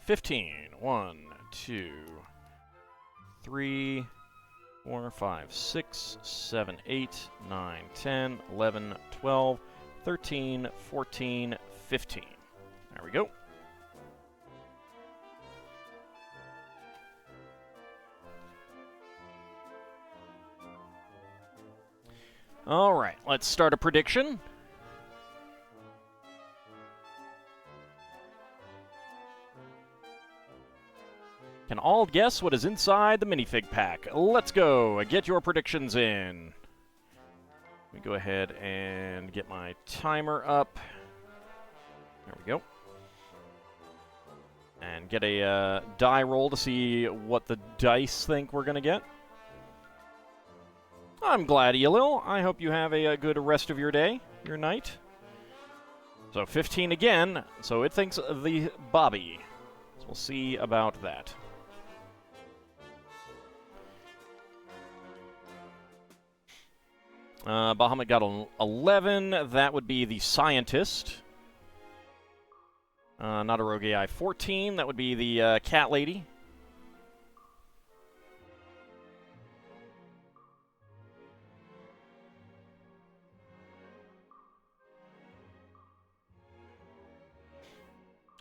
15. 1, 2, 3, 4, 5, 6, 7, 8, 9, 10, 11, 12, 13, 14, 15. There we go. All right, let's start a prediction. Can all guess what is inside the minifig pack? Let's go. Get your predictions in. Let me go ahead and get my timer up. There we go. And get a die roll to see what the dice think we're going to get. I'm glad, Elil. I hope you have a good rest of your day, your night. So 15 again, so it thinks the Bobby. So we'll see about that. Bahamut got an 11. That would be the Scientist. Not a rogue AI. 14. That would be the Cat Lady.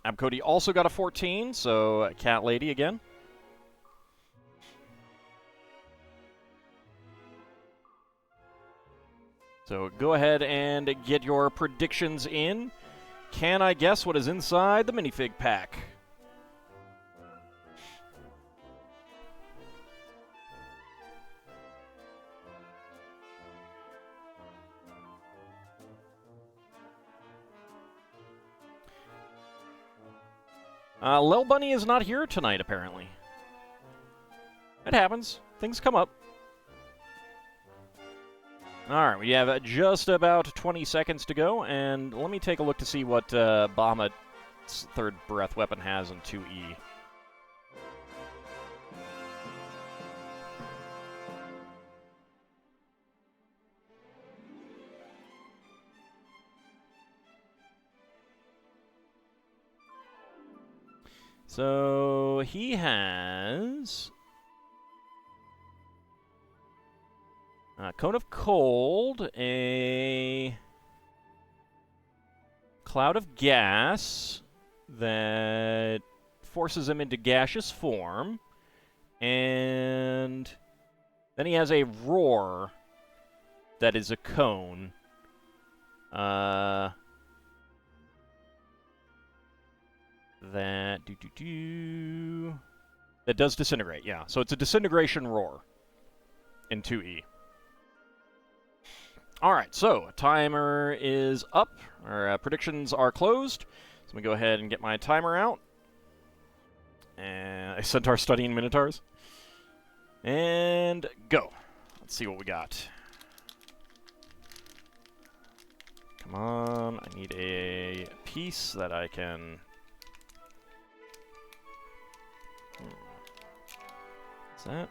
Abcody also got a 14, so Cat Lady again. So go ahead and get your predictions in. Can I guess what is inside the minifig pack? Lil Bunny is not here tonight, apparently. It happens. Things come up. Alright, we have just about 20 seconds to go, and let me take a look to see what Bahamut's third breath weapon has in 2E. So he has Cone of Cold, a Cloud of Gas that forces him into gaseous form, and then he has a Roar that is a cone. That that does disintegrate, yeah. So it's a disintegration roar in 2E. Alright, so timer is up. Our predictions are closed. So let me go ahead and get my timer out. And I Centaur studying Minotaurs. And go. Let's see what we got. Come on, I need a piece that I can... What's that?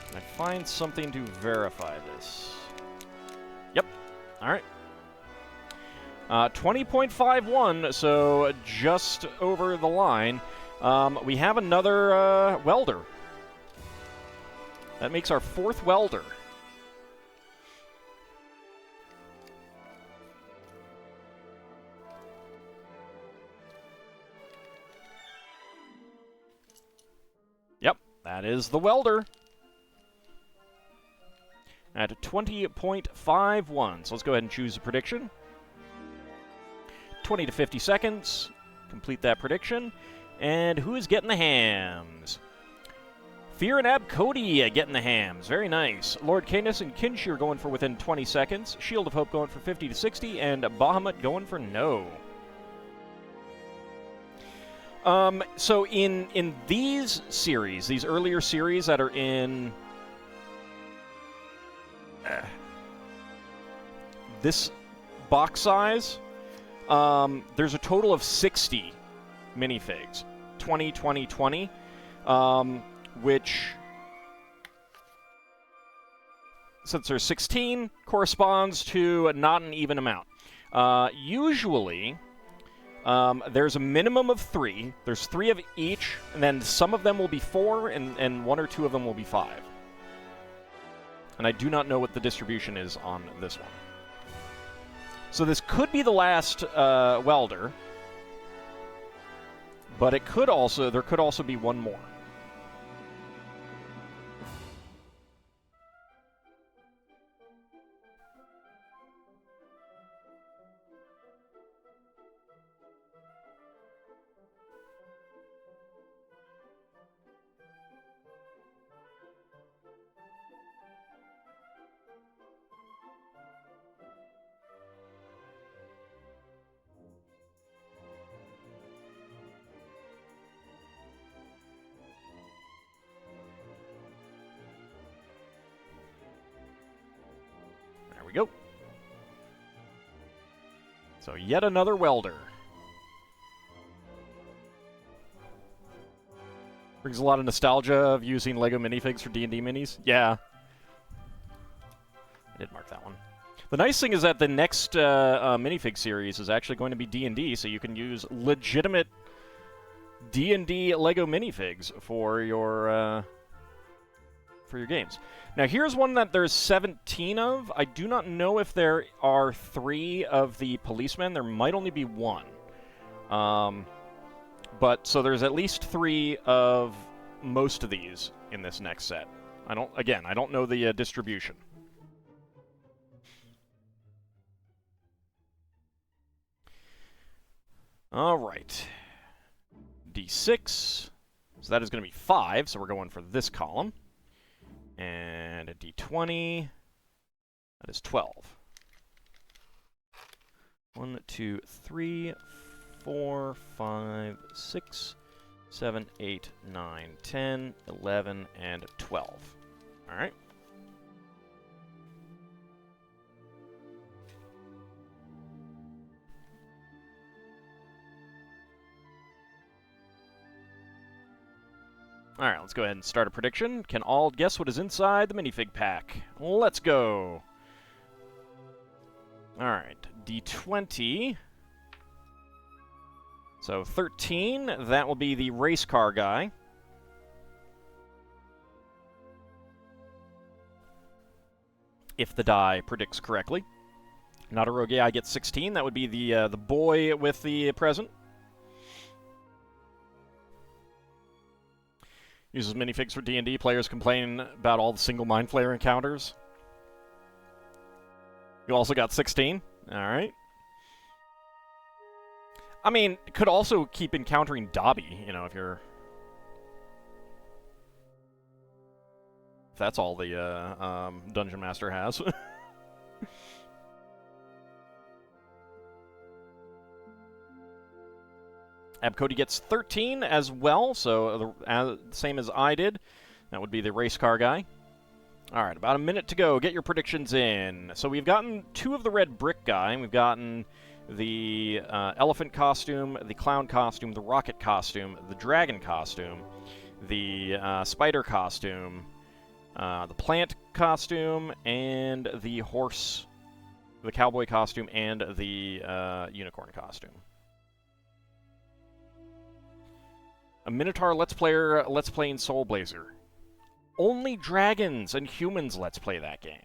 Can I find something to verify this? Yep. Alright. 20.51, so just over the line. We have another welder. That makes our fourth welder. Yep, that is the welder. At 20.51. So let's go ahead and choose a prediction. 20 to 50 seconds. Complete that prediction. And who is getting the hams? Fear and Abcody getting the hams. Very nice. Lord Canis and Kinshir going for within 20 seconds. Shield of Hope going for 50 to 60. And Bahamut going for no. So in these series, these earlier series that are in this box size, there's a total of 60 minifigs. 20, 20, 20, which, since there's 16, corresponds to not an even amount. Usually... there's a minimum of 3. There's 3 of each, and then some of them will be 4, and 1 or 2 of them will be 5. And I do not know what the distribution is on this one. So this could be the last welder, but there could also be one more. we go. So yet another welder. Brings a lot of nostalgia of using LEGO minifigs for D&D minis. Yeah. I did mark that one. The nice thing is that the next minifig series is actually going to be D&D, so you can use legitimate D&D LEGO minifigs for your games. Now, here's one that there's 17 of. I do not know if there are 3 of the policemen. There might only be 1. But, so there's at least 3 of most of these in this next set. I don't know the distribution. Alright. D6. So that is going to be 5, so we're going for this column. And a D20. That is 12. 1, 2, 3, 4, 5, 6, 7, 8, 9, 10, 11, and 12. Alright. Alright, let's go ahead and start a prediction. Can Auld guess what is inside the minifig pack? Let's go! Alright, D20. So 13, that will be the race car guy. If the die predicts correctly. Not a rogue guy gets 16, that would be the boy with the present. Uses minifigs for D&D. Players complain about all the single Mind Flayer encounters. You also got 16. Alright. I mean, could also keep encountering Dobby, you know, if you're... If that's all the Dungeon Master has. Abcody gets 13 as well, so same as I did. That would be the race car guy. Alright, about a minute to go. Get your predictions in. So we've gotten 2 of the red brick guy. We've gotten the elephant costume, the clown costume, the rocket costume, the dragon costume, the spider costume, the plant costume, and the horse, the cowboy costume, and the unicorn costume. A Minotaur Let's Playing Soul Blazer. Only dragons and humans Let's Play that game.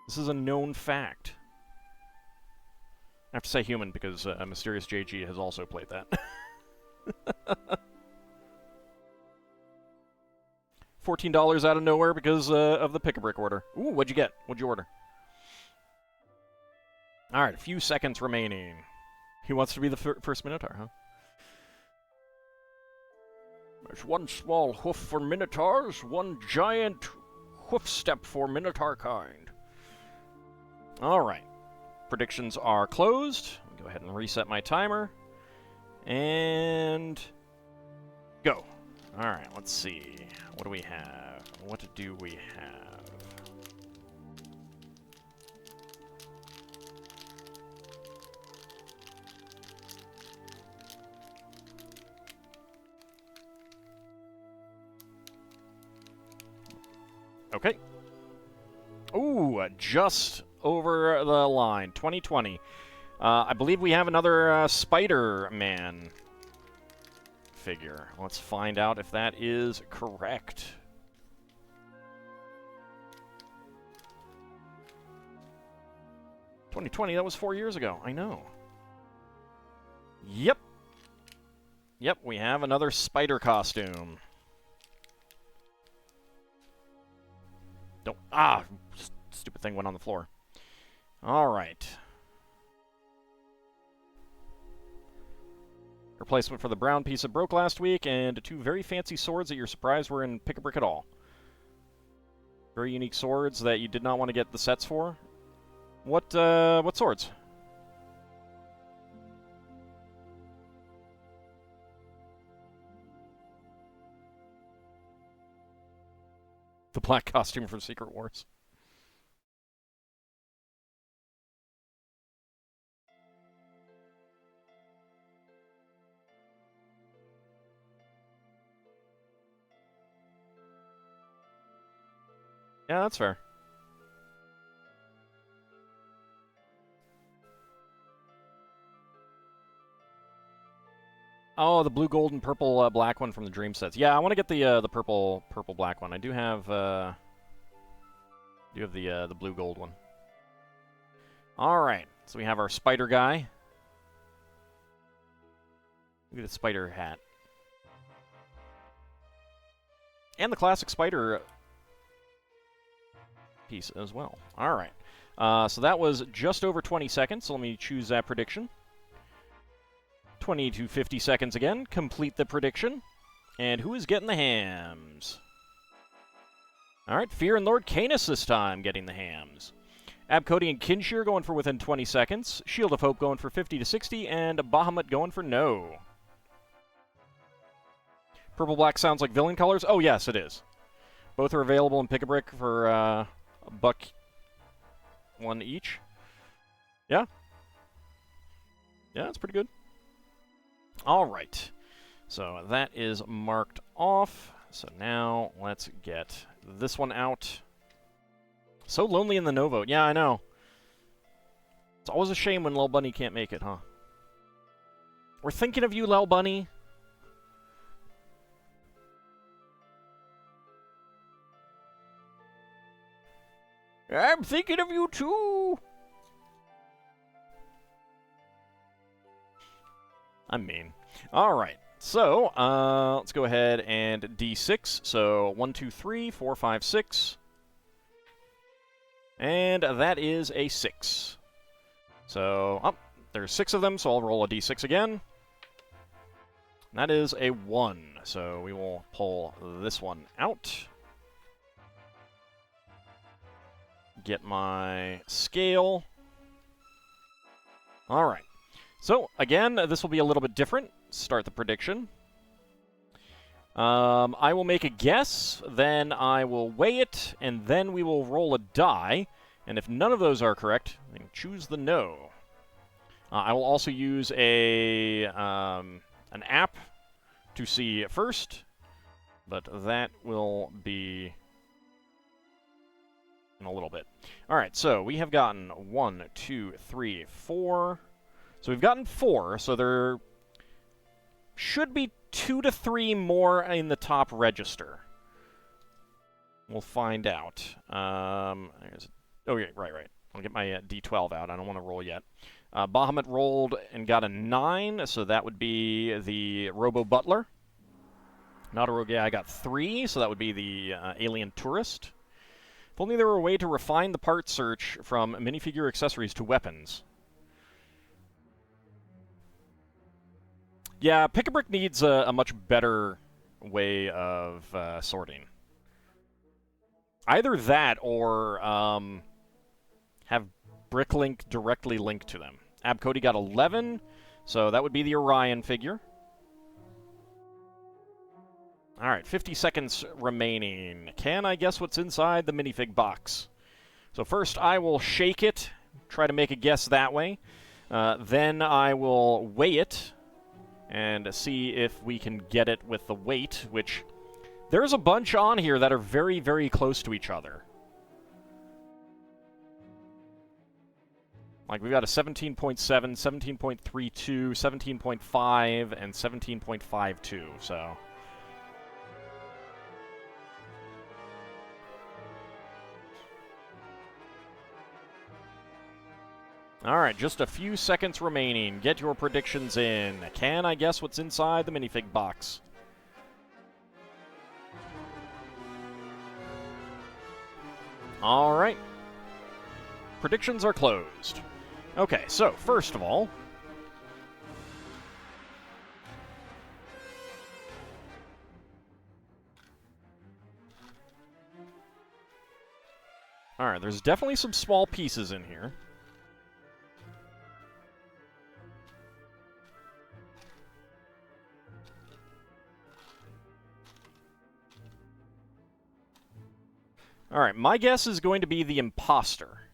This is a known fact. I have to say human because Mysterious JG has also played that. $14 out of nowhere because of the pick-a-brick order. Ooh, what'd you get? What'd you order? Alright, a few seconds remaining. He wants to be the first Minotaur, huh? There's one small hoof for Minotaurs, one giant hoof step for Minotaur kind. Alright. Predictions are closed. Go ahead and reset my timer. And... go. Alright, let's see. What do we have? What do we have? Okay. Ooh, just over the line. 2020. I believe we have another Spider-Man figure. Let's find out if that is correct. (2020), that was 4 years ago. I know. Yep. Yep, we have another spider costume. Don't... ah! Stupid thing went on the floor. Alright. Replacement for the brown piece that broke last week, and 2 very fancy swords that you're surprised were in Pick-a-Brick at all. Very unique swords that you did not want to get the sets for. What swords? The black costume from Secret Wars. Yeah, that's fair. Oh, the blue, gold, and purple, black one from the dream sets. Yeah, I want to get the purple, black one. I do have the blue, gold one. All right, so we have our spider guy. Look at the spider hat. And the classic spider piece as well. All right, so that was just over 20 seconds, so let me choose that prediction. 20 to 50 seconds again. Complete the prediction. And who is getting the hams? All right, Fear and Lord Canis this time getting the hams. Abcody and Kinshir going for within 20 seconds. Shield of Hope going for 50 to 60. And Bahamut going for no. Purple-black sounds like villain colors? Oh, yes, it is. Both are available in Pick-a-Brick for $1 each. Yeah? Yeah, that's pretty good. All right, so that is marked off. So now let's get this one out. So lonely in the no vote. Yeah, I know. It's always a shame when Lel Bunny can't make it, huh? We're thinking of you, Lel Bunny. I'm thinking of you too. I'm mean. All right, so let's go ahead and D6. So 1, 2, 3, 4, 5, 6. And that is a 6. So, there's 6 of them, so I'll roll a D6 again. That is a 1. So we will pull this one out. Get my scale. All right. So, again, this will be a little bit different. Start the prediction. I will make a guess, then I will weigh it, and then we will roll a die. And if none of those are correct, then choose the no. I will also use an app to see first, but that will be in a little bit. All right, so we have gotten 1, 2, 3, 4... So we've gotten 4, so there should be 2 to 3 more in the top register. We'll find out. Oh, yeah, right. I'll get my D12 out. I don't want to roll yet. Bahamut rolled and got a 9, so that would be the Robo Butler. Not a rogue guy. I got 3, so that would be the Alien Tourist. If only there were a way to refine the part search from minifigure accessories to weapons. Yeah, Pick-a-Brick needs a much better way of sorting. Either that or have Bricklink directly linked to them. Abcody got 11, so that would be the Orion figure. All right, 50 seconds remaining. Can I guess what's inside the minifig box? So first I will shake it, try to make a guess that way. Then I will weigh it and see if we can get it with the weight, which there's a bunch on here that are very, very close to each other. Like, we've got a 17.7, 17.32, 17.5, and 17.52, so... Alright, just a few seconds remaining. Get your predictions in. Can I guess what's inside the minifig box? Alright. Predictions are closed. Okay, so, first of all... Alright, there's definitely some small pieces in here. Alright, my guess is going to be the imposter.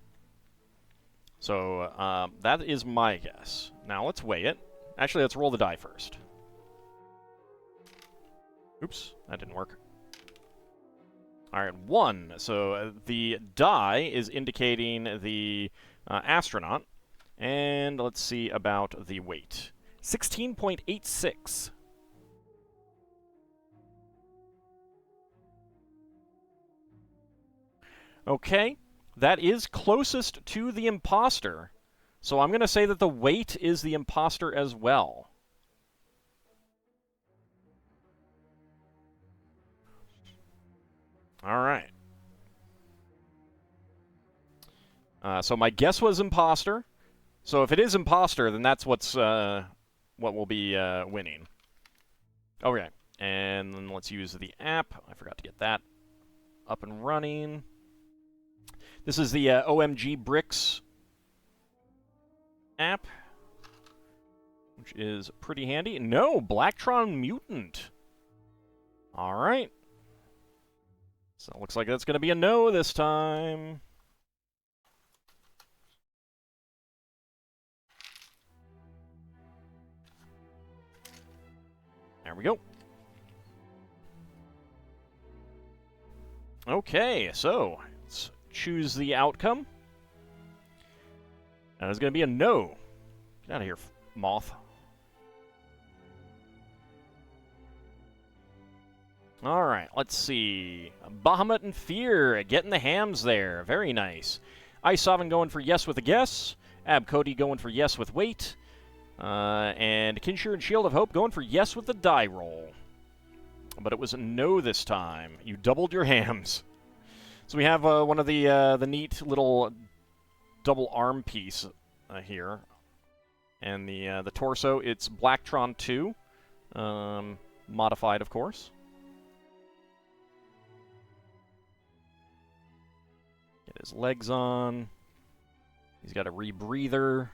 So, that is my guess. Now, let's weigh it. Actually, let's roll the die first. Oops, that didn't work. All right, 1. So the die is indicating the astronaut. And let's see about the weight. 16.86. Okay, that is closest to the imposter. So I'm going to say that the weight is the imposter as well. All right. So my guess was imposter. So if it is imposter, then that's what will be winning. Okay, and then let's use the app. I forgot to get that up and running. This is the OMG Bricks app, which is pretty handy. No, Blacktron Mutant. All right. So it looks like that's going to be a no this time. There we go. Okay, so let's choose the outcome. And it's going to be a no. Get out of here, moth. All right, let's see. Bahamut and Fear getting the hams there. Very nice. Ice Sovereign going for yes with a guess. Ab Cody going for yes with weight. And Kinshir and Shield of Hope going for yes with the die roll. But it was a no this time. You doubled your hams. So we have one of the neat little double arm piece here. And the torso, it's Blacktron 2. Modified, of course. Get his legs on. He's got a rebreather.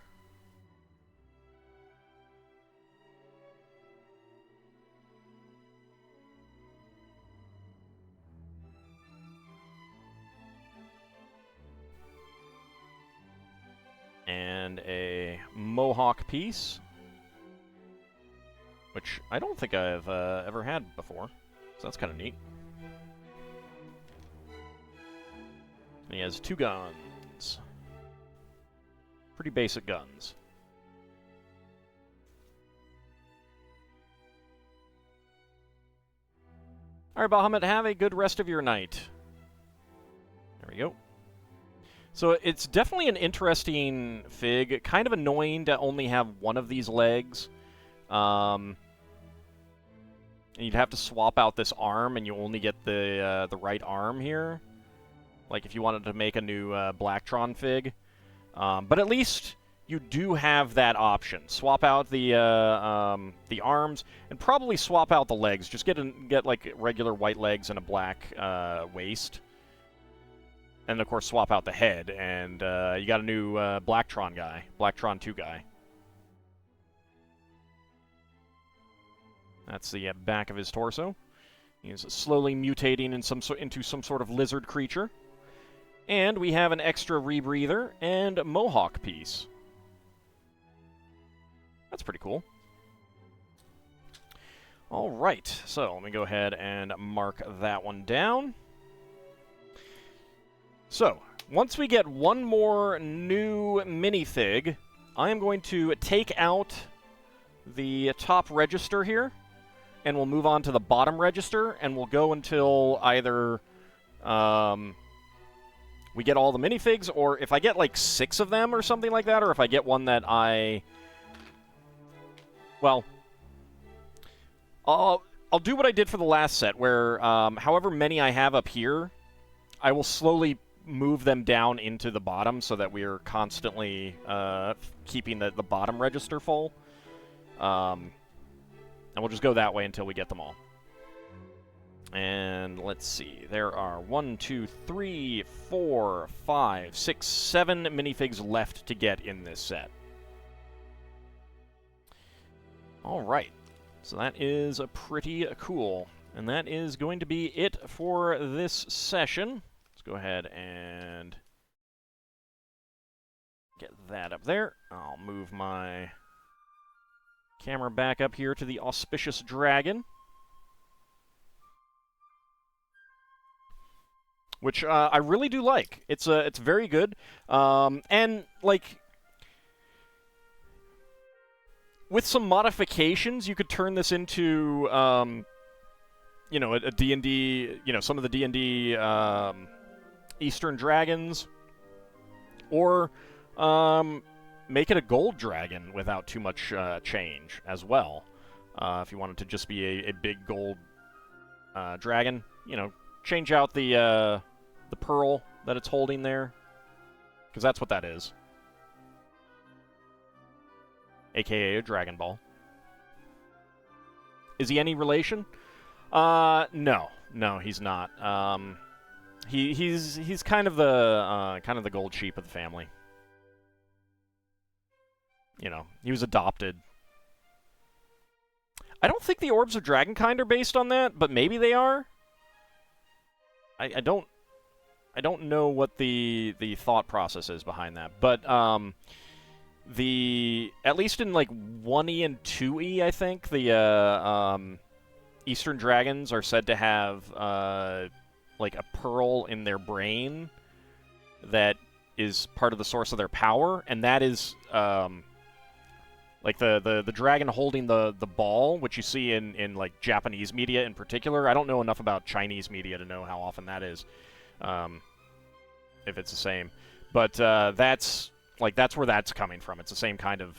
And a mohawk piece, which I don't think I've ever had before, so that's kind of neat. And he has 2 guns. Pretty basic guns. Alright, Bahamut, have a good rest of your night. There we go. So it's definitely an interesting fig. Kind of annoying to only have one of these legs. And you'd have to swap out this arm, and you only get the right arm here. Like if you wanted to make a new Blacktron fig. But at least you do have that option. Swap out the arms, and probably swap out the legs. Just get like regular white legs and a black waist. And, of course, swap out the head, and you got a new Blacktron guy, Blacktron 2 guy. That's the back of his torso. He's slowly mutating into some sort of lizard creature. And we have an extra rebreather and mohawk piece. That's pretty cool. All right, so let me go ahead and mark that one down. So, once we get one more new minifig, I am going to take out the top register here, and we'll move on to the bottom register, and we'll go until either we get all the minifigs, or if I get like 6 of them or something like that, or if I get one that well, I'll do what I did for the last set, where however many I have up here, I will slowly move them down into the bottom so that we are constantly keeping the bottom register full. And we'll just go that way until we get them all. And let's see. There are 1, 2, 3, 4, 5, 6, 7 minifigs left to get in this set. All right. So that is pretty cool. And that is going to be it for this session. Go ahead and get that up there. I'll move my camera back up here to the Auspicious Dragon. which I really do like. It's very good, and like with some modifications, you could turn this into you know, a D&D, you know, some of the D&D Eastern Dragons, or make it a gold dragon without too much change as well. If you wanted to just be a big gold dragon, you know, change out the pearl that it's holding there, because that's what that is, aka a Dragon Ball. Is he any relation? No, he's not. He's kind of the gold sheep of the family. You know, he was adopted. I don't think the Orbs of Dragonkind are based on that, but maybe they are. I don't know what the thought process is behind that, but at least in like 1E and 2E, I think the Eastern Dragons are said to have like a pearl in their brain that is part of the source of their power, and that is like the dragon holding the ball, which you see in like Japanese media in particular. I don't know enough about Chinese media to know how often that is, if it's the same. But that's where that's coming from. It's the same kind of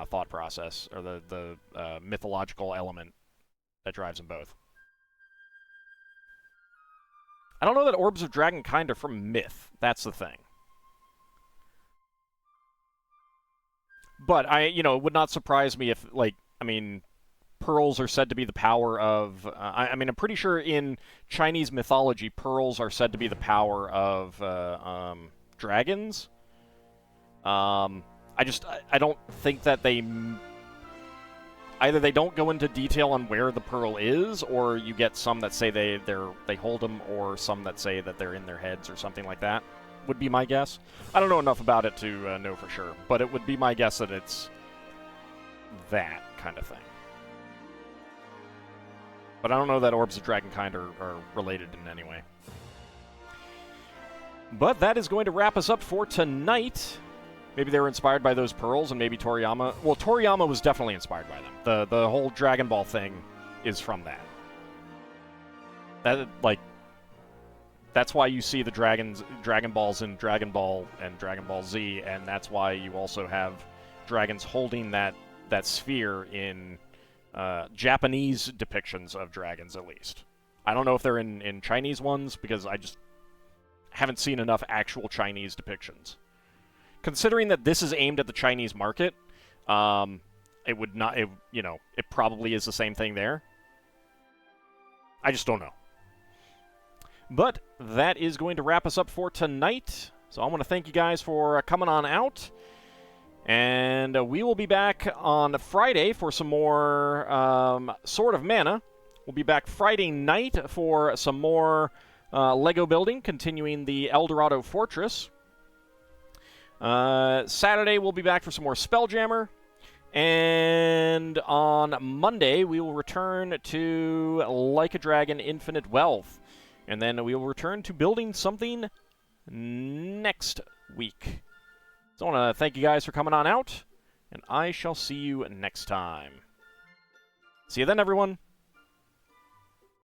thought process, or the mythological element that drives them both. I don't know that Orbs of Dragonkind are from myth. That's the thing. But it would not surprise me if, like, I mean, pearls are said to be the power of. I mean, I'm pretty sure in Chinese mythology, pearls are said to be the power of dragons. I don't think that either they don't go into detail on where the pearl is, or you get some that say they hold them, or some that say that they're in their heads or something like that. Would be my guess. I don't know enough about it to know for sure, but it would be my guess that it's that kind of thing. But I don't know that Orbs of Dragonkind are related in any way. But that is going to wrap us up for tonight. Maybe they were inspired by those pearls, and maybe Toriyama... Well, Toriyama was definitely inspired by them. The whole Dragon Ball thing is from that. That's why you see the Dragon Balls in Dragon Ball and Dragon Ball Z, and that's why you also have dragons holding that sphere in Japanese depictions of dragons, at least. I don't know if they're in Chinese ones, because I just haven't seen enough actual Chinese depictions. Considering that this is aimed at the Chinese market, it would not... It probably is the same thing there. I just don't know. But that is going to wrap us up for tonight. So I want to thank you guys for coming on out. And we will be back on Friday for some more Sword of Mana. We'll be back Friday night for some more Lego building, continuing the El Dorado Fortress. Saturday, we'll be back for some more Spelljammer. And on Monday, we will return to Like a Dragon Infinite Wealth. And then we will return to building something next week. So I want to thank you guys for coming on out, and I shall see you next time. See you then, everyone.